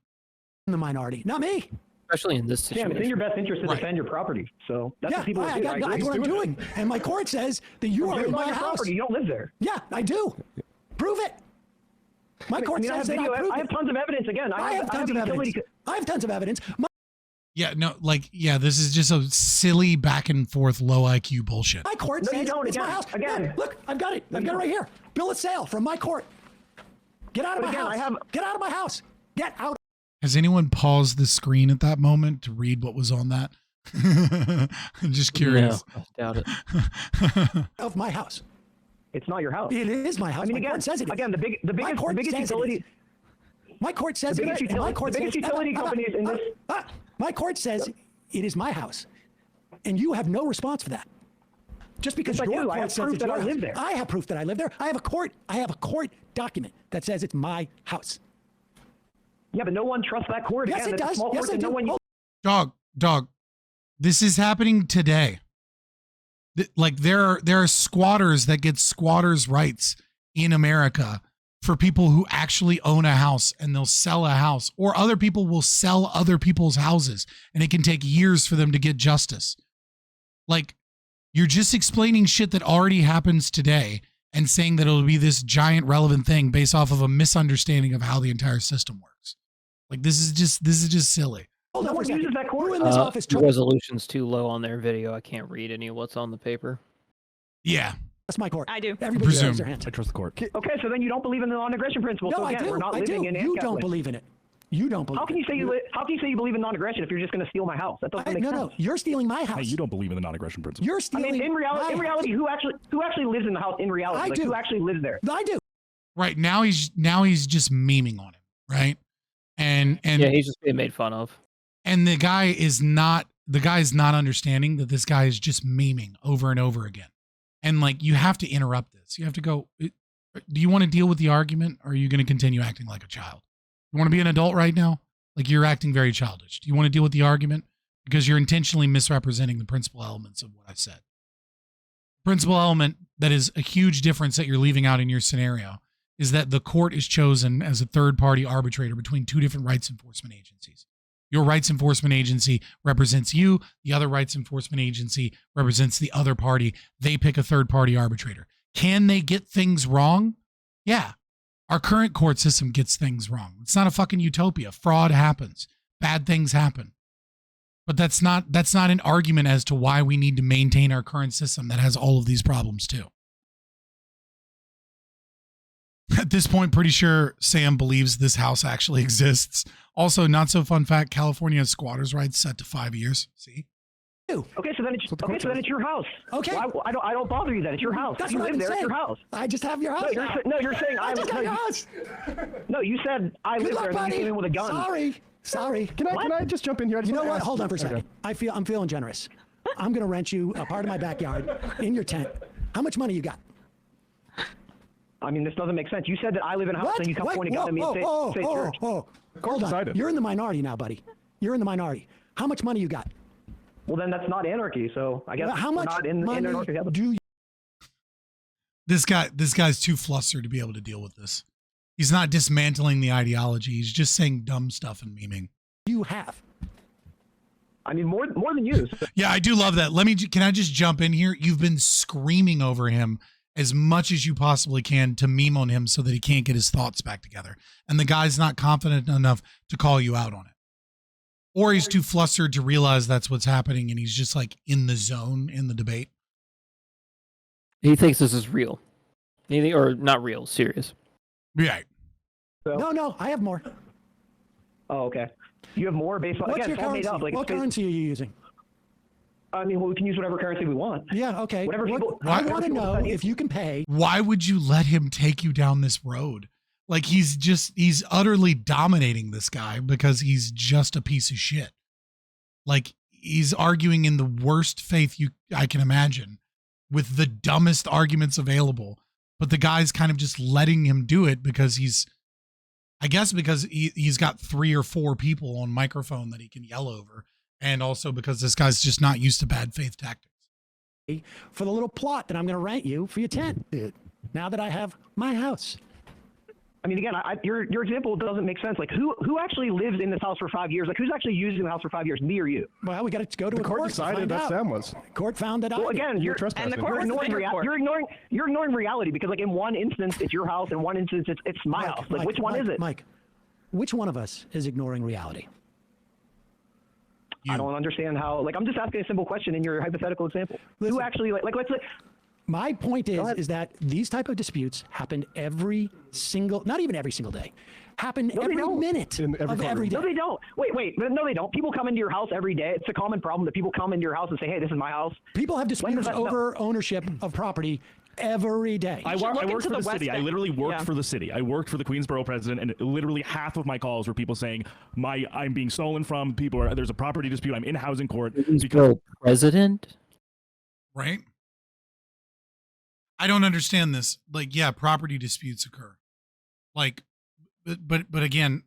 the minority, not me. Especially in this situation. Yeah, it's in your best interest to defend your property. So that's what people do. That's what I'm doing. And my court says that you are in my house. Property. You don't live there. Yeah, I do. Prove it. My court says that I have tons of evidence. Again, I have tons of evidence. I have tons of evidence. This is just a silly back and forth low IQ bullshit. My court says it's my house. Again, look, I've got it. I've got it right here. Bill of sale from my court. Get out of my house. Get out of my house. Get out. Has anyone paused the screen at that moment to read what was on that? I'm just curious. No, I doubt it. Of my house. It's not your house. It is my house. I mean, my court says it is. Again, the biggest utility. My court says it is. My court says utility companies in this. My court says it is my house, and you have no response for that. Just because your court says it's your house. I live there. I have proof that I live there. I have a court document that says it's my house. Yeah, but no one trusts that court. Yes, it does. Yes, it does. Dog. This is happening today. Like there are squatters that get squatters' rights in America for people who actually own a house, and they'll sell a house, or other people will sell other people's houses, and it can take years for them to get justice. Like, you're just explaining shit that already happens today and saying that it'll be this giant relevant thing based off of a misunderstanding of how the entire system works. Like, this is just silly. Hold No on for a one second. uses that Who court. in this office The took resolution's too low on their video. I can't read any of what's on the paper. Yeah. That's my court. I do. Everybody Presume. raise their hand. I trust the court. Okay, so then you don't believe in the non-aggression principle. No, so I again, do. we're not I living do. in You don't ANCAP. believe in it. You don't believe. How can you say how can you say you believe in non-aggression if you're just going to steal my house? That doesn't make sense. No, you're stealing my house. Hey, you don't believe in the non-aggression principle. You're I stealing. mean, in reality, who actually lives in the house? In reality, I like, do. who actually lives there? I do. Right. Now he's just memeing on him. Right. And Yeah, he's just being made fun of. and the guy's not understanding that this guy is just memeing over and over again. And like, you have to interrupt this. You have to go, do you want to deal with the argument, or are you going to continue acting like a child? You want to be an adult right now? Like, you're acting very childish. Do you want to deal with the argument? Because you're intentionally misrepresenting the principal elements of what I said. Principal element that is a huge difference that you're leaving out in your scenario is that the court is chosen as a third-party arbitrator between two different rights enforcement agencies. Your rights enforcement agency represents you. The other rights enforcement agency represents the other party. They pick a third-party arbitrator. Can they get things wrong? Yeah. Our current court system gets things wrong. It's not a fucking utopia. Fraud happens. Bad things happen. But that's not an argument as to why we need to maintain our current system that has all of these problems too. At this point, pretty sure Sam believes this house actually exists. Also, not so fun fact, California has squatters' rights set to 5 years. See? Okay, so then it's your house. Okay. Well, I don't bother you then. It's your house. That's you what live I'm there. saying. It's your house. I just have your house. You're saying I just have your house. No, you said I Good live luck, there. And then you buddy. came in with a gun. Sorry. Can I just jump in here? I just You know wanna what? ask- Hold on for a second. Okay. I'm feeling generous. I'm gonna rent you a part of my backyard in your tent. How much money you got? I mean, this doesn't make sense. You said that I live in a house, What? and you come Wait, pointing a gun at me and say church. Hold on. decided. You're in the minority now, buddy. You're in the minority. How much money you got? Well, then that's not anarchy. So I guess How we're much not in money anarchy together. do you? This guy's too flustered to be able to deal with this. He's not dismantling the ideology. He's just saying dumb stuff and memeing. You have. I mean, more than you. So Yeah, I do love that. Can I just jump in here? You've been screaming over him as much as you possibly can to meme on him so that he can't get his thoughts back together. And the guy's not confident enough to call you out on it. Or he's too flustered to realize that's what's happening and he's just like in the zone in the debate. He thinks this is real. Or not real, serious. Right. No, I have more. Oh, okay. You have more based on What's again, your it's all made currency? up. Like What it's based- currency are you using? I mean, well, we can use whatever currency we want. Yeah, okay. Whatever people- I whatever want to people know decide. if you can pay. Why would you let him take you down this road? Like he's utterly dominating this guy because he's just a piece of shit. Like he's arguing in the worst faith I can imagine with the dumbest arguments available. But the guy's kind of just letting him do it because he's got 3 or 4 people on microphone that he can yell over. And also because this guy's just not used to bad faith tactics. For the little plot that I'm going to rent you for your tent, dude. Now that I have my house. I mean, again, your example doesn't make sense. Like, who actually lives in this house for 5 years? Like, who's actually using the house for 5 years? Me or you? Well, we got to go to The a court court to decided find that out. Sam was. Court found that Well, I. again, you're trespassing. And the court was the ignoring bigger court. you're ignoring reality because, like, in one instance it's your house, in one instance it's my house. Like, which one is it? Mike, which one of us is ignoring reality? I don't understand how. Like, I'm just asking a simple question in your hypothetical example. Listen. Who actually like let's say. My point ahead. is that these type of disputes happen every single, not even every single day, happen they every don't. minute In every of courtroom. every day. No, they don't. Wait. No, they don't. People come into your house every day. It's a common problem that people come into your house and say, "Hey, this is my house." People have When does disputes that- over ownership of property every day. I should worked look for into the the city. West I literally worked Yeah. for the city. I worked for the Queensborough president, and literally half of my calls were people saying, I'm being stolen from. There's a property dispute. I'm in housing court. Because president? Right? I don't understand this. Like, yeah, property disputes occur. Like, but again,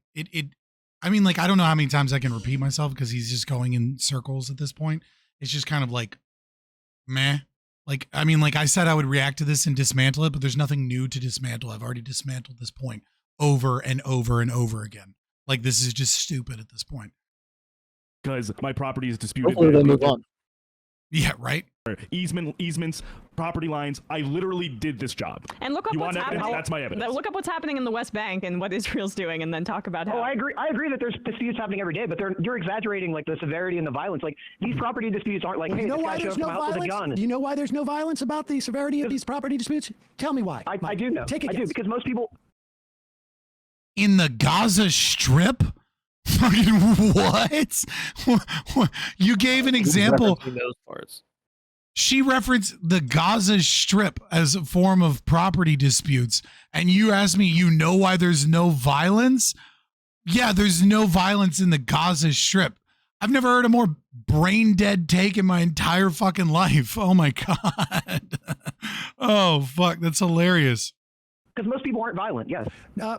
I mean, like, I don't know how many times I can repeat myself because he's just going in circles at this point. It's just kind of like, meh. Like, I mean, like I said, I would react to this and dismantle it, but there's nothing new to dismantle. I've already dismantled this point over and over and over again. Like, this is just stupid at this point. Because my property is disputed. Hopefully they move on. Yeah, right. easements, property lines. I literally did this job. And look up You what's want evidence? happening. That's my evidence. Look up what's happening in the West Bank and what Israel's doing, and then talk about how. Oh, I agree that there's disputes happening every day, but you're exaggerating like the severity and the violence. Like these property disputes aren't like, hey, You know this why guy there's showed no up with a gun. violence? Do you know why there's no violence about the severity of these property disputes? Tell me why. I do know. Take a I guess. do, because most people. In the Gaza Strip? Fucking what? You gave an example. Those parts. She referenced the Gaza Strip as a form of property disputes, and you asked me, you know why there's no violence? Yeah, there's no violence in the Gaza Strip. I've never heard a more brain dead take in my entire fucking life. Oh my God. Oh, fuck. That's hilarious. Because most people aren't violent, yes.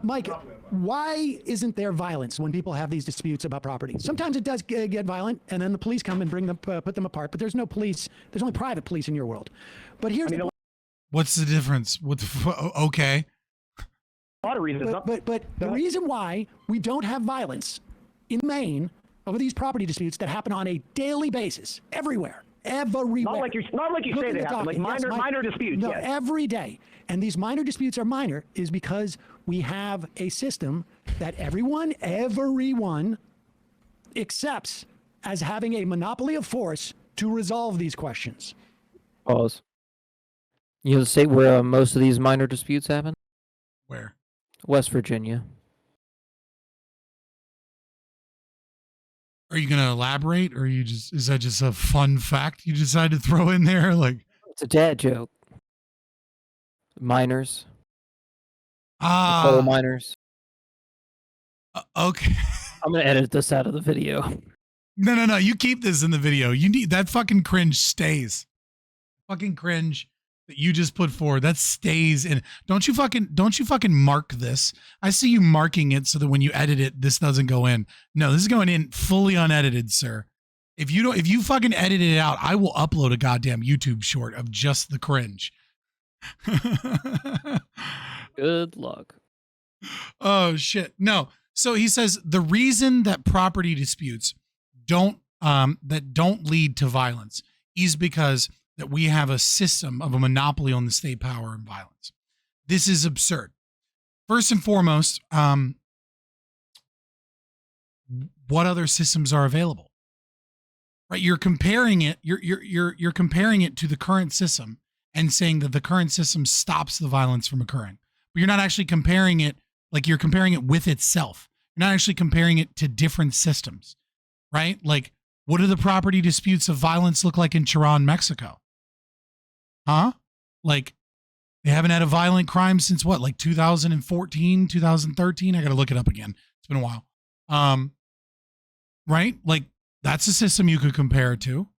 Mike, why isn't there violence when people have these disputes about property? Sometimes it does get violent, and then the police come and bring them, put them apart. But there's no police. There's only private police in your world. But here's What's the difference? Okay. A lot of reasons. But the reason why we don't have violence in Maine over these property disputes that happen on a daily basis, everywhere. Not like you say they happen, like minor disputes. No, yes. every day. And these minor disputes are minor is because we have a system that everyone accepts as having a monopoly of force to resolve these questions. Pause. You know the state where most of these minor disputes happen? Where? West Virginia. Are you going to elaborate, or is that just a fun fact you decided to throw in there? Like, It's a dad joke. Minors. Ah. Coal miners. Okay. I'm going to edit this out of the video. No. You keep this in the video. You need that fucking cringe stays. Fucking cringe that you just put forward. That stays in. Don't you fucking mark this. I see you marking it so that when you edit it, this doesn't go in. No, this is going in fully unedited, sir. If you fucking edit it out, I will upload a goddamn YouTube short of just the cringe. Good luck. Oh shit. No. So he says the reason that property disputes don't lead to violence is because that we have a system of a monopoly on the state power and violence. This is absurd. First and foremost, what other systems are available? Right? You're comparing it. You're comparing it to the current system and saying that the current system stops the violence from occurring. But you're not actually comparing it like you're comparing it with itself. You're not actually comparing it to different systems, right? Like, what do the property disputes of violence look like in Tehran, Mexico? Huh? Like, they haven't had a violent crime since what, like 2014, 2013? I got to look it up again. It's been a while. Right? Like, that's a system you could compare it to.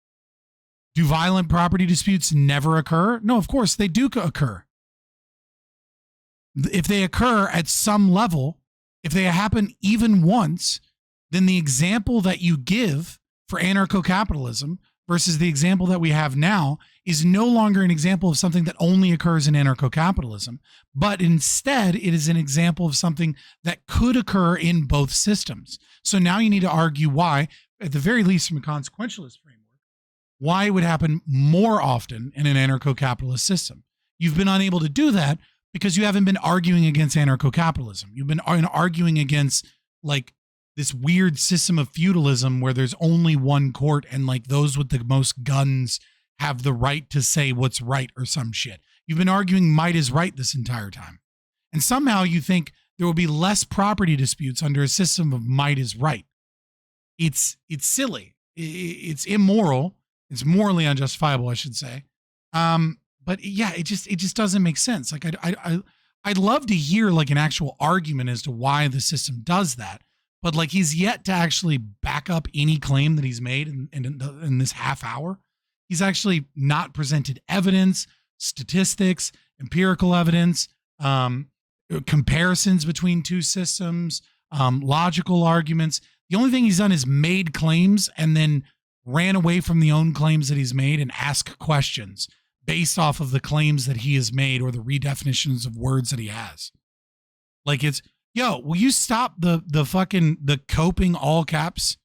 Do violent property disputes never occur? No, of course they do occur. If they occur at some level, if they happen even once, then the example that you give for anarcho-capitalism versus the example that we have now is no longer an example of something that only occurs in anarcho-capitalism, but instead it is an example of something that could occur in both systems. So now you need to argue why, at the very least from a consequentialist framework, why it would happen more often in an anarcho-capitalist system. You've been unable to do that because you haven't been arguing against anarcho-capitalism. You've been arguing against like this weird system of feudalism where there's only one court and like those with the most guns have the right to say what's right or some shit. You've been arguing might is right this entire time. And somehow you think there will be less property disputes under a system of might is right. It's silly. It's immoral. It's morally unjustifiable, I should say. But yeah, it just doesn't make sense. Like I'd love to hear like an actual argument as to why the system does that. But like he's yet to actually back up any claim that he's made in this half hour. He's actually not presented evidence, statistics, empirical evidence, comparisons between two systems, logical arguments. The only thing he's done is made claims and then ran away from the own claims that he's made and asked questions based off of the claims that he has made or the redefinitions of words that he has. Like it's, yo, will you stop the coping all caps?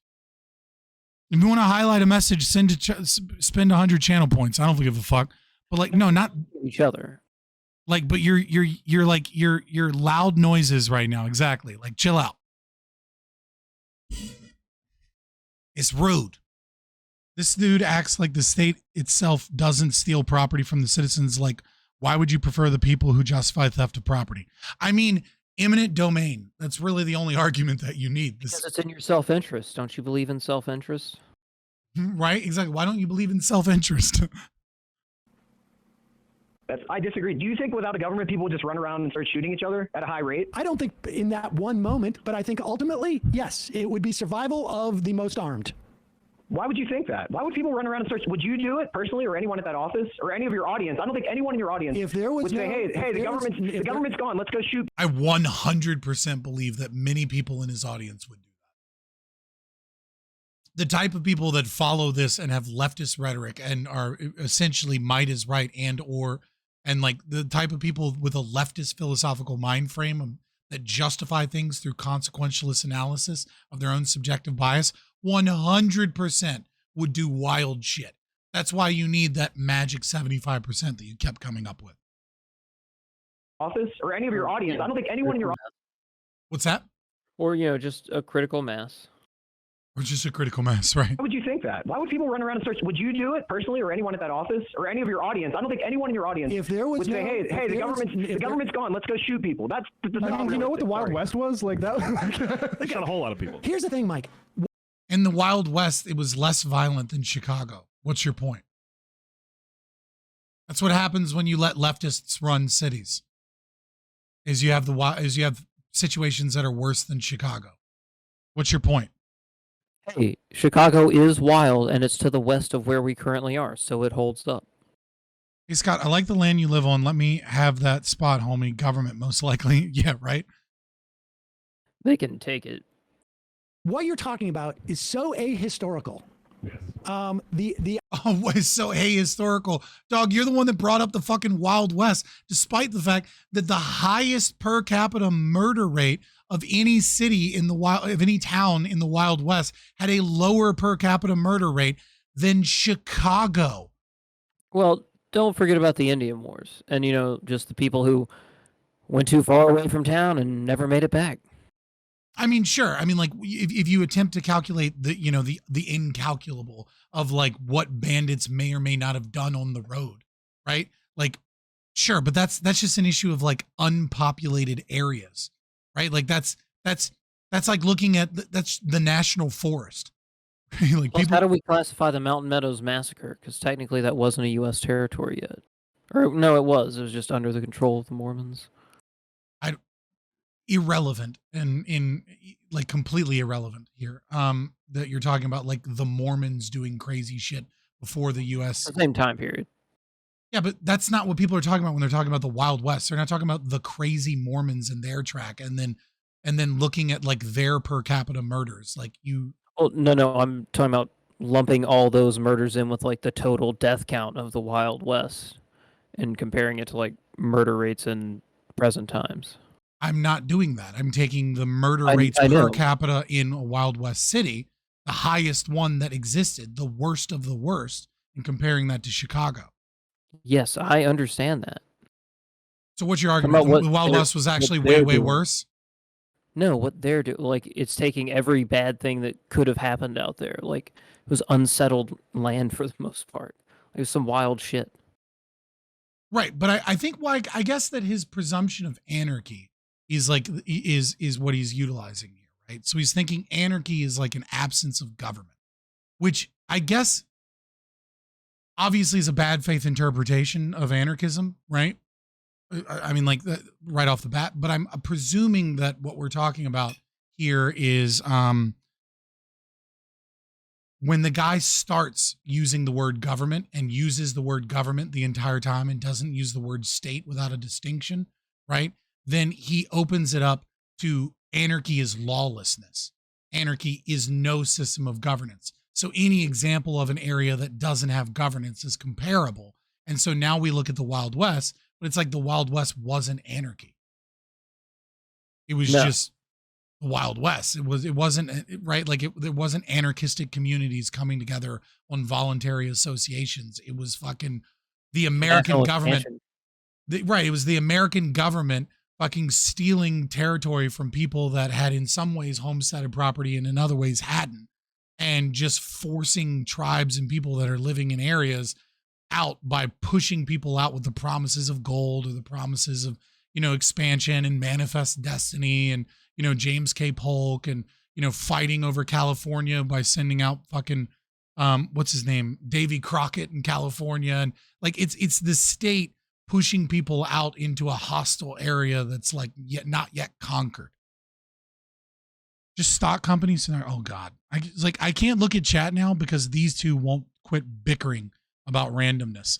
If you want to highlight a message, spend 100 channel points. I don't give a fuck. But like, no, not each other. Like, but you're loud noises right now. Exactly. Like, chill out. It's rude. This dude acts like the state itself doesn't steal property from the citizens. Like, why would you prefer the people who justify theft of property? I mean, eminent domain. That's really the only argument that you need. Because it's in your self-interest. Don't you believe in self-interest? Right? Exactly. Why don't you believe in self-interest? I disagree. Do you think without a government, people would just run around and start shooting each other at a high rate? I don't think in that one moment, but I think ultimately, yes, it would be survival of the most armed. Why would you think that? Why would people run around and start? Would you do it personally, or anyone at that office, or any of your audience? I don't think anyone in your audience would say, "Hey, the government's gone. Let's go shoot." I 100% believe that many people in his audience would do that. The type of people that follow this and have leftist rhetoric and are essentially might is right and like the type of people with a leftist philosophical mind frame that justify things through consequentialist analysis of their own subjective bias, 100% would do wild shit. That's why you need that magic 75% that you kept coming up with. Office or any of your audience. I don't think anyone in your What's that? Or, just a critical mass. Or just a critical mass, right? Why would you think that? Why would people run around and search? Would you do it personally, or anyone at that office, or any of your audience? I don't think anyone in your audience would say, "Hey, the government's gone. Let's go shoot people." That's you know what the Wild West was like? That They got a whole lot of people. Here's the thing, Mike. In the Wild West, it was less violent than Chicago. What's your point? That's what happens when you let leftists run cities. Is you have situations that are worse than Chicago. What's your point? Hey, Chicago is wild, and it's to the west of where we currently are, so it holds up. Hey, Scott, I like the land you live on. Let me have that spot, homie. Government, most likely. Yeah, right? They can take it. What you're talking about is so ahistorical. Yes. Oh, it's so ahistorical. Dog, you're the one that brought up the fucking Wild West, despite the fact that the highest per capita murder rate of any city of any town in the Wild West had a lower per capita murder rate than Chicago. Well, don't forget about the Indian Wars and, just the people who went too far away from town and never made it back. I mean, sure. I mean, like if you attempt to calculate the incalculable of like what bandits may or may not have done on the road, right? Like, sure, but that's just an issue of like unpopulated areas, right? Like that's like looking at that's the national forest. Like Plus, how do we classify the Mountain Meadows massacre? Because technically that wasn't a U.S. territory yet. Or no, it was. It was just under the control of the Mormons. Irrelevant and in like completely irrelevant here. That you're talking about like the Mormons doing crazy shit before the U.S. The same time period. Yeah, but that's not what people are talking about when they're talking about the Wild West. They're not talking about the crazy Mormons in their track and then looking at like their per capita murders. Like you. Oh no, I'm talking about lumping all those murders in with like the total death count of the Wild West and comparing it to like murder rates in present times. I'm not doing that. I'm taking the murder rates per capita in a Wild West city, the highest one that existed, the worst of the worst, and comparing that to Chicago. Yes, I understand that. So what's your argument? The Wild West was actually way worse? No, what they're doing, like, it's taking every bad thing that could have happened out there. Like, it was unsettled land for the most part. It was some wild shit. Right, but I think I guess that his presumption of anarchy is what he's utilizing here, right? So he's thinking anarchy is like an absence of government, which I guess obviously is a bad faith interpretation of anarchism, right? I mean, like right off the bat, but I'm presuming that what we're talking about here is when the guy starts using the word government and uses the word government the entire time and doesn't use the word state without a distinction, right? Then he opens it up to anarchy is lawlessness. Anarchy is no system of governance. So any example of an area that doesn't have governance is comparable. And so now we look at the Wild West, but it's like the Wild West wasn't anarchy. It was just the Wild West. It wasn't right. Like it wasn't anarchistic communities coming together on voluntary associations. It was fucking the American National government. expansion. Right. It was the American government fucking stealing territory from people that had in some ways homesteaded property and in other ways hadn't, and just forcing tribes and people that are living in areas out by pushing people out with the promises of gold or the promises of, expansion and manifest destiny and, James K. Polk and, fighting over California by sending out fucking, what's his name? Davy Crockett in California. And like, it's the state pushing people out into a hostile area that's like not yet conquered. Just stock companies. Oh God. I can't look at chat now because these two won't quit bickering about randomness.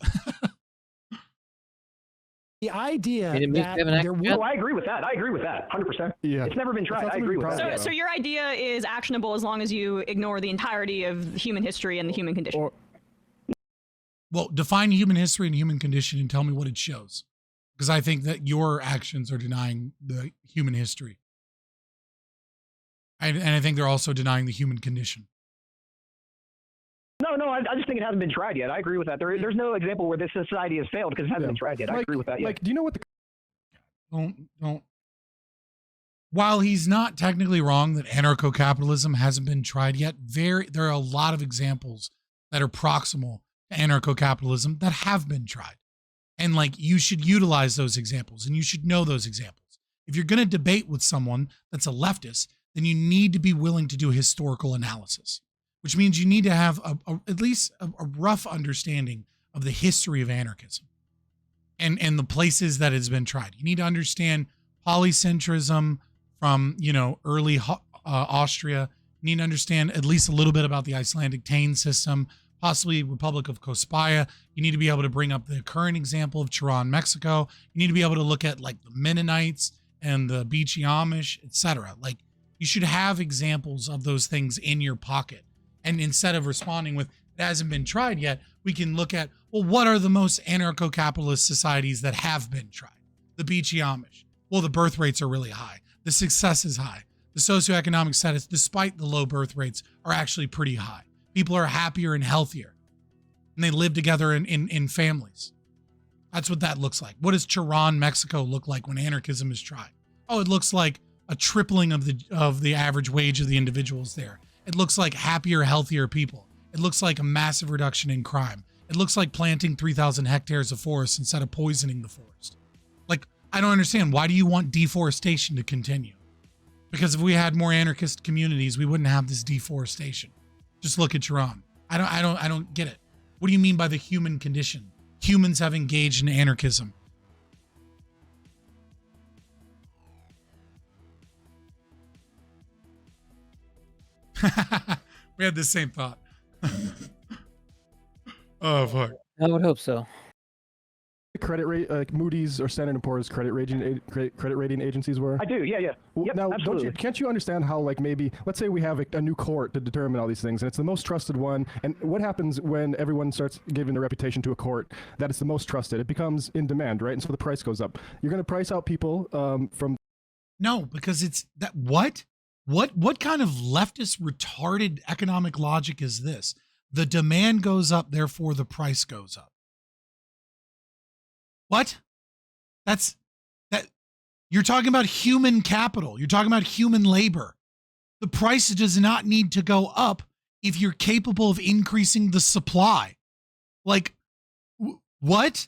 The idea Did it make that Kevin there Act- will, I agree with that. 100%. Yeah. It's never been tried. I agree with that. So your idea is actionable as long as you ignore the entirety of human history and the human condition. Well, define human history and human condition and tell me what it shows. Because I think that your actions are denying the human history. And I think they're also denying the human condition. No, I just think it hasn't been tried yet. I agree with that. There's no example where this society has failed because it hasn't been tried yet. I agree with that. Yeah. Like, do you know what the Don't. While he's not technically wrong that anarcho-capitalism hasn't been tried yet, there are a lot of examples that are proximal to anarcho-capitalism that have been tried. And like, you should utilize those examples and you should know those examples. If you're going to debate with someone that's a leftist, then you need to be willing to do historical analysis, which means you need to have at least a rough understanding of the history of anarchism and the places that it's been tried. You need to understand polycentrism from, early Austria. You need to understand at least a little bit about the Icelandic Tane system, possibly Republic of Cospaya. You need to be able to bring up the current example of Chiron, Mexico. You need to be able to look at like the Mennonites and the Beachy Amish, etc. Like, you should have examples of those things in your pocket. And instead of responding with, it hasn't been tried yet, we can look at, well, what are the most anarcho-capitalist societies that have been tried? The Beachy Amish. Well, the birth rates are really high. The success is high. The socioeconomic status, despite the low birth rates, are actually pretty high. People are happier and healthier. And they live together in families. That's what that looks like. What does Chiron, Mexico look like when anarchism is tried? Oh, it looks like a tripling of the average wage of the individuals there. It looks like happier, healthier people. It looks like a massive reduction in crime. It looks like planting 3,000 hectares of forest instead of poisoning the forest. Like, I don't understand. Why do you want deforestation to continue? Because if we had more anarchist communities, we wouldn't have this deforestation. Just look at Iran. I don't get it. What do you mean by the human condition? Humans have engaged in anarchism. We had the same thought. Oh, fuck. I would hope so. credit rate, like Moody's or Standard & Poor's credit rating agencies were? I do, yeah. Well, Yep, now, absolutely. can't you understand how, like, maybe, let's say we have a new court to determine all these things, and it's the most trusted one, and what happens when everyone starts giving their reputation to a court that it's the most trusted? It becomes in demand, right? And so the price goes up. You're going to price out people from... No, because it's that, what kind of leftist retarded economic logic is this? The demand goes up, therefore the price goes up. What? That you're talking about human capital. You're talking about human labor. The price does not need to go up if you're capable of increasing the supply. Like, what?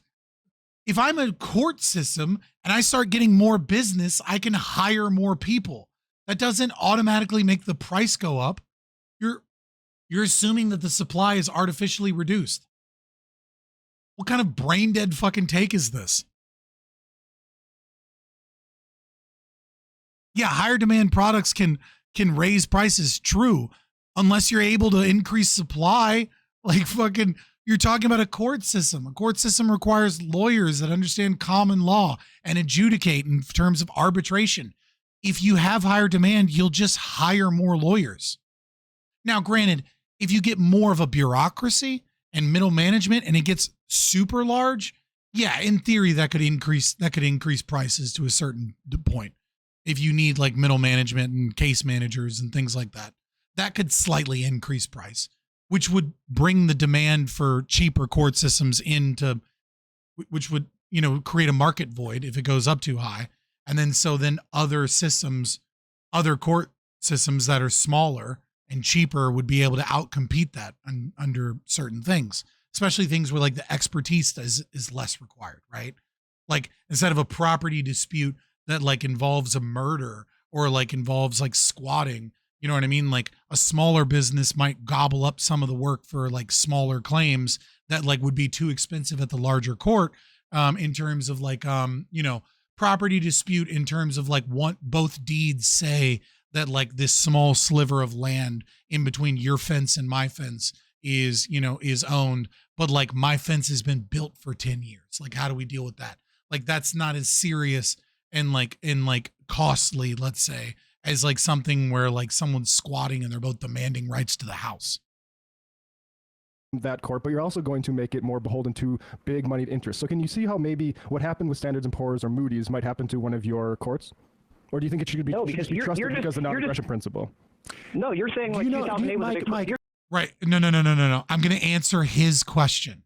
If I'm a court system and I start getting more business, I can hire more people. That doesn't automatically make the price go up. You're assuming that the supply is artificially reduced. What kind of brain dead fucking take is this? Yeah, higher demand products can raise prices, true, unless you're able to increase supply. Like, fucking, you're talking about a court system. A court system requires lawyers that understand common law and adjudicate in terms of arbitration. If you have higher demand, you'll just hire more lawyers. Now, granted, if you get more of a bureaucracy and middle management and it gets super large, yeah, in theory that could increase prices to a certain point. if you need like middle management and case managers and things like that, that could slightly increase price, which would bring the demand for cheaper court systems into, which would, you know, create a market void if it goes up too high. And then other systems, other court systems that are smaller and cheaper would be able to outcompete that under certain things, especially things where like the expertise is less required, right? Like instead of a property dispute that like involves a murder or like involves like squatting, you know what I mean? Like a smaller business might gobble up some of the work for like smaller claims that like would be too expensive at the larger court, in terms of like, you know, property dispute in terms of like both deeds say that like this small sliver of land in between your fence and my fence is, you know, is owned, but like my fence has been built for 10 years. Like, how do we deal with that? Like, that's not as serious and like costly, let's say, as like something where like someone's squatting and they're both demanding rights to the house. That court, but you're also going to make it more beholden to big moneyed interests. So can you see how maybe what happened with Standard & Poor's or Moody's might happen to one of your courts? Or do you think it should be, trusted because of the non-aggression principle? No, you're saying like 2008 was a big... Mike, right. No. I'm going to answer his question.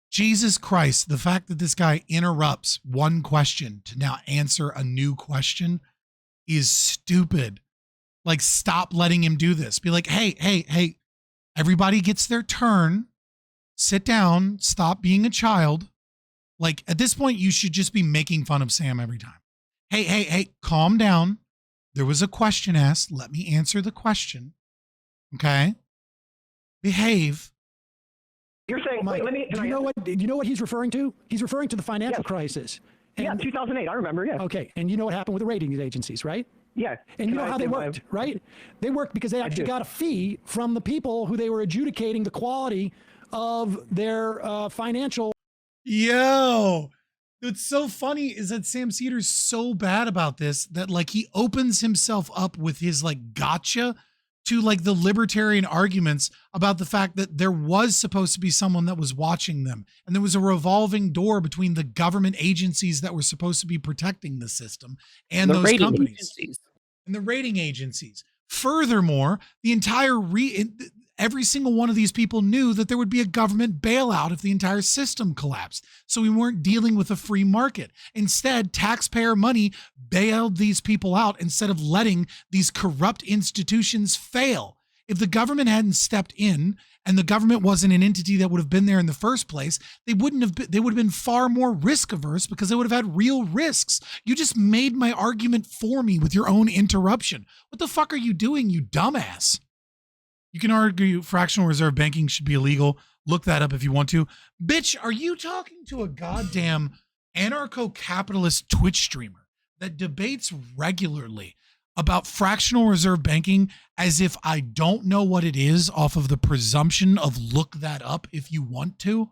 Jesus Christ, the fact that this guy interrupts one question to now answer a new question is stupid. Like, stop letting him do this. Be like, hey, everybody gets their turn. Sit down. Stop being a child. Like, at this point, you should just be making fun of Sam every time. Hey, calm down. There was a question asked. Let me answer the question. Okay? Behave. You're saying, Mike, wait, do you know what he's referring to? He's referring to the financial crisis. And, yeah, 2008, I remember, yeah. Okay, and you know what happened with the rating agencies, right? Yeah. And you know how they worked, right? They worked because they actually got a fee from the people who they were adjudicating the quality of their financial. Yo, what's so funny is that Sam Seder's so bad about this that like he opens himself up with his like gotcha to like the libertarian arguments about the fact that there was supposed to be someone that was watching them. And there was a revolving door between the government agencies that were supposed to be protecting the system and those companies and the rating agencies. Furthermore, the entire every single one of these people knew that there would be a government bailout if the entire system collapsed. So we weren't dealing with a free market. Instead, taxpayer money bailed these people out instead of letting these corrupt institutions fail. If the government hadn't stepped in and the government wasn't an entity that would have been there in the first place, they would have been far more risk averse because they would have had real risks. You just made my argument for me with your own interruption. What the fuck are you doing, you dumbass? You can argue fractional reserve banking should be illegal. Look that up if you want to. Bitch, are you talking to a goddamn anarcho-capitalist Twitch streamer that debates regularly about fractional reserve banking as if I don't know what it is off of the presumption of look that up if you want to?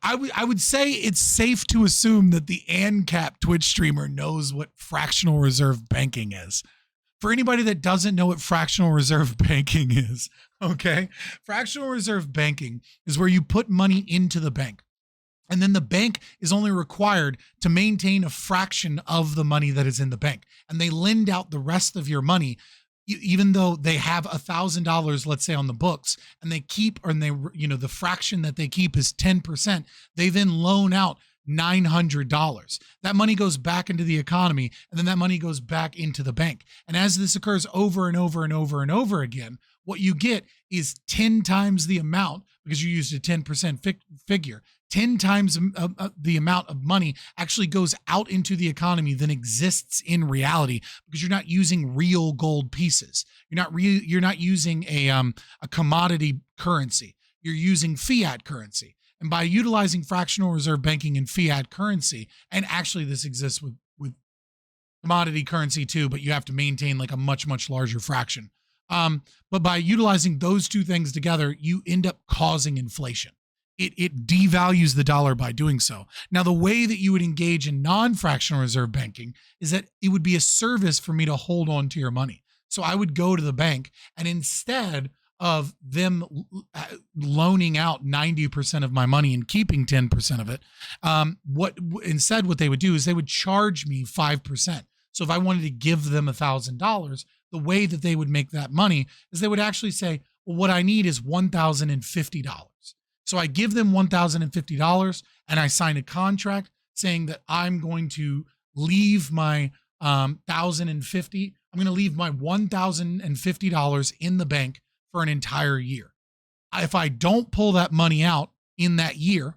I would say it's safe to assume that the ANCAP Twitch streamer knows what fractional reserve banking is. For anybody that doesn't know what fractional reserve banking is, okay? Fractional reserve banking is where you put money into the bank. And then the bank is only required to maintain a fraction of the money that is in the bank. And they lend out the rest of your money, even though they have $1,000, let's say, on the books, and they keep, or they, you know, the fraction that they keep is 10%. They then loan out $900. That money goes back into the economy, and then that money goes back into the bank. And as this occurs over and over and over and over again, what you get is 10 times the amount, because you used a 10% figure. 10 times the amount of money actually goes out into the economy than exists in reality, because you're not using real gold pieces. You're not using a commodity currency. You're using fiat currency. And by utilizing fractional reserve banking and fiat currency, and actually this exists with commodity currency too, but you have to maintain like a much, much larger fraction. But by utilizing those two things together, you end up causing inflation. It devalues the dollar by doing so. Now, the way that you would engage in non-fractional reserve banking is that it would be a service for me to hold on to your money. So I would go to the bank, and instead of them loaning out 90% of my money and keeping 10% of it. Instead, what they would do is they would charge me 5%. So if I wanted to give them $1,000, the way that they would make that money is they would actually say, well, what I need is $1,050. So I give them $1,050 and I sign a contract saying that I'm going to leave my $1,050. I'm going to leave my $1,050 in the bank for an entire year. If I don't pull that money out in that year,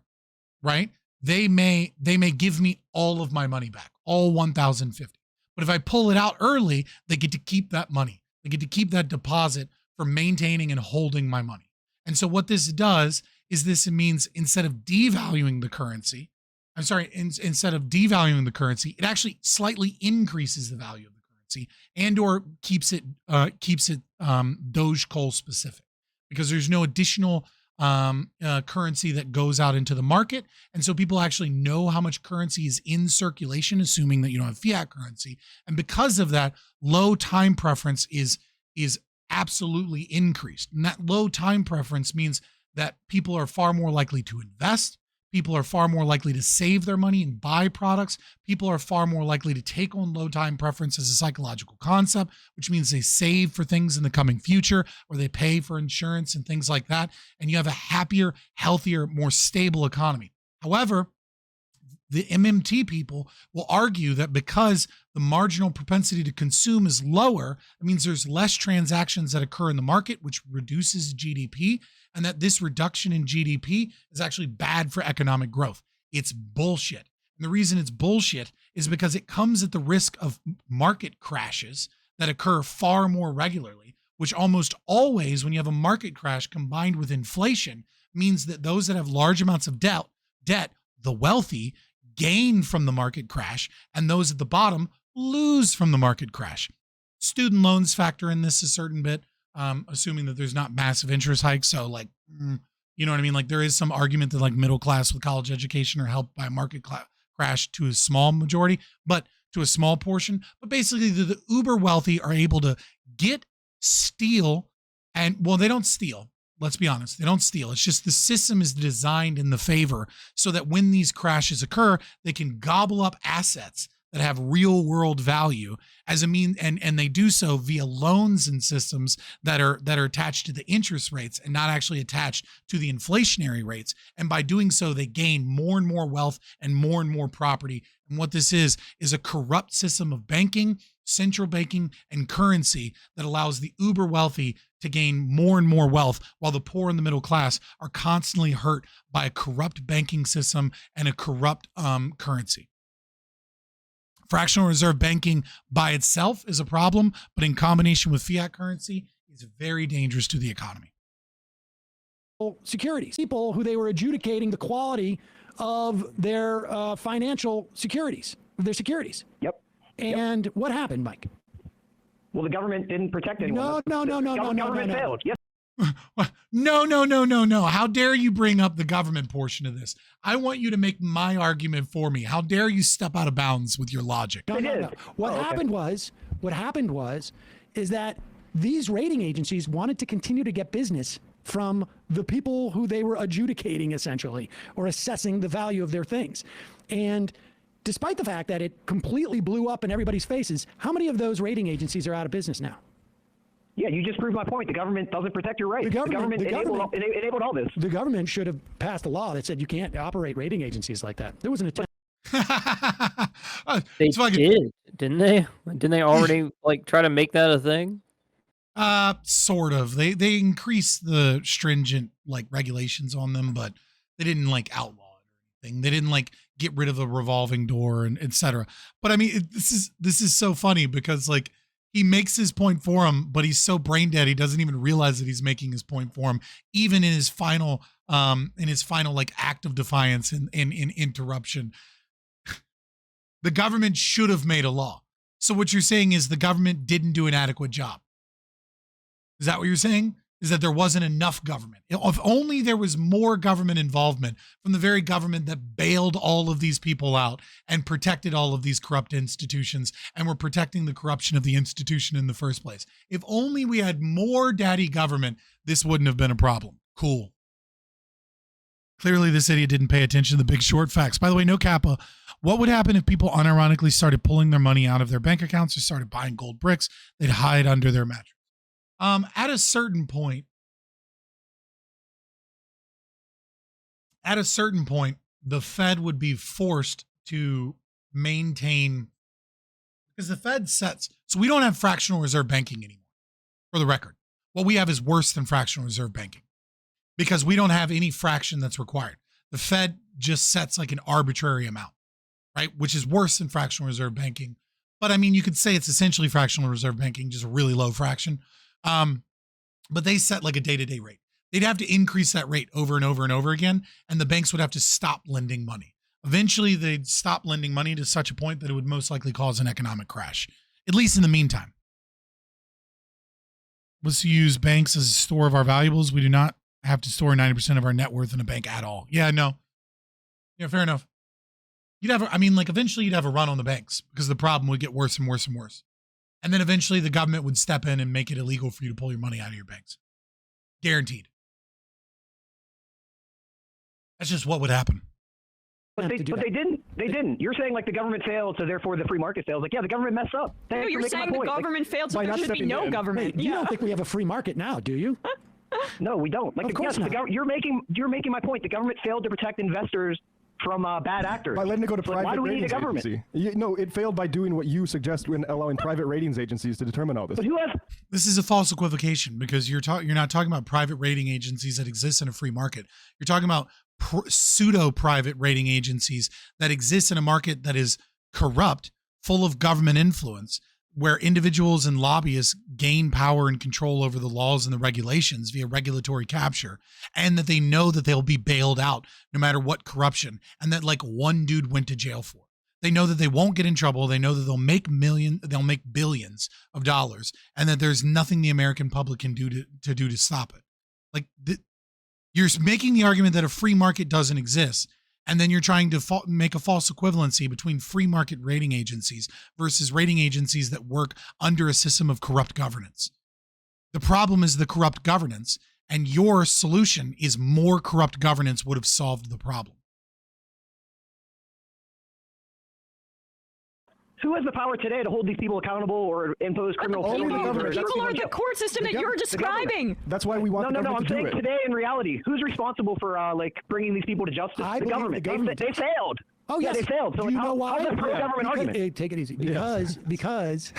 right, they may give me all of my money back, all $1,050. But if I pull it out early, they get to keep that money. They get to keep that deposit for maintaining and holding my money. And so what this does is this means instead of devaluing the currency, instead of devaluing the currency, it actually slightly increases the value of the currency and or keeps it Dogecoin specific, because there's no additional currency that goes out into the market. And so people actually know how much currency is in circulation, assuming that you don't have fiat currency. And because of that, low time preference is absolutely increased. And that low time preference means that people are far more likely to invest. People are far more likely to save their money and buy products. People are far more likely to take on low time preference as a psychological concept, which means they save for things in the coming future, or they pay for insurance and things like that. And you have a happier, healthier, more stable economy. However, the MMT people will argue that because the marginal propensity to consume is lower, it means there's less transactions that occur in the market, which reduces GDP, and that this reduction in GDP is actually bad for economic growth. It's bullshit. And the reason it's bullshit is because it comes at the risk of market crashes that occur far more regularly, which almost always, when you have a market crash combined with inflation, means that those that have large amounts of debt, the wealthy, gain from the market crash, and those at the bottom lose from the market crash. Student loans factor in this a certain bit, assuming that there's not massive interest hikes. So like, you know what I mean? Like there is some argument that like middle class with college education are helped by a market crash to a small majority, but to a small portion. But basically the uber wealthy are able to steal, and well, they don't steal. Let's be honest, they don't steal. It's just the system is designed in the favor so that when these crashes occur, they can gobble up assets that have real world value as a mean, and they do so via loans and systems that are attached to the interest rates and not actually attached to the inflationary rates. And by doing so, they gain more and more wealth and more property. And what this is a corrupt system of banking, central banking, and currency that allows the uber wealthy to gain more and more wealth, while the poor and the middle class are constantly hurt by a corrupt banking system and a corrupt currency. Fractional reserve banking by itself is a problem, but in combination with fiat currency is very dangerous to the economy. Securities, people who they were adjudicating the quality of their financial securities, their securities. Yep. And what happened, Mike? Well, the government didn't protect anyone. No. Government failed. Yes. No. How dare you bring up the government portion of this? I want you to make my argument for me. How dare you step out of bounds with your logic? No. What happened was is that these rating agencies wanted to continue to get business from the people who they were adjudicating, essentially, or assessing the value of their things. And despite the fact that it completely blew up in everybody's faces, how many of those rating agencies are out of business now? Yeah, you just proved my point. The government doesn't protect your rights. The government enabled all this. The government should have passed a law that said you can't operate rating agencies like that. There was an attempt. They did, didn't they? Didn't they already like try to make that a thing? Sort of. They increased the stringent like regulations on them, but they didn't like outlaw it or anything. They didn't like get rid of the revolving door and etc. But I mean, this is so funny because like he makes his point for him, but he's so brain dead he doesn't even realize that he's making his point for him, even in his final like act of defiance and interruption. The government should have made a law. So what you're saying is the government didn't do an adequate job. Is that what you're saying? is that there wasn't enough government. If only there was more government involvement from the very government that bailed all of these people out and protected all of these corrupt institutions and were protecting the corruption of the institution in the first place. If only we had more daddy government, this wouldn't have been a problem. Cool. Clearly, this idiot didn't pay attention to the Big Short facts. By the way, no Kappa. What would happen if people unironically started pulling their money out of their bank accounts or started buying gold bricks? They'd hide under their mattress. At a certain point, the Fed would be forced to maintain, because the Fed sets, so we don't have fractional reserve banking anymore, for the record. What we have is worse than fractional reserve banking because we don't have any fraction that's required. The Fed just sets like an arbitrary amount, right? Which is worse than fractional reserve banking. But I mean, you could say it's essentially fractional reserve banking, just a really low fraction. But they set like a day-to-day rate. They'd have to increase that rate over and over and over again, and the banks would have to stop lending money. Eventually, they'd stop lending money to such a point that it would most likely cause an economic crash, at least in the meantime. Let's use banks as a store of our valuables. We do not have to store 90% of our net worth in a bank at all. Yeah, no. Yeah, fair enough. Eventually you'd have a run on the banks because the problem would get worse and worse and worse. And then eventually the government would step in and make it illegal for you to pull your money out of your banks. Guaranteed. That's just what would happen. But they didn't. They didn't. You're saying like the government failed, so therefore the free market failed. Like, yeah, the government messed up. No, you're saying the government failed, so there should be no government. Wait, you don't think we have a free market now, do you? No, we don't. Like, of course not. You're making my point. The government failed to protect investors from bad actors. By letting it go to So private why do we need a ratings government? agency. No, it failed by doing what you suggest when allowing private ratings agencies to determine all this. But who has? This is a false equivocation because you're not talking about private rating agencies that exist in a free market. You're talking about pseudo-private rating agencies that exist in a market that is corrupt, full of government influence, where individuals and lobbyists gain power and control over the laws and the regulations via regulatory capture, and that they know that they'll be bailed out no matter what corruption, and that like one dude went to jail for. They know that they won't get in trouble. They know that they'll make billions of dollars, and that there's nothing the American public can do to stop it. Like you're making the argument that a free market doesn't exist. And then you're trying to make a false equivalency between free market rating agencies versus rating agencies that work under a system of corrupt governance. The problem is the corrupt governance, and your solution is more corrupt governance would have solved the problem. Who has the power today to hold these people accountable or impose criminal penalties? People are the court system that you're describing. That's why we want the government to do it. No, I'm saying today in reality, who's responsible for bringing these people to justice? The government. They failed. Oh, yes. Yeah, they failed. So do you know why? How's that pro-government argument? Take it easy. Because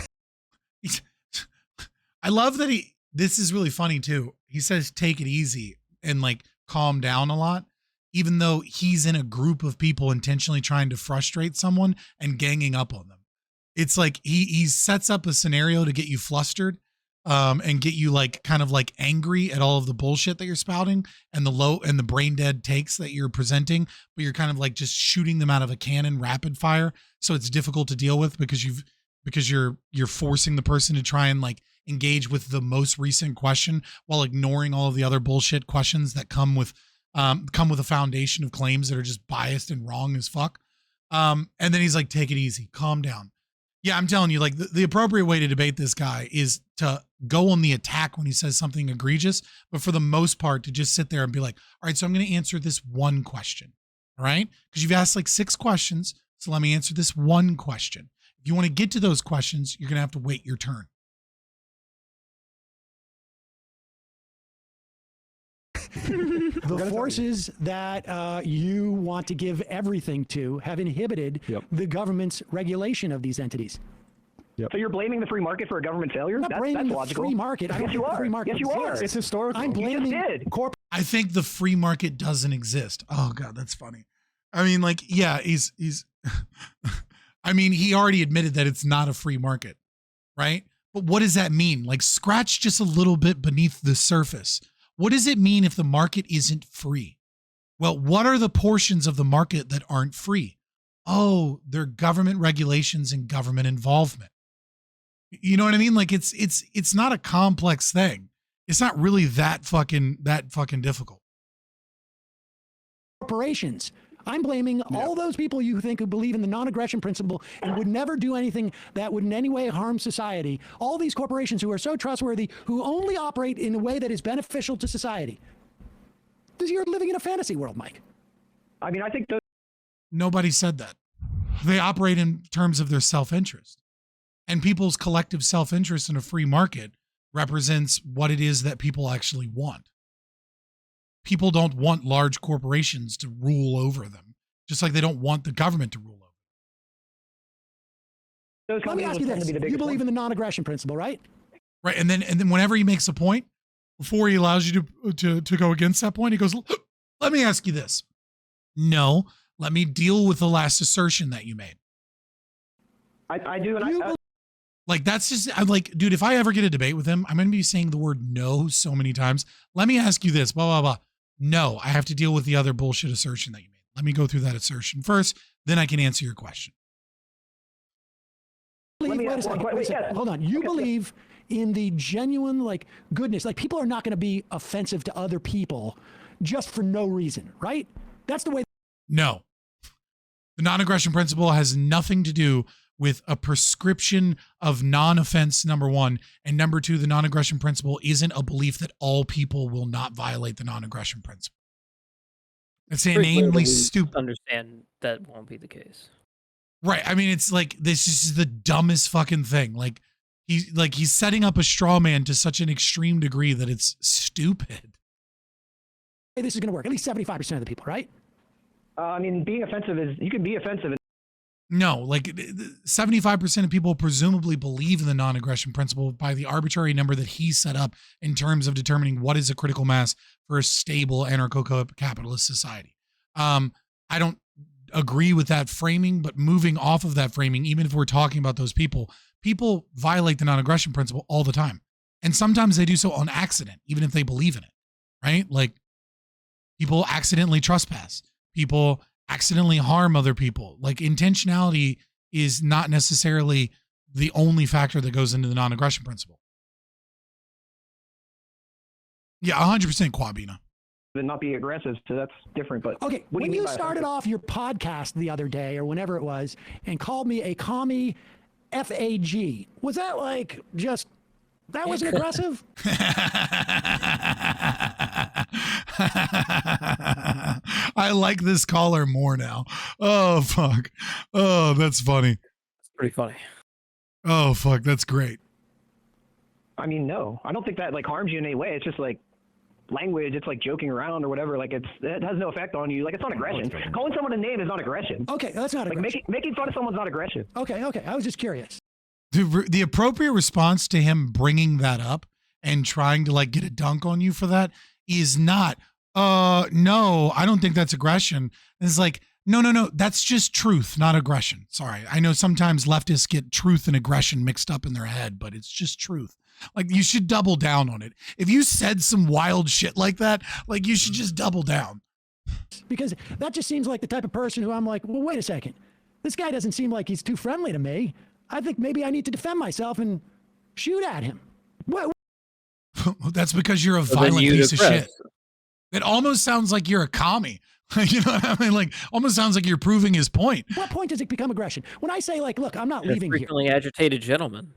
I love that this is really funny too. He says, take it easy and like calm down a lot, even though he's in a group of people intentionally trying to frustrate someone and ganging up on them. It's like he sets up a scenario to get you flustered and get you like kind of like angry at all of the bullshit that you're spouting and the brain dead takes that you're presenting, but you're kind of like just shooting them out of a cannon rapid fire. So it's difficult to deal with because you're forcing the person to try and like engage with the most recent question while ignoring all of the other bullshit questions that come with a foundation of claims that are just biased and wrong as fuck. And then he's like, take it easy, calm down. Yeah, I'm telling you, like the appropriate way to debate this guy is to go on the attack when he says something egregious, but for the most part to just sit there and be like, all right, so I'm going to answer this one question. All right. Because you've asked like 6 questions. So let me answer this one question. If you want to get to those questions, you're going to have to wait your turn. The forces that you want to give everything to have inhibited the government's regulation of these entities. So you're blaming the free market for a government failure? I'm not blaming that's the logical. free market. Yes, you are. Free market yes, you are. It's historical. I'm blaming corporate. I think the free market doesn't exist. Oh God, that's funny. I mean, like, yeah, he's I mean, he already admitted that it's not a free market, right? But what does that mean? Like, scratch just a little bit beneath the surface. What does it mean if the market isn't free? Well, what are the portions of the market that aren't free? Oh, they're government regulations and government involvement. You know what I mean? Like it's not a complex thing. It's not really that fucking difficult. Corporations. I'm blaming all those people you think who believe in the non-aggression principle and would never do anything that would in any way harm society. All these corporations who are so trustworthy, who only operate in a way that is beneficial to society. You're living in a fantasy world, Mike. I mean, I think those. Nobody said that. They operate in terms of their self-interest. And people's collective self-interest in a free market represents what it is that people actually want. People don't want large corporations to rule over them, just like they don't want the government to rule over them. Let me ask you this. You believe in the non-aggression principle, right? Right. And then whenever he makes a point, before he allows you to go against that point, he goes, let me ask you this. No, let me deal with the last assertion that you made. I do. And like, that's just, I'm like, dude, if I ever get a debate with him, I'm going to be saying the word no so many times. Let me ask you this, blah, blah, blah. No, I have to deal with the other bullshit assertion that you made. Let me go through that assertion first, then I can answer your question. Wait a second. Hold on. You believe in the genuine, like, goodness. Like, people are not going to be offensive to other people just for no reason, right? That's the way. No. The non-aggression principle has nothing to do with a prescription of non-offense, number one. And number two, the non-aggression principle isn't a belief that all people will not violate the non-aggression principle. It's inanely stupid. Understand that won't be the case. Right. I mean, it's like, this is the dumbest fucking thing. Like he's setting up a straw man to such an extreme degree that it's stupid. Hey, this is going to work. At least 75% of the people, right? I mean, being offensive you can be offensive. No, like 75% of people presumably believe in the non-aggression principle by the arbitrary number that he set up in terms of determining what is a critical mass for a stable anarcho-capitalist society. I don't agree with that framing, but moving off of that framing, even if we're talking about those people violate the non-aggression principle all the time. And sometimes they do so on accident, even if they believe in it, right? Like, people accidentally trespass. People accidentally harm other people. Like, intentionality is not necessarily the only factor that goes into the non-aggression principle. Yeah, 100% Quabina. And not be aggressive, so that's different. But okay, when you started off your podcast the other day or whenever it was and called me a commie FAG, was that like just that wasn't aggressive? I like this caller more now. Oh fuck. Oh, that's funny. It's pretty funny. Oh fuck, that's great. I mean, no, I don't think that like harms you in any way. It's just like language. It's like joking around or whatever. Like it has no effect on you. Like, it's not aggression. Calling someone a name is not aggression. Okay, that's not aggression. Like making fun of someone's not aggression. Okay. I was just curious. The appropriate response to him bringing that up and trying to like get a dunk on you for that is not, no, I don't think that's aggression. It's like, no, that's just truth, not aggression. Sorry. I know sometimes leftists get truth and aggression mixed up in their head, but it's just truth. Like, you should double down on it. If you said some wild shit like that, like, you should just double down. Because that just seems like the type of person who I'm like, well, wait a second. This guy doesn't seem like he's too friendly to me. I think maybe I need to defend myself and shoot at him. What? That's because you're a violent piece of shit. It almost sounds like you're a commie. You know what I mean? Like, almost sounds like you're proving his point. What point does it become aggression? When I say, like, look, I'm not leaving here. Frequently agitated gentleman.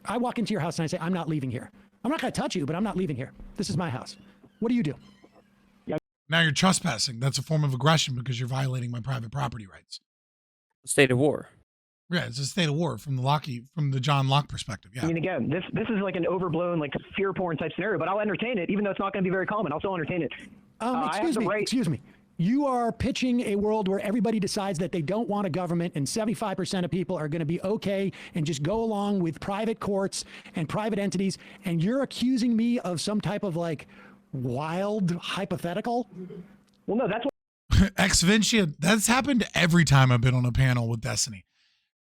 I walk into your house and I say, I'm not leaving here. I'm not going to touch you, but I'm not leaving here. This is my house. What do you do? Now you're trespassing. That's a form of aggression because you're violating my private property rights. State of war. Yeah, it's a state of war from the John Locke perspective. Yeah. I mean, again, this is like an overblown, like, fear porn type scenario, but I'll entertain it, even though it's not going to be very common. I'll still entertain it. Excuse me. You are pitching a world where everybody decides that they don't want a government, and 75% of people are going to be okay and just go along with private courts and private entities, and you're accusing me of some type of, like, wild hypothetical? Well, no, that's what. Ex Vincia, that's happened every time I've been on a panel with Destiny.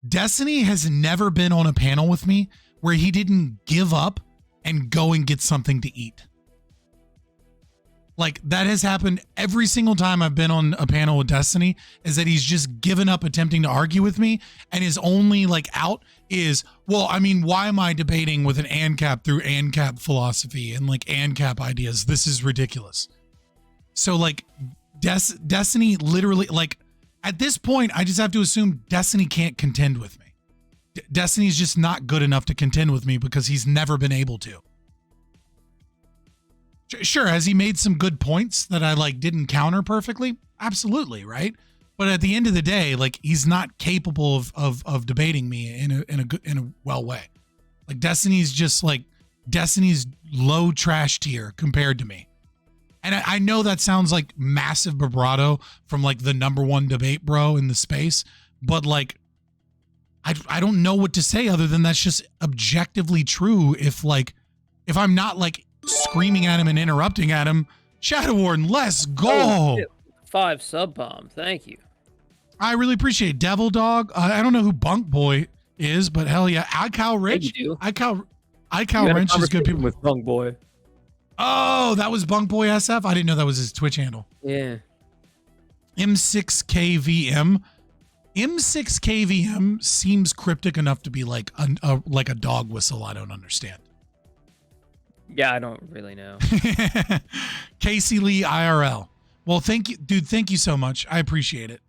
Destiny has never been on a panel with me where he didn't give up and go and get something to eat. Like, that has happened every single time I've been on a panel with Destiny, is that he's just given up attempting to argue with me and is only like out is, well, I mean, why am I debating with an ANCAP through ANCAP philosophy and like ANCAP ideas? This is ridiculous. So like Destiny literally, like at this point, I just have to assume Destiny can't contend with me. Destiny's just not good enough to contend with me because he's never been able to. Sure, has he made some good points that I like didn't counter perfectly? Absolutely, right? But at the end of the day, like he's not capable of debating me in a well way. Like Destiny's low trash tier compared to me. And I know that sounds like massive vibrato from like the number one debate bro in the space, but like I don't know what to say other than that's just objectively true. If I'm not like screaming at him and interrupting at him, Shadow Warden, let's go. Oh, 5 sub bomb. Thank you. I really appreciate it. Devil Dog. I don't know who Bunk Boy is, but hell yeah. iCal Rich. iCal Wrench is good people. With Bunk Boy. Oh, that was Bunk Boy SF? I didn't know that was his Twitch handle. Yeah. M6KVM. M6KVM seems cryptic enough to be like a dog whistle I don't understand. Yeah, I don't really know. Casey Lee IRL. Well, thank you, dude. Thank you so much. I appreciate it.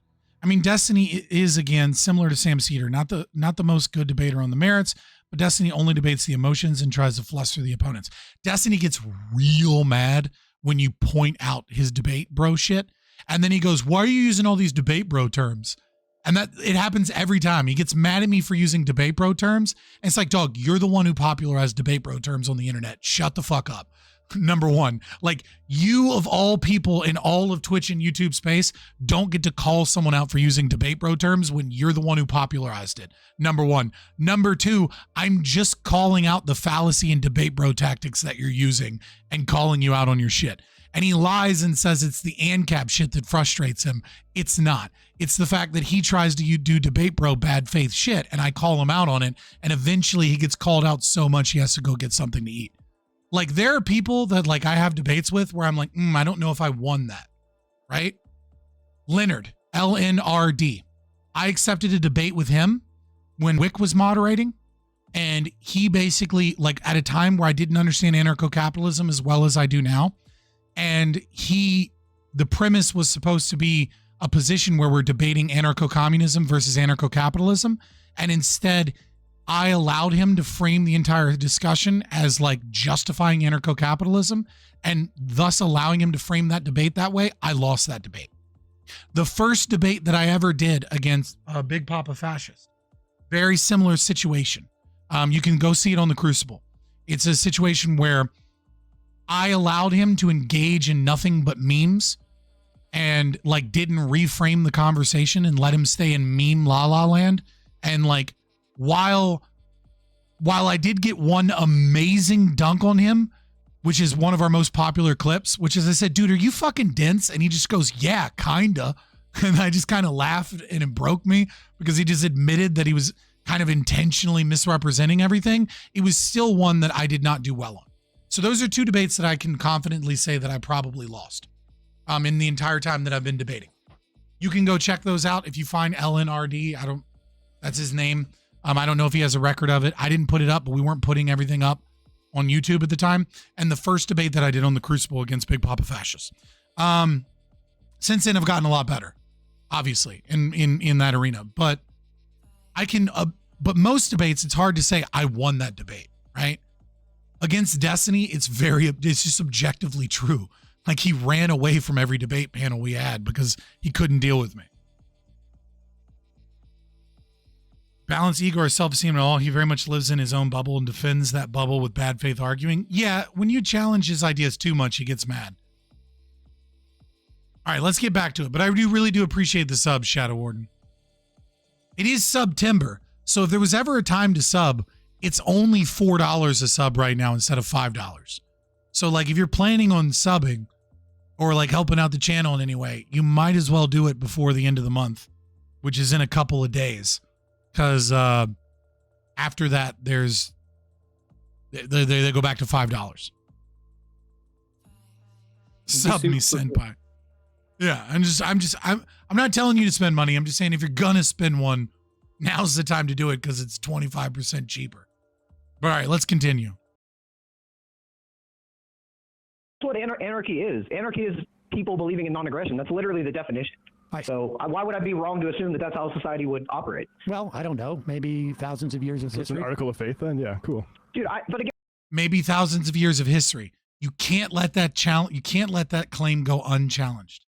I mean, Destiny is, again, similar to Sam Seder, not the most good debater on the merits, but Destiny only debates the emotions and tries to fluster the opponents. Destiny gets real mad when you point out his debate bro shit, and then he goes, "Why are you using all these debate bro terms?" And that it happens every time. He gets mad at me for using debate bro terms. And it's like, dog, you're the one who popularized debate bro terms on the internet. Shut the fuck up. Number one, like you of all people in all of Twitch and YouTube space don't get to call someone out for using debate bro terms when you're the one who popularized it. Number one. Number two, I'm just calling out the fallacy and debate bro tactics that you're using and calling you out on your shit. And he lies and says it's the ANCAP shit that frustrates him. It's not. It's the fact that he tries to do debate bro bad faith shit, and I call him out on it, and eventually he gets called out so much he has to go get something to eat. Like, there are people that, like, I have debates with where I'm like, I don't know if I won that, right? Leonard, LNRD. I accepted a debate with him when Wick was moderating, and he basically, like, at a time where I didn't understand anarcho-capitalism as well as I do now, and the premise was supposed to be a position where we're debating anarcho-communism versus anarcho-capitalism, and instead I allowed him to frame the entire discussion as like justifying anarcho-capitalism, and thus allowing him to frame that debate that way. I lost that debate. The first debate that I ever did against Big Papa Fascist, very similar situation. You can go see it on the Crucible. It's a situation where I allowed him to engage in nothing but memes and like didn't reframe the conversation and let him stay in meme la la land. And like, while I did get one amazing dunk on him, which is one of our most popular clips, which is I said, dude, are you fucking dense? And he just goes, yeah, kinda. And I just kind of laughed and it broke me because he just admitted that he was kind of intentionally misrepresenting everything. It was still one that I did not do well on. So those are two debates that I can confidently say that I probably lost in the entire time that I've been debating. You can go check those out if you find LNRD. That's his name. I don't know if he has a record of it. I didn't put it up, but we weren't putting everything up on YouTube at the time. And the first debate that I did on the Crucible against Big Papa Fascist. Since then, I've gotten a lot better, obviously, in that arena. But but most debates, it's hard to say I won that debate, right? Against Destiny, it's just objectively true. Like, he ran away from every debate panel we had because he couldn't deal with me. Balance Igor self-esteem at all. He very much lives in his own bubble and defends that bubble with bad faith arguing. Yeah, when you challenge his ideas too much, he gets mad. All right, let's get back to it. But I really do appreciate the sub, Shadow Warden. It is Sub-Timber. So if there was ever a time to sub, it's only $4 a sub right now instead of $5. So like if you're planning on subbing or like helping out the channel in any way, you might as well do it before the end of the month, which is in a couple of days. Because after that, they go back to $5. Sub me, senpai. Yeah, I'm not telling you to spend money. I'm just saying if you're gonna spend one, Now's the time to do it because it's 25% cheaper. But all right, let's continue. That's what anarchy is. Anarchy is people believing in non-aggression. That's literally the definition. So why would I be wrong to assume that that's how society would operate? Well, I don't know. Maybe thousands of years of So it's history. an article of faith then? Yeah, cool. Dude, but again, Maybe thousands of years of history. You can't let that you can't let that claim go unchallenged.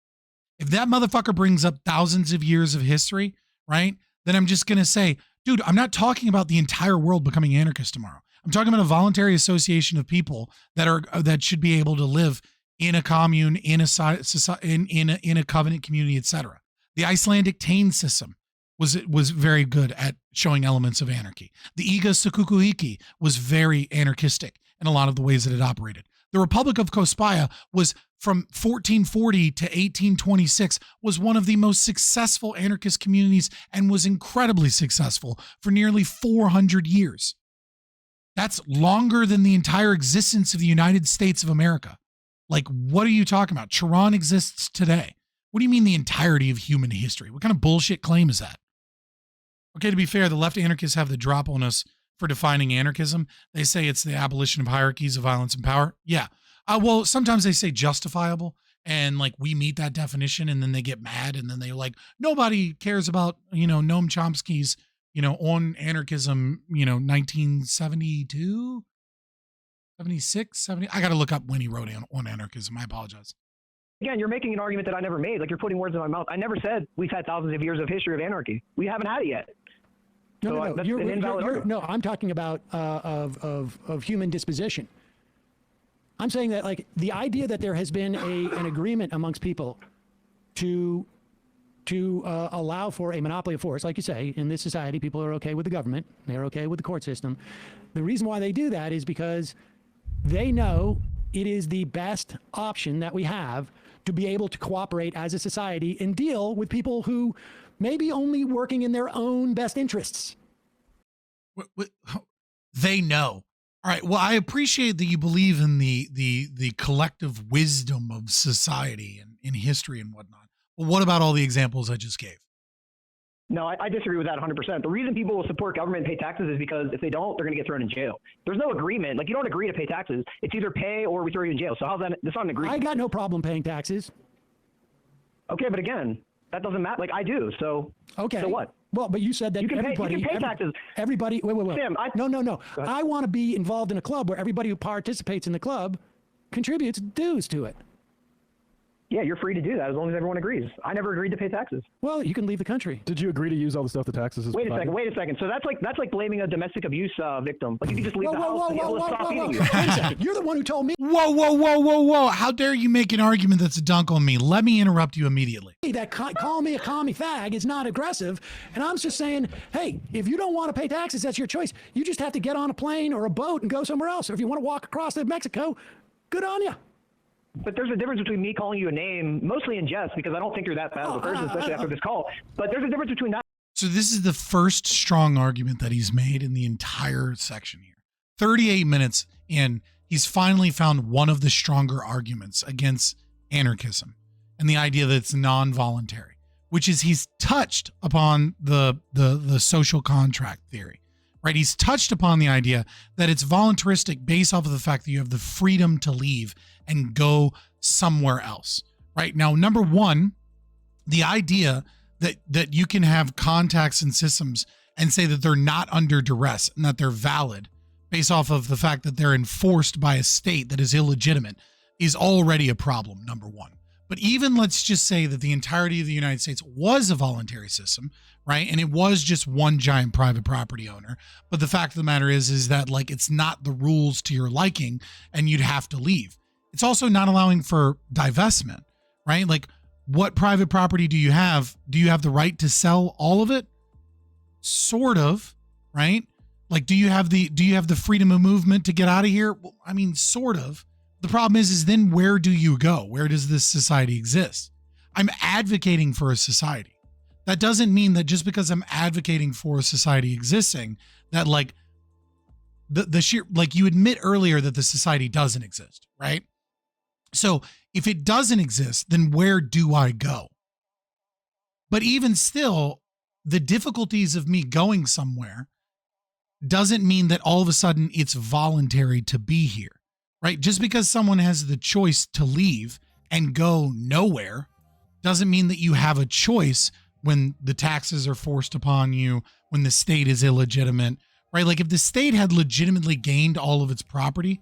If that motherfucker brings up thousands of years of history, right? Then I'm just going to say, dude, I'm not talking about the entire world becoming anarchist tomorrow. I'm talking about a voluntary association of people that should be able to live in a commune, in a covenant community, etc. The Icelandic Tane system was very good at showing elements of anarchy. The Iga Sukukuiki was very anarchistic in a lot of the ways that it operated. The Republic of Kospaya was from 1440 to 1826 was one of the most successful anarchist communities and was incredibly successful for nearly 400 years. That's longer than the entire existence of the United States of America. Like, what are you talking about? Tehran exists today. What do you mean the entirety of human history? What kind of bullshit claim is that? Okay, to be fair, the left anarchists have the drop on us for defining anarchism. They say it's the abolition of hierarchies of violence and power. Yeah. Well, sometimes they say justifiable, and like we meet that definition, and then they get mad, and then they're like, nobody cares about, Noam Chomsky's, on anarchism, 1972, 76, 70. I got to look up when he wrote on anarchism. I apologize. Again, you're making an argument that I never made. Like, you're putting words in my mouth. I never said we've had thousands of years of history of anarchy. We haven't had it yet. No, That's an invalid argument. no, I'm talking about of human disposition. I'm saying that, like, the idea that there has been an agreement amongst people to allow for a monopoly of force, like you say, in this society, people are okay with the government, they're okay with the court system. The reason why they do that is because they know it is the best option that we have to be able to cooperate as a society and deal with people who may be only working in their own best interests. They know. All right. Well, I appreciate that you believe in the collective wisdom of society and in history and whatnot. But what about all the examples I just gave? No, I disagree with that 100%. The reason people will support government and pay taxes is because if they don't, they're going to get thrown in jail. There's no agreement. Like, you don't agree to pay taxes. It's either pay or we throw you in jail. So how's that? That's not an agreement. I got no problem paying taxes. Okay, but again, that doesn't matter. Like, I do. So okay. So what? Well, but you said that you can everybody pay taxes. Everybody, wait. Sam, no. I want to be involved in a club where everybody who participates in the club contributes dues to it. Yeah, you're free to do that as long as everyone agrees. I never agreed to pay taxes. Well, you can leave the country. Did you agree to use all the stuff the taxes is Wait a providing? second. So that's like blaming a domestic abuse victim. Like, you can just leave the house and able to stop eating you. Wait a second. You're the one who told me Whoa. How dare you make an argument that's a dunk on me? Let me interrupt you immediately. that call me a commie fag is not aggressive. And I'm just saying, hey, if you don't want to pay taxes, that's your choice. You just have to get on a plane or a boat and go somewhere else. Or if you want to walk across to Mexico, good on you. But there's a difference between me calling you a name, mostly in jest, because I don't think you're that bad of a person, especially after this call. But there's a difference between that. So this is the first strong argument that he's made in the entire section here. 38 minutes in, he's finally found one of the stronger arguments against anarchism and the idea that it's non-voluntary, which is he's touched upon the social contract theory, right? He's touched upon the idea that it's voluntaristic based off of the fact that you have the freedom to leave and go somewhere else, right? Now, number one, the idea that you can have contacts and systems and say that they're not under duress and that they're valid based off of the fact that they're enforced by a state that is illegitimate is already a problem, number one. But even let's just say that the entirety of the United States was a voluntary system, right? And it was just one giant private property owner. But the fact of the matter is that, like, it's not the rules to your liking and you'd have to leave. It's also not allowing for divestment, right? Like, what private property do you have? Do you have the right to sell all of it? Sort of, right? Like, do you have the freedom of movement to get out of here? Well, I mean, sort of. The problem is then where do you go? Where does this society exist? I'm advocating for a society. That doesn't mean that just because I'm advocating for a society existing, that like the sheer, like you admit earlier that the society doesn't exist, right? So if it doesn't exist, then where do I go? But even still, the difficulties of me going somewhere doesn't mean that all of a sudden it's voluntary to be here, right? Just because someone has the choice to leave and go nowhere doesn't mean that you have a choice when the taxes are forced upon you, when the state is illegitimate, right? Like if the state had legitimately gained all of its property,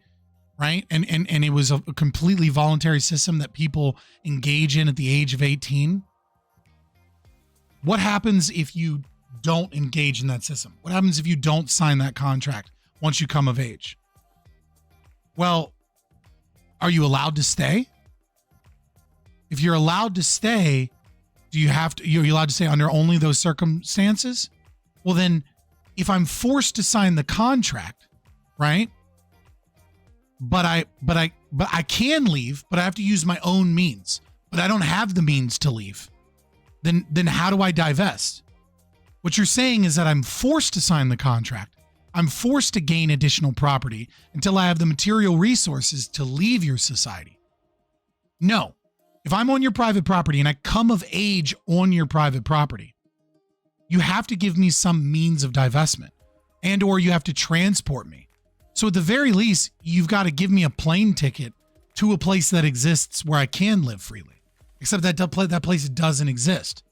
right? And it was a completely voluntary system that people engage in at the age of 18. What happens if you don't engage in that system? What happens if you don't sign that contract once you come of age? Well, are you allowed to stay? If you're allowed to stay, you're allowed to stay under only those circumstances? Well, then if I'm forced to sign the contract, right? But I can leave, but I have to use my own means, but I don't have the means to leave. Then how do I divest? What you're saying is that I'm forced to sign the contract. I'm forced to gain additional property until I have the material resources to leave your society. No. If I'm on your private property and I come of age on your private property, you have to give me some means of divestment, and or you have to transport me. So at the very least, you've got to give me a plane ticket to a place that exists where I can live freely, except that place doesn't exist.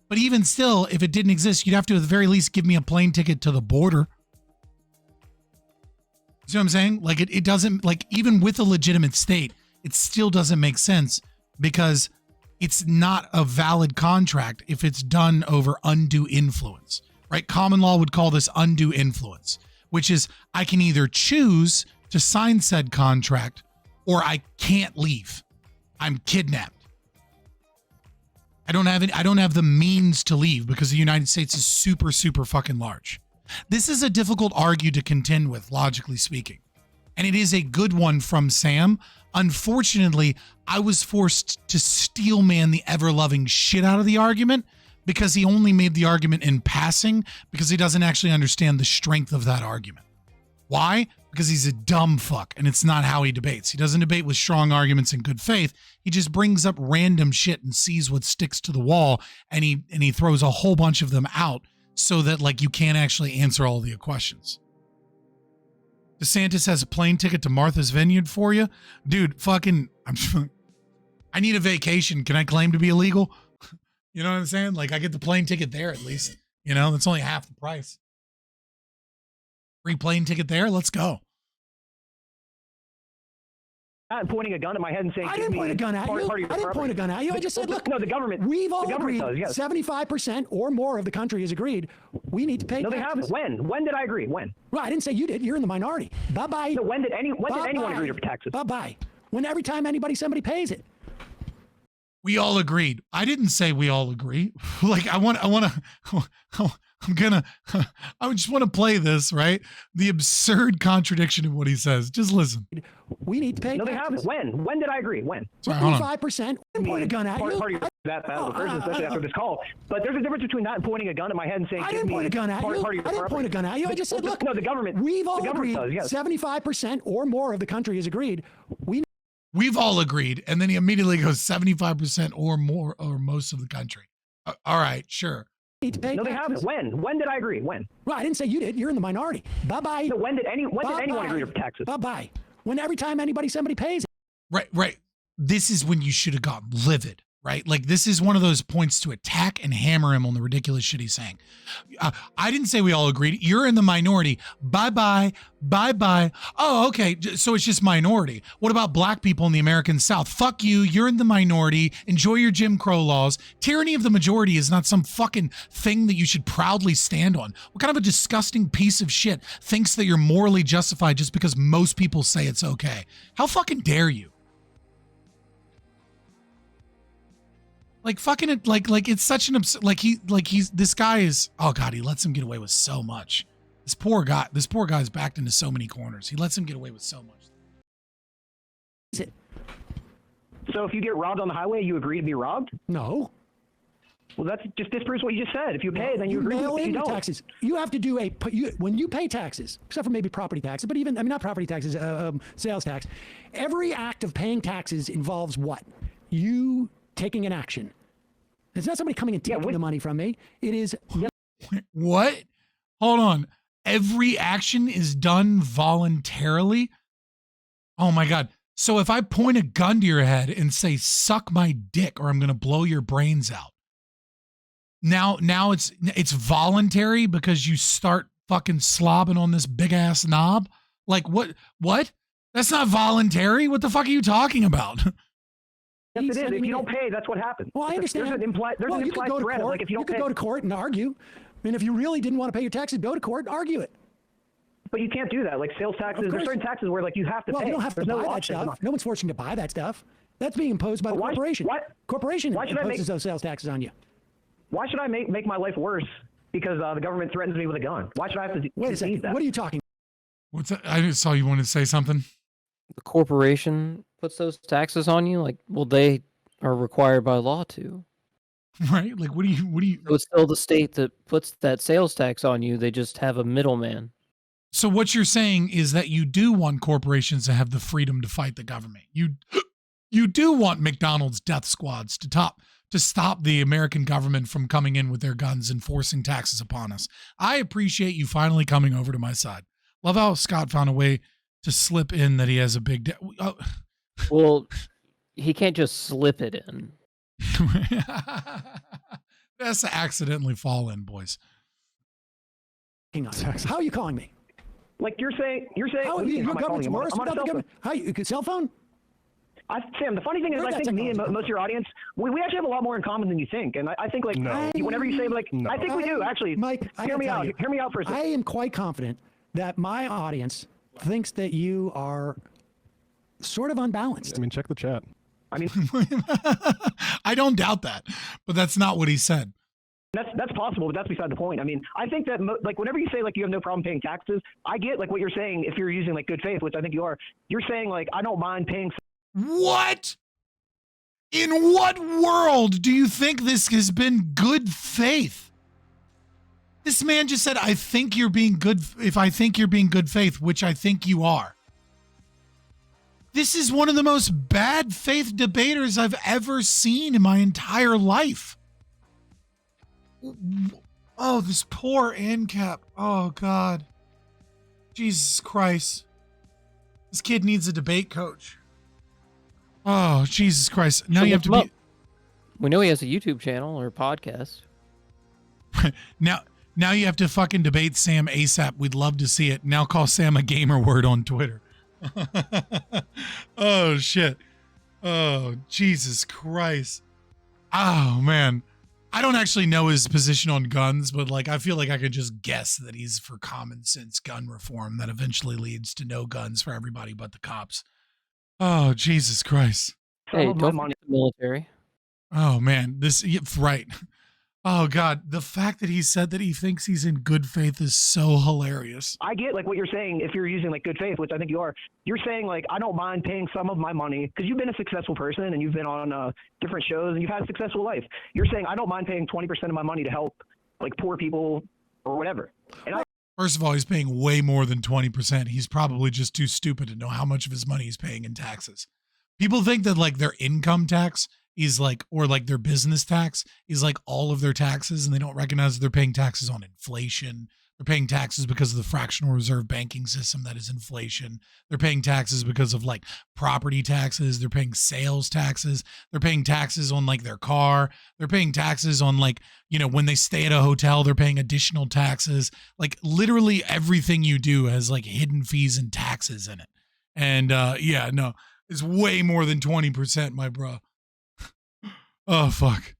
But even still, if it didn't exist, you'd have to at the very least give me a plane ticket to the border. See what I'm saying? Like it doesn't, like even with a legitimate state, it still doesn't make sense because it's not a valid contract if it's done over undue influence, right? Common law would call this undue influence, which is I can either choose to sign said contract or I can't leave. I'm kidnapped. I don't have the means to leave because the United States is super, super fucking large. This is a difficult argument to contend with, logically speaking. And it is a good one from Sam. Unfortunately, I was forced to steel man the ever-loving shit out of the argument because he only made the argument in passing because he doesn't actually understand the strength of that argument. Why? Because he's a dumb fuck, and it's not how he debates. He doesn't debate with strong arguments in good faith. He just brings up random shit and sees what sticks to the wall, and he throws a whole bunch of them out so that like you can't actually answer all the questions. DeSantis has a plane ticket to Martha's Vineyard for you? Dude, fucking, I need a vacation. Can I claim to be illegal? You know what I'm saying? Like I get the plane ticket there at least. You know, that's only half the price. Free plane ticket there? Let's go. I'm pointing a gun at my head and saying, I didn't point a gun at you. I didn't point a gun at you. I just said, look, no, the government. We've all agreed. Does, yes. 75% or more of the country has agreed. We need to pay. No, taxes. they haven't. When? When did I agree? When? Well, I didn't say you did. You're in the minority. Bye bye. No, when did anyone agree to taxes? Bye bye. When every time somebody pays it. We all agreed. I didn't say we all agree. Like I just want to play this, right? The absurd contradiction of what he says. Just listen. We need to pay. No, they haven't. When? When did I agree? When? 25%. Point a gun at you. Part of that especially after this call. But there's a difference between that and pointing a gun at my head and saying, I didn't point a gun at you. I didn't point a gun at you. I just said, look. No, the government. We've all agreed. Does, yes. 75% or more of the country has agreed. We've all agreed. And then he immediately goes 75% or more or most of the country. All right, sure. No, they haven't. When? When did I agree? When? Well, I didn't say you did. You're in the minority. Bye bye. No, when did anyone agree to taxes? Bye bye. When every time somebody pays it. Right. This is when you should have gotten livid, right? Like this is one of those points to attack and hammer him on the ridiculous shit he's saying. I didn't say we all agreed. You're in the minority. Bye bye. Bye bye. Oh, okay. So it's just minority. What about black people in the American South? Fuck you. You're in the minority. Enjoy your Jim Crow laws. Tyranny of the majority is not some fucking thing that you should proudly stand on. What kind of a disgusting piece of shit thinks that you're morally justified just because most people say it's okay? How fucking dare you? Like fucking it, like it's such an this guy is, oh God, he lets him get away with so much. This poor guy's backed into so many corners. He lets him get away with so much. So if you get robbed on the highway, you agree to be robbed? No. Well, that's just disproves what you just said. If you pay, then you agree. Mail if in you don't. taxes. You have to do when you pay taxes, except for maybe property taxes, but even, not property taxes, sales tax. Every act of paying taxes involves what? You taking an action. It's not somebody coming and taking the money from me. It is. What? Hold on. Every action is done voluntarily? Oh my God. So if I point a gun to your head and say, suck my dick or I'm going to blow your brains out. Now it's voluntary because you start fucking slobbing on this big ass knob? Like what? That's not voluntary. What the fuck are you talking about? Yes, it is. If you don't pay, that's what happens. Well, I understand. There's an implied threat. Like if you could go to court and argue. And if you really didn't want to pay your taxes, go to court and argue it. But you can't do that. Like sales taxes, there's certain taxes where like you have to pay. You don't have to buy that stuff. No one's forcing you to buy that stuff. That's being imposed by the corporation. Corporation imposes those sales taxes on you. Why should I make my life worse because the government threatens me with a gun? Why should I have to Wait a second. that? What are you talking? What's that? I just saw you wanted to say something. The corporation puts those taxes on you? Like, well, they are required by law to. Right? Like, what do you? So it's still the state that puts that sales tax on you. They just have a middleman. So what you're saying is that you do want corporations to have the freedom to fight the government. You do want McDonald's death squads to stop the American government from coming in with their guns and forcing taxes upon us. I appreciate you finally coming over to my side. Love how Scott found a way to slip in that he has a big Well, he can't just slip it in. That's to accidentally fall in, boys. How are you calling me? Like you're saying. How your government's worse without the government? How you cell phone? Sam, the funny thing is, I think me and most of your audience, we actually have a lot more in common than you think. And I think, like, whenever you say, like, I think we do, actually. Mike, hear me out. Hear me out for a second. I am quite confident that my audience thinks that you are sort of unbalanced. I mean, check the chat. I mean, I don't doubt that, but that's not what he said. That's possible, but that's beside the point. I mean, I think that like whenever you say like you have no problem paying taxes, I get like what you're saying if you're using like good faith, which I think you are. You're saying like I don't mind paying. What? In what world do you think this has been good faith? This man just said, I think you're being good. If I think you're being good faith, which I think you are. This is one of the most bad faith debaters I've ever seen in my entire life. Oh, this poor ANCAP. Oh, God. Jesus Christ. This kid needs a debate coach. Oh, Jesus Christ. Now you have to be... We know he has a YouTube channel or podcast. Now you have to fucking debate Sam ASAP. We'd love to see it. Now call Sam a gamer word on Twitter. Oh, shit. Oh, Jesus Christ. Oh, man. I don't actually know his position on guns, but like I feel like I could just guess that he's for common sense gun reform that eventually leads to no guns for everybody but the cops. Oh, Jesus Christ. Hey, don't forget the military. Oh, man. Right. Oh, God. The fact that he said that he thinks he's in good faith is so hilarious. I get like what you're saying if you're using like good faith, which I think you are. You're saying like I don't mind paying some of my money because you've been a successful person and you've been on different shows and you've had a successful life. You're saying I don't mind paying 20% of my money to help like poor people or whatever. And First of all, he's paying way more than 20%. He's probably just too stupid to know how much of his money he's paying in taxes. People think that like their income tax is like, or like their business tax is like all of their taxes, and they don't recognize that they're paying taxes on inflation. They're paying taxes because of the fractional reserve banking system that is inflation. They're paying taxes because of like property taxes. They're paying sales taxes. They're paying taxes on like their car. They're paying taxes on like, you know, when they stay at a hotel, they're paying additional taxes. Like literally everything you do has like hidden fees and taxes in it. And yeah, no, it's way more than 20%, my bro. Oh, fuck.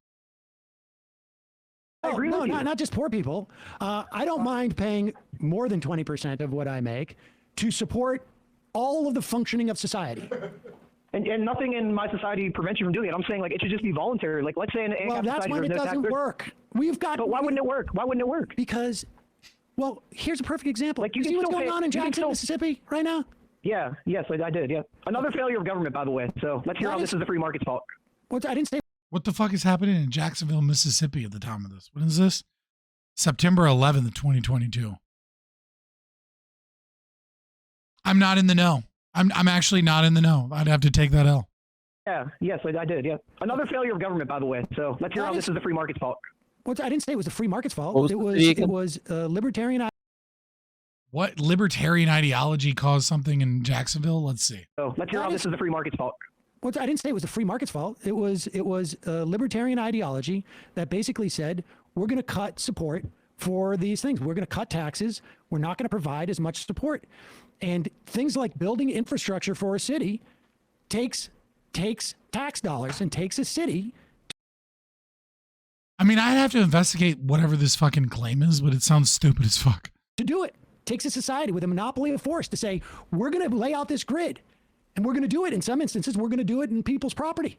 No, not just poor people. I don't mind paying more than 20% of what I make to support all of the functioning of society. And nothing in my society prevents you from doing it. I'm saying like it should just be voluntary. Like let's say in well, that's society, when it doesn't work. We've got. But why wouldn't it work? Why wouldn't it work? Because, well, here's a perfect example. Like you see what's going on in Jackson, Mississippi right now? Yeah. Yes, I did. Yeah. Another failure of government, by the way. So let's hear how this is the free market's fault. I didn't say. What the fuck is happening in Jacksonville, Mississippi at the time of this? When is this? September 11th, 2022. I'm not in the know. I'm actually not in the know. I'd have to take that L. Yeah, yes, I did, yeah. Another failure of government, by the way. So let's hear how this is the free market's fault. I didn't say it was the free market's fault. What was It was libertarian. What libertarian ideology caused something in Jacksonville? Let's see. So let's hear how this is the free market's fault. I didn't say it was the free market's fault. It was libertarian ideology that basically said we're going to cut support for these things. We're going to cut taxes. We're not going to provide as much support. And things like building infrastructure for a city takes tax dollars and takes a city. I mean, I'd have to investigate whatever this fucking claim is, but it sounds stupid as fuck. To do it takes a society with a monopoly of force to say, we're going to lay out this grid and we're going to do it. In some instances, we're going to do it in people's property.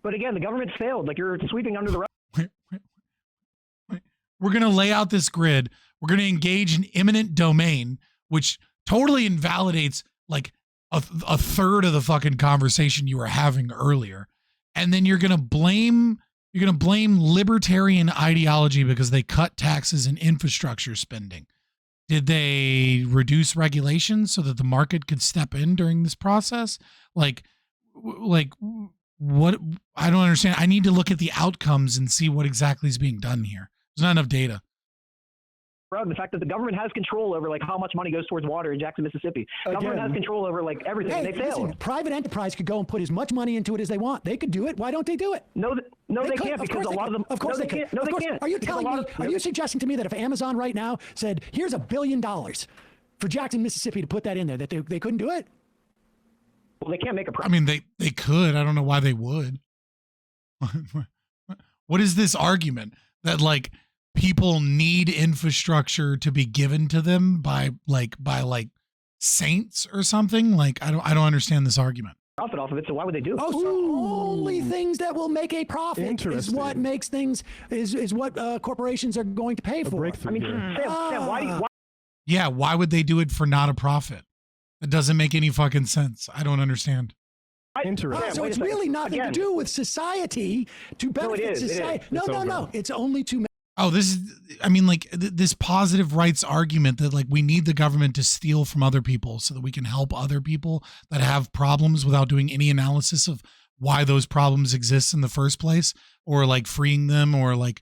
But again, the government's failed. Like, you're sweeping under the rug. We're going to lay out this grid. We're going to engage in eminent domain, which totally invalidates like a third of the fucking conversation you were having earlier. And then you're going to blame libertarian ideology because they cut taxes and infrastructure spending. Did they reduce regulations so that the market could step in during this process? Like what? I don't understand. I need to look at the outcomes and see what exactly is being done here. There's not enough data. The fact that the government has control over like how much money goes towards water in Jackson, Mississippi. Government has control over like everything. Hey, they failed. listen, private enterprise could go and put as much money into it as they want. They could do it. Why don't they do it? No, they can't because a lot of them. Of course they can't. No, they can't. Are you telling me? Are you suggesting to me that if Amazon right now said, "Here's $1 billion for Jackson, Mississippi," to put that in there, that they couldn't do it? Well, they can't make a profit. I mean, they could. I don't know why they would. What is this argument that like people need infrastructure to be given to them by saints or something? Like I don't understand this argument. Profit off of it, so why would they do it? Oh, so only things that will make a profit is what makes things is what corporations are going to pay for. I mean, Sam, why? Yeah, why would they do it for not a profit? It doesn't make any fucking sense. I don't understand. So it's really nothing to do with society to benefit society. No. It's only to. Oh, this positive rights argument that like we need the government to steal from other people so that we can help other people that have problems without doing any analysis of why those problems exist in the first place, or like freeing them, or like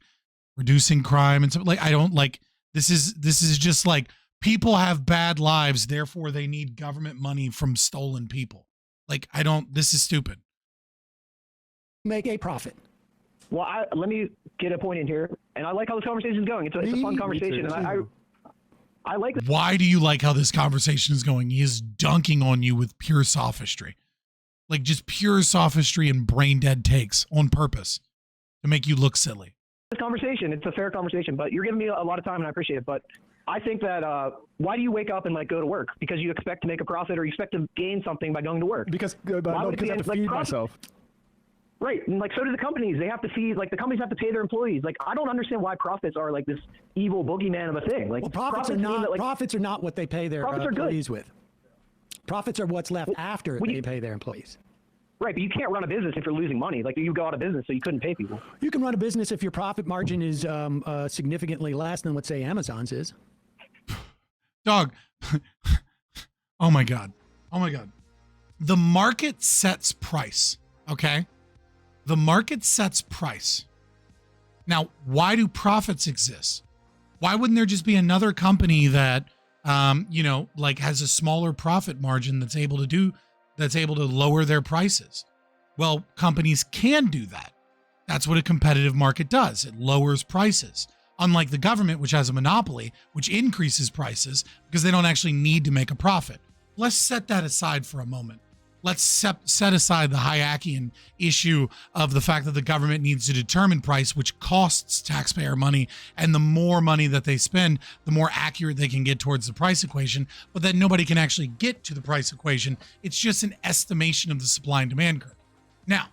reducing crime and stuff. Like I don't like this is just like people have bad lives, therefore they need government money from stolen people. Like this is stupid. Make a profit. Well, let me get a point in here, and I like how this conversation is going. It's a fun conversation, and I like it. Why do you like how this conversation is going? He is dunking on you with pure sophistry, like just pure sophistry and brain dead takes on purpose to make you look silly. This conversation, it's a fair conversation, but you're giving me a lot of time, and I appreciate it. But I think that why do you wake up and like go to work? Because you expect to make a profit, or you expect to gain something by going to work? Because I have to feed myself. Right, and like so do the companies. They have to feed, like the companies have to pay their employees. Like I don't understand why profits are like this evil boogeyman of a thing. Like profits are not what they pay their employees with. Profits are what's left after they pay their employees. Right, but you can't run a business if you're losing money. Like you go out of business, so you couldn't pay people. You can run a business if your profit margin is significantly less than what, say, Amazon's is. Dog. Oh my God. The market sets price. Okay. The market sets price. Now, why do profits exist? Why wouldn't there just be another company that, like has a smaller profit margin that's able to lower their prices? Well, companies can do that. That's what a competitive market does. It lowers prices. Unlike the government, which has a monopoly, which increases prices because they don't actually need to make a profit. Let's set that aside for a moment. Let's set aside the Hayekian issue of the fact that the government needs to determine price, which costs taxpayer money. And the more money that they spend, the more accurate they can get towards the price equation, but that nobody can actually get to the price equation. It's just an estimation of the supply and demand curve. Now,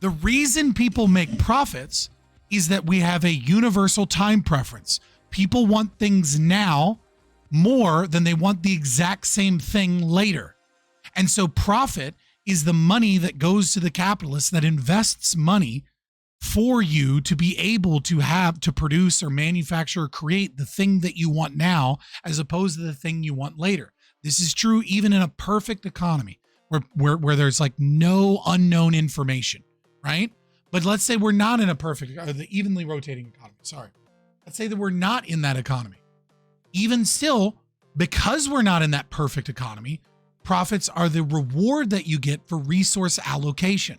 the reason people make profits is that we have a universal time preference. People want things now more than they want the exact same thing later. And so profit is the money that goes to the capitalist that invests money for you to be able to have to produce or manufacture or create the thing that you want now, as opposed to the thing you want later. This is true even in a perfect economy. where there's like no unknown information, right? But let's say we're not in a perfect, the evenly rotating economy. Sorry. Let's say that we're not in that economy. Even still, because we're not in that perfect economy, profits are the reward that you get for resource allocation,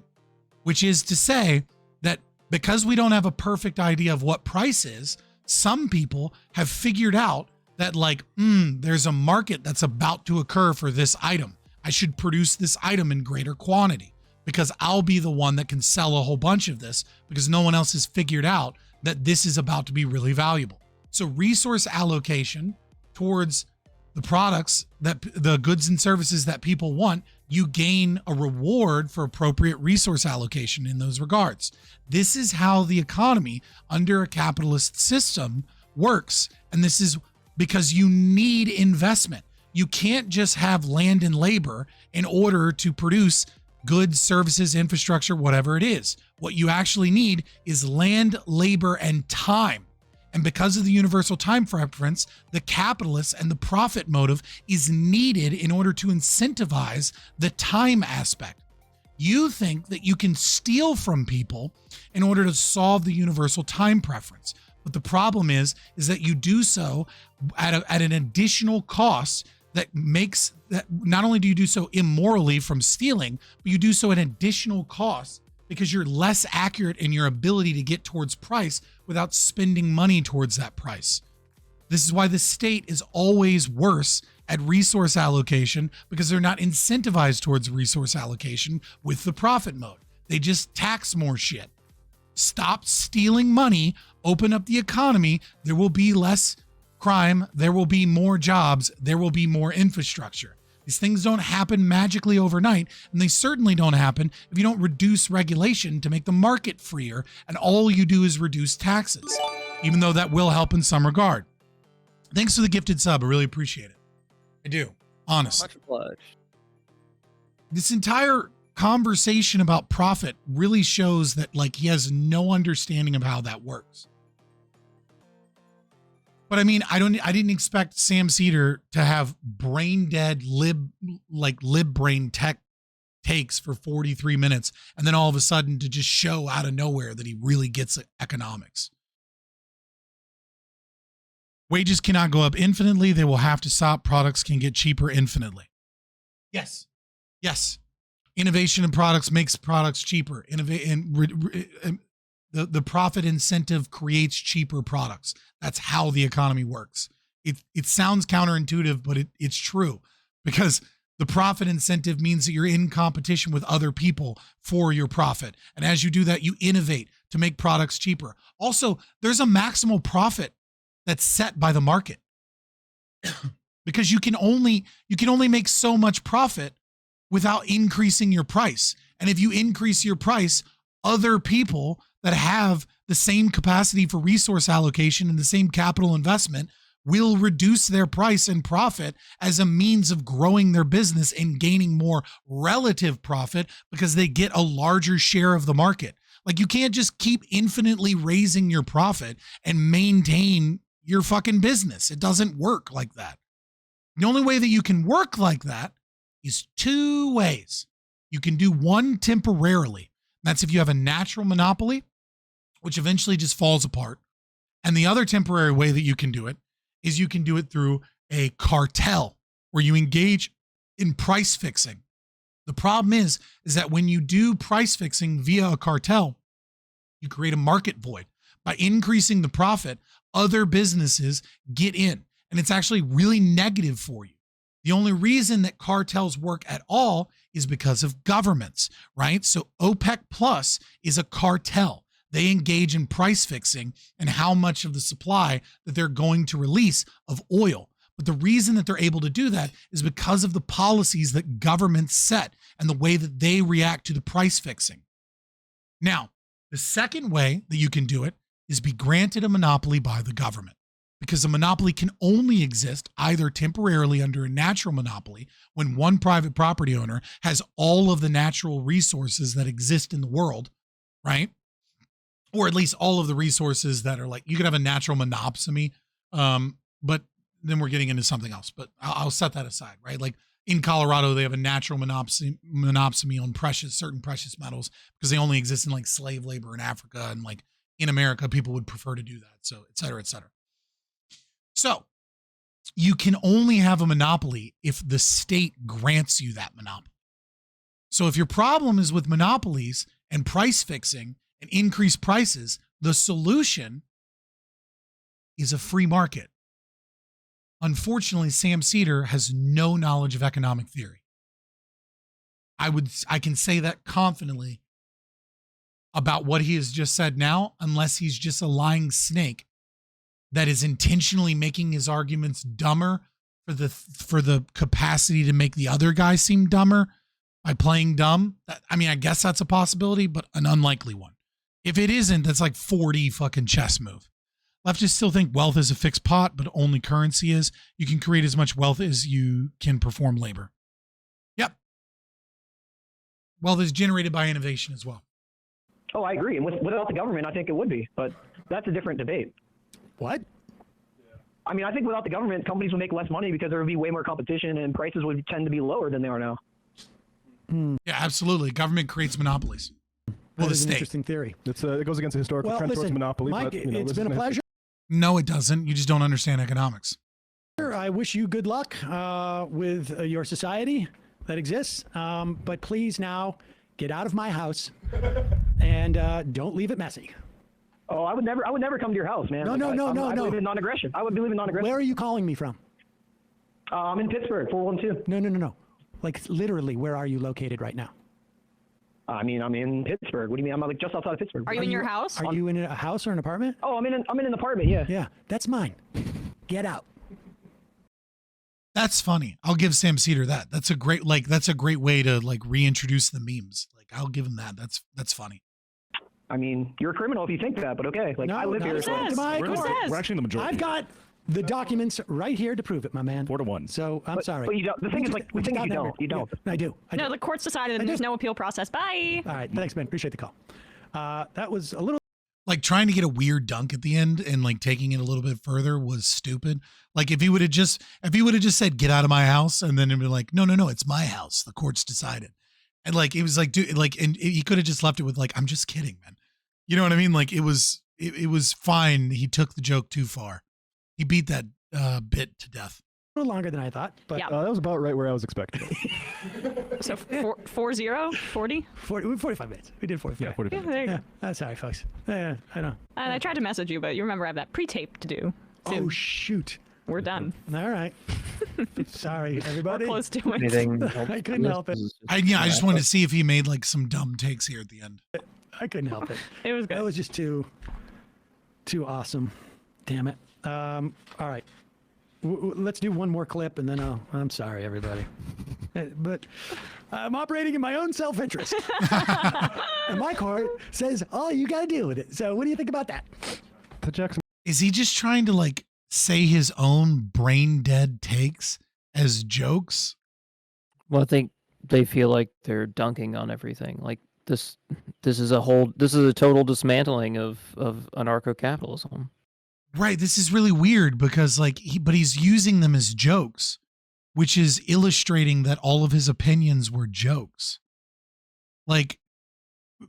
which is to say that because we don't have a perfect idea of what price is, some people have figured out that like, there's a market that's about to occur for this item. I should produce this item in greater quantity because I'll be the one that can sell a whole bunch of this because no one else has figured out that this is about to be really valuable. So resource allocation towards the products that the goods and services that people want, you gain a reward for appropriate resource allocation in those regards. This is how the economy under a capitalist system works. And this is because you need investment. You can't just have land and labor in order to produce goods, services, infrastructure, whatever it is. What you actually need is land, labor, and time. And because of the universal time preference, the capitalist and the profit motive is needed in order to incentivize the time aspect. You think that you can steal from people in order to solve the universal time preference. But the problem is that you do so at an additional cost that makes that not only do you do so immorally from stealing, but you do so at an additional cost because you're less accurate in your ability to get towards price without spending money towards that price. This is why the state is always worse at resource allocation because they're not incentivized towards resource allocation with the profit mode. They just tax more shit. Stop stealing money, open up the economy, there will be less crime, there will be more jobs, there will be more infrastructure. These things don't happen magically overnight, and they certainly don't happen if you don't reduce regulation to make the market freer, and all you do is reduce taxes, even though that will help in some regard. Thanks for the gifted sub. I really appreciate it. I do, honestly. Much obliged. This entire conversation about profit really shows that like he has no understanding of how that works. But I mean, I didn't expect Sam Seder to have brain dead lib brain tech takes for 43 minutes and then all of a sudden to just show out of nowhere that he really gets economics. Wages cannot go up infinitely. They will have to stop. Products can get cheaper infinitely. Yes. Yes. Innovation in products makes products cheaper. The profit incentive creates cheaper products. That's how the economy works. It sounds counterintuitive, but it's true because the profit incentive means that you're in competition with other people for your profit. And as you do that, you innovate to make products cheaper. Also, there's a maximal profit that's set by the market because you can only make so much profit without increasing your price. And if you increase your price, other people that have the same capacity for resource allocation and the same capital investment will reduce their price and profit as a means of growing their business and gaining more relative profit because they get a larger share of the market. Like you can't just keep infinitely raising your profit and maintain your fucking business. It doesn't work like that. The only way that you can work like that is two ways. You can do one temporarily. That's if you have a natural monopoly, which eventually just falls apart. And the other temporary way that you can do it is you can do it through a cartel where you engage in price fixing. The problem is that when you do price fixing via a cartel, you create a market void. By increasing the profit, other businesses get in, and it's actually really negative for you. The only reason that cartels work at all is because of governments, right? So OPEC Plus is a cartel. They engage in price fixing and how much of the supply that they're going to release of oil. But the reason that they're able to do that is because of the policies that governments set and the way that they react to the price fixing. Now, the second way that you can do it is be granted a monopoly by the government, because a monopoly can only exist either temporarily under a natural monopoly when one private property owner has all of the natural resources that exist in the world, right? Or at least all of the resources that are like, you could have a natural monopsony, but then we're getting into something else, but I'll set that aside, right? Like in Colorado, they have a natural monopsony on certain precious metals because they only exist in like slave labor in Africa, and like in America, people would prefer to do that. So, et cetera, et cetera. So you can only have a monopoly if the state grants you that monopoly. So if your problem is with monopolies and price fixing and increased prices, the solution is a free market. Unfortunately, Sam Seder has no knowledge of economic theory. I can say that confidently about what he has just said now, unless he's just a lying snake that is intentionally making his arguments dumber for the capacity to make the other guy seem dumber by playing dumb. I mean, I guess that's a possibility, but an unlikely one. If it isn't, that's like 4D fucking chess move. Leftists still think wealth is a fixed pot, but only currency is. You can create as much wealth as you can perform labor. Yep. Wealth is generated by innovation as well. Oh, I agree. And without the government, I think it would be, but that's a different debate. What? I mean, I think without the government, companies would make less money because there would be way more competition and prices would tend to be lower than they are now. Yeah, absolutely. Government creates monopolies. Well, That the is an state. interesting theory. It goes against the historical Well, trend towards listen, monopoly. Mike, but, it's been a pleasure. No, it doesn't. You just don't understand economics. I wish you good luck with your society that exists. But please now get out of my house and don't leave it messy. Oh, I would never come to your house, man. No. I believe in non-aggression. I would believe in non-aggression. Where are you calling me from? I'm in Pittsburgh, 412. No. Like literally, where are you located right now? I mean, I'm in Pittsburgh. What do you mean? I'm like just outside of Pittsburgh. Are you in your house? Are you in a house or an apartment? Oh, I'm in an apartment. Yeah. Yeah, that's mine. Get out. That's funny. I'll give Sam Seder that. That's a great way to like reintroduce the memes. Like I'll give him that. That's funny. I mean, you're a criminal if you think that, but okay. Like No, I live not here. at all. So Mike, Who says? We're actually in the majority. I've got the documents right here to prove it, my man. 4-1. So I'm sorry. But you don't. The thing is, like, the thing is, you don't. You don't. Yeah, I do. No, the court's decided and there's no appeal process. Bye. All right. Thanks, man. Appreciate the call. That was a little. Like trying to get a weird dunk at the end and like taking it a little bit further was stupid. Like if he would have just said, get out of my house, and then it'd be like, no, it's my house. The court's decided. And like, it was like, dude, like, and he could have just left it with like, I'm just kidding, man. You know what I mean? Like it was fine. He took the joke too far. He beat that bit to death. A little longer than I thought, but Yeah. That was about right where I was expecting. So 40? 45 minutes. We did 45. Yeah, 45. Yeah, there you go. Yeah, sorry, folks. Yeah, I know. And I tried to message you, but you remember I have that pre-tape to do. Soon. Oh, shoot. We're done. All right. Sorry, everybody. We're close to it. Anything? I couldn't help it. I just wanted to see if he made like some dumb takes here at the end. I couldn't help it. It was good. That was just too awesome. Damn it. All right. Let's do one more clip and then I'm sorry, everybody. But I'm operating in my own self-interest. And my court says, oh, you got to deal with it. So what do you think about that? The Jackson. Is he just trying to like say his own brain dead takes as jokes? Well, I think they feel like they're dunking on everything. Like this is a total dismantling of anarcho-capitalism. Right. This is really weird because like he's using them as jokes, which is illustrating that all of his opinions were jokes. Like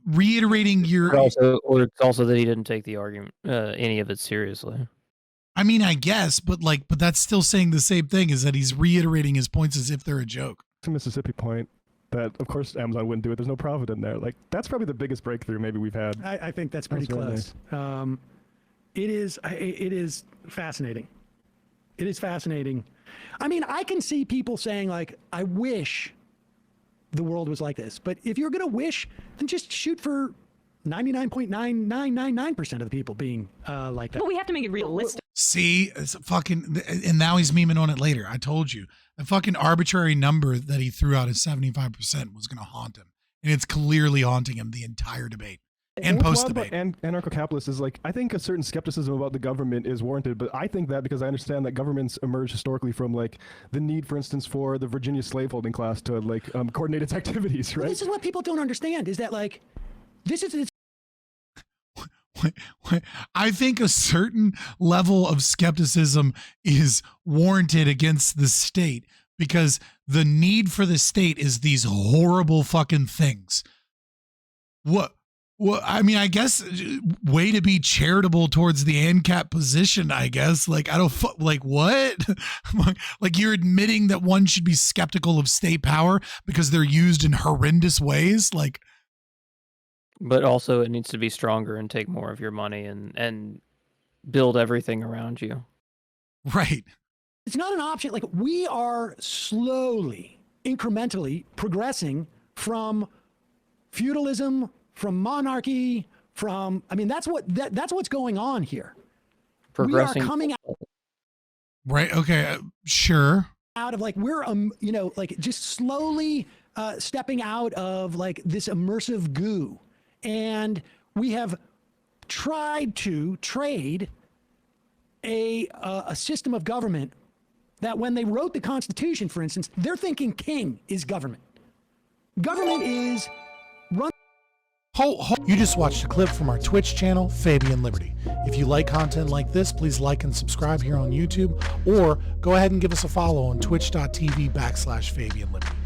reiterating your. Or it's also that he didn't take the argument, any of it seriously. I mean, I guess, but that's still saying the same thing, is that he's reiterating his points as if they're a joke. Mississippi point that, of course, Amazon wouldn't do it. There's no profit in there. Like, that's probably the biggest breakthrough maybe we've had. I think that's pretty That's really close. It is fascinating. It is fascinating. I mean, I can see people saying like, I wish the world was like this. But if you're going to wish, then just shoot for 99.9999% of the people being like that. But we have to make it realistic. See, it's fucking, and now he's memeing on it later. I told you, the fucking arbitrary number that he threw out as 75% was going to haunt him, and it's clearly haunting him the entire debate and what's post wild debate. about anarcho-capitalists is like, I think a certain skepticism about the government is warranted, but I think that because I understand that governments emerge historically from like the need, for instance, for the Virginia slaveholding class to like coordinate its activities, Well, right? this is what people don't understand is that like, this is I think a certain level of skepticism is warranted against the state because the need for the state is these horrible fucking things. What? Well, I mean, I guess way to be charitable towards the ANCAP position, I guess. Like, I don't, like, what? Like, you're admitting that one should be skeptical of state power because they're used in horrendous ways? Like, but also it needs to be stronger and take more of your money and build everything around you. Right. It's not an option. Like, we are slowly, incrementally progressing from feudalism, from monarchy, from, I mean, that's what's going on here. Progressing. We are coming out. Right. Okay. Sure. Out of like, we're, you know, like just slowly stepping out of like this immersive goo. And we have tried to trade a system of government that when they wrote the Constitution, for instance, they're thinking king is government. Government is run. You just watched a clip from our Twitch channel, Fabian Liberty. If you like content like this, please like and subscribe here on YouTube, or go ahead and give us a follow on twitch.tv/Fabian Liberty.